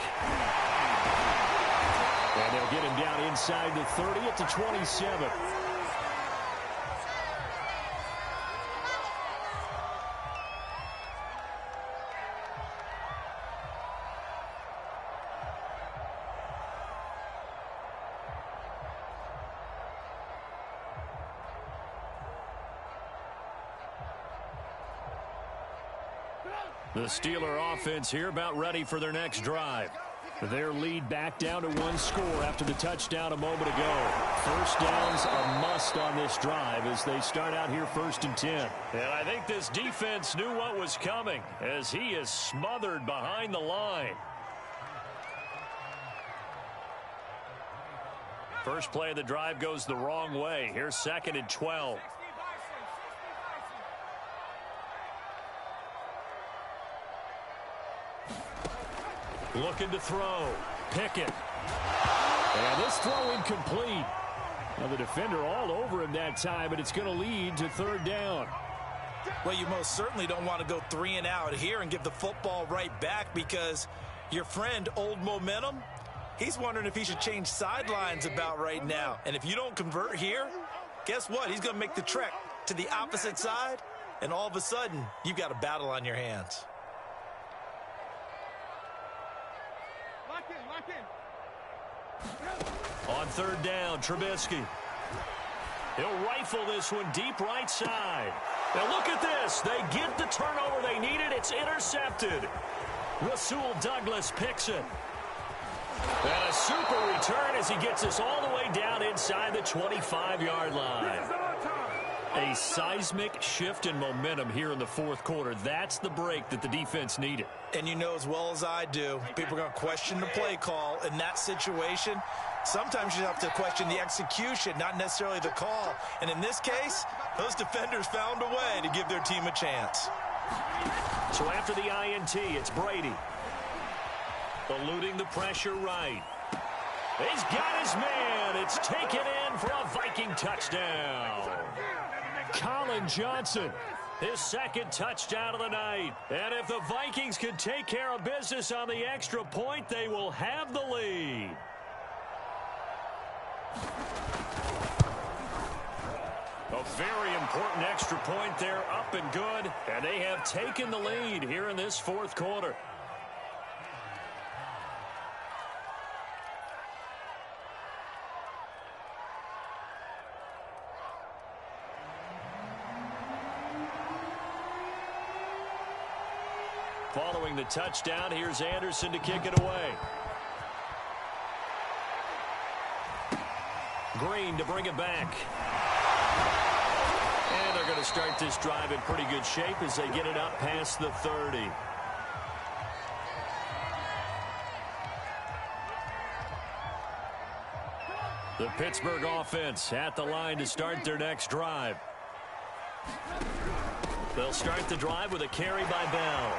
And they'll get him down inside the 30 at the 27. The Steeler offense here about ready for their next drive. Their lead back down to one score after the touchdown a moment ago. First down's a must on this drive as they start out here 1st and 10. And I think this defense knew what was coming as he is smothered behind the line. First play of the drive goes the wrong way. Here's 2nd and 12. Looking to throw. Pickett. And this throw incomplete. Now the defender all over him that time, but it's going to lead to 3rd down. Well, you most certainly don't want to go 3 and out here and give the football right back because your friend, Old Momentum, he's wondering if he should change sidelines about right now. And if you don't convert here, guess what? He's going to make the trek to the opposite side, and all of a sudden, you've got a battle on your hands. On 3rd down, Trubisky. He'll rifle this one deep right side. Now look at this. They get the turnover they needed. It's intercepted. Rasul Douglas picks it. And a super return as he gets us all the way down inside the 25-yard line. A seismic shift in momentum here in the 4th quarter. That's the break that the defense needed. And you know as well as I do, people are going to question the play call in that situation. Sometimes you have to question the execution, not necessarily the call. And in this case, those defenders found a way to give their team a chance. So after the INT, it's Brady. Eluding the pressure right. He's got his man. It's taken in for a Viking touchdown. Colin Johnson, his 2nd touchdown of the night. And if the Vikings can take care of business on the extra point, they will have the lead. A very important extra point there, up and good. And they have taken the lead here in this 4th quarter. Following the touchdown, here's Anderson to kick it away. Green to bring it back. And they're going to start this drive in pretty good shape as they get it up past the 30. The Pittsburgh offense at the line to start their next drive. They'll start the drive with a carry by Bell.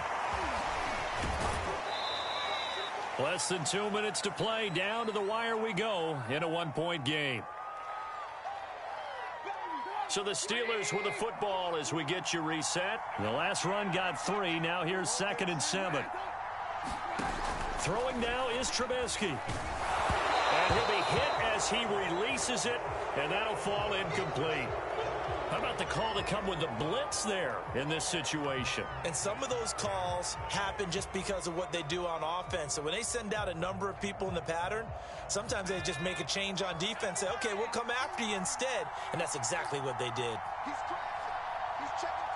Less than 2 minutes to play. Down to the wire we go in a 1-point game. So the Steelers with the football as we get you reset. The last run got 3. Now here's 2nd and 7. Throwing now is Trubisky. And he'll be hit as he releases it, and that'll fall incomplete. How about the call to come with the blitz there in this situation? And some of those calls happen just because of what they do on offense. So when they send out a number of people in the pattern, sometimes they just make a change on defense. Say, okay, we'll come after you instead. And that's exactly what they did. He's checking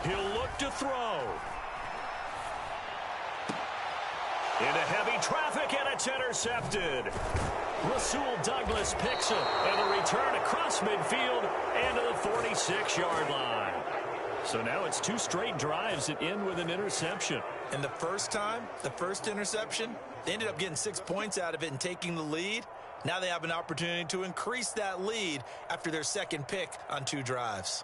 He'll look to throw. Into heavy traffic, and it's intercepted. Rasul Douglas picks it, and a return across midfield and to the 46-yard line. So now it's 2 straight drives that end with an interception. And the first time, the first interception, they ended up getting 6 points out of it and taking the lead. Now they have an opportunity to increase that lead after their 2nd pick on 2 drives.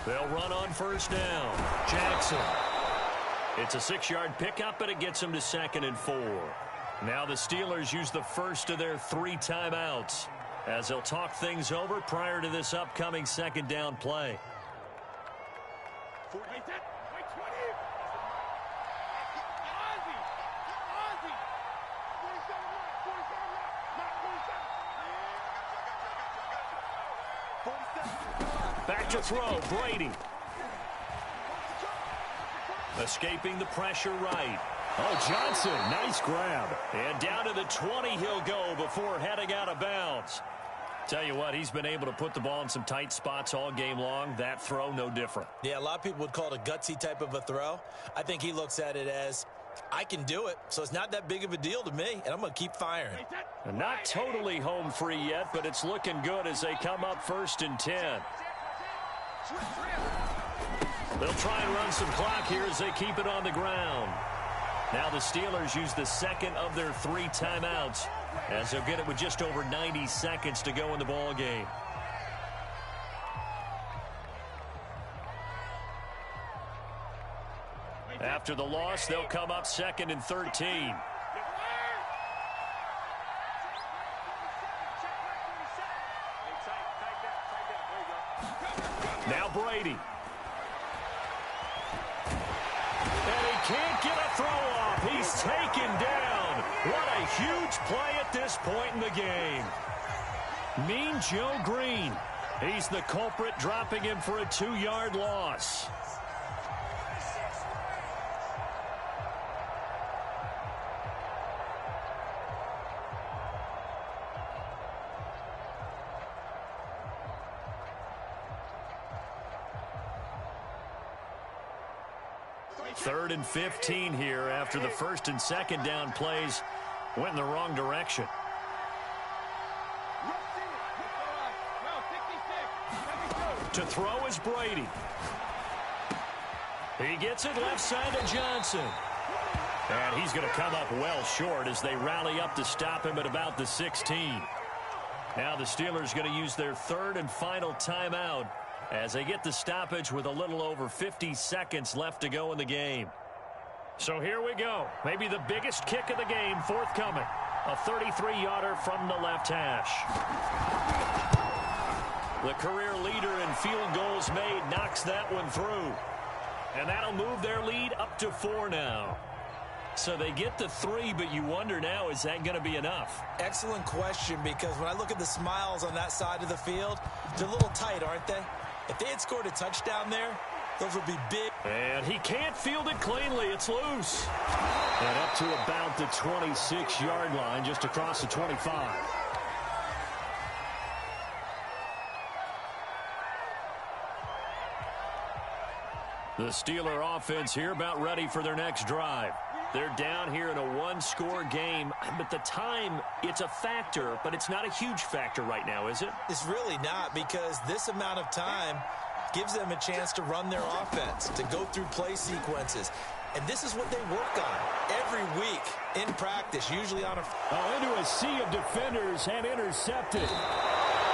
They'll run on first down. Jackson. It's a 6-yard pickup, and it them to 2nd and 4. Now the Steelers use the first of their 3 timeouts as they'll talk things over prior to this upcoming 2nd down play. Back to throw, Brady. Escaping the pressure right. Oh, Johnson, nice grab. And down to the 20 he'll go before heading out of bounds. Tell you what, he's been able to put the ball in some tight spots all game long. That throw, no different. Yeah, a lot of people would call it a gutsy type of a throw. I think he looks at it as, I can do it, so it's not that big of a deal to me, and I'm going to keep firing. And not totally home free yet, but it's looking good as they come up 1st and 10. They'll try and run some clock here as they keep it on the ground. Now the Steelers use the 2nd of their 3 timeouts as they'll get it with just over 90 seconds to go in the ball game. After the loss, they'll come up 2nd and 13. Now Brady. And he can't get a throw off. He's taken down. What a huge play at this point in the game. Mean Joe Green. He's the culprit, dropping him for a 2-yard loss. Third and 15 here after the 1st and 2nd down plays went in the wrong direction. To throw is Brady. He gets it left side to Johnson. And he's going to come up well short as they rally up to stop him at about the 16. Now the Steelers going to use their 3rd and final timeout as they get the stoppage with a little over 50 seconds left to go in the game. So here we go. Maybe the biggest kick of the game forthcoming. A 33-yarder from the left hash. The career leader in field goals made knocks that one through. And that'll move their lead up to 4 now. So they get the 3, but you wonder now, is that going to be enough? Excellent question, because when I look at the smiles on that side of the field, they're a little tight, aren't they? If they had scored a touchdown there, those would be big. And he can't field it cleanly. It's loose. And up to about the 26-yard line, just across the 25. The Steeler offense here about ready for their next drive. They're down here in a 1-score game, but the time, it's a factor, but it's not a huge factor right now, is it? It's really not, because this amount of time gives them a chance to run their offense, to go through play sequences. And this is what they work on every week in practice, usually on a... into a sea of defenders and intercepted.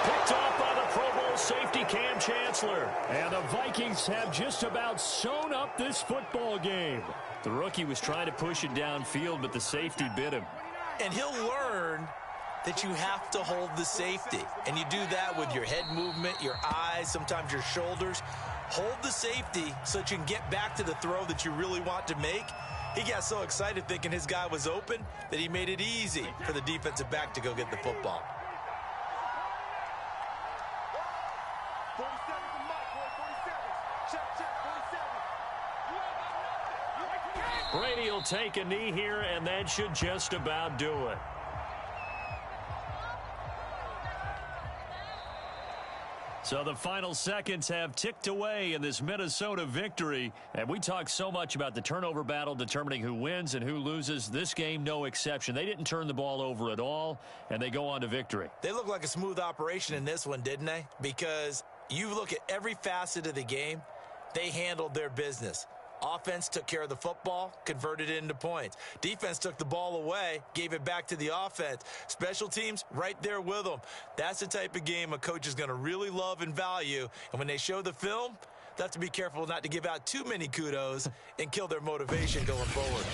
Picked off by the Pro Bowl safety Cam Chancellor. And the Vikings have just about sewn up this football game. The rookie was trying to push it downfield, but the safety bit him. And he'll learn that you have to hold the safety. And you do that with your head movement, your eyes, sometimes your shoulders. Hold the safety so that you can get back to the throw that you really want to make. He got so excited thinking his guy was open that he made it easy for the defensive back to go get the football. Brady will take a knee here, and that should just about do it. So the final seconds have ticked away in this Minnesota victory. And we talk so much about the turnover battle determining who wins and who loses. This game, no exception. They didn't turn the ball over at all, and they go on to victory. They look like a smooth operation in this one, didn't they? Because you look at every facet of the game, They handled their business. Offense took care of the football, converted it into points. Defense took the ball away, gave it back to the offense. Special teams, right there with them. That's the type of game a coach is going to really love and value. And when they show the film, they have to be careful not to give out too many kudos and kill their motivation going forward.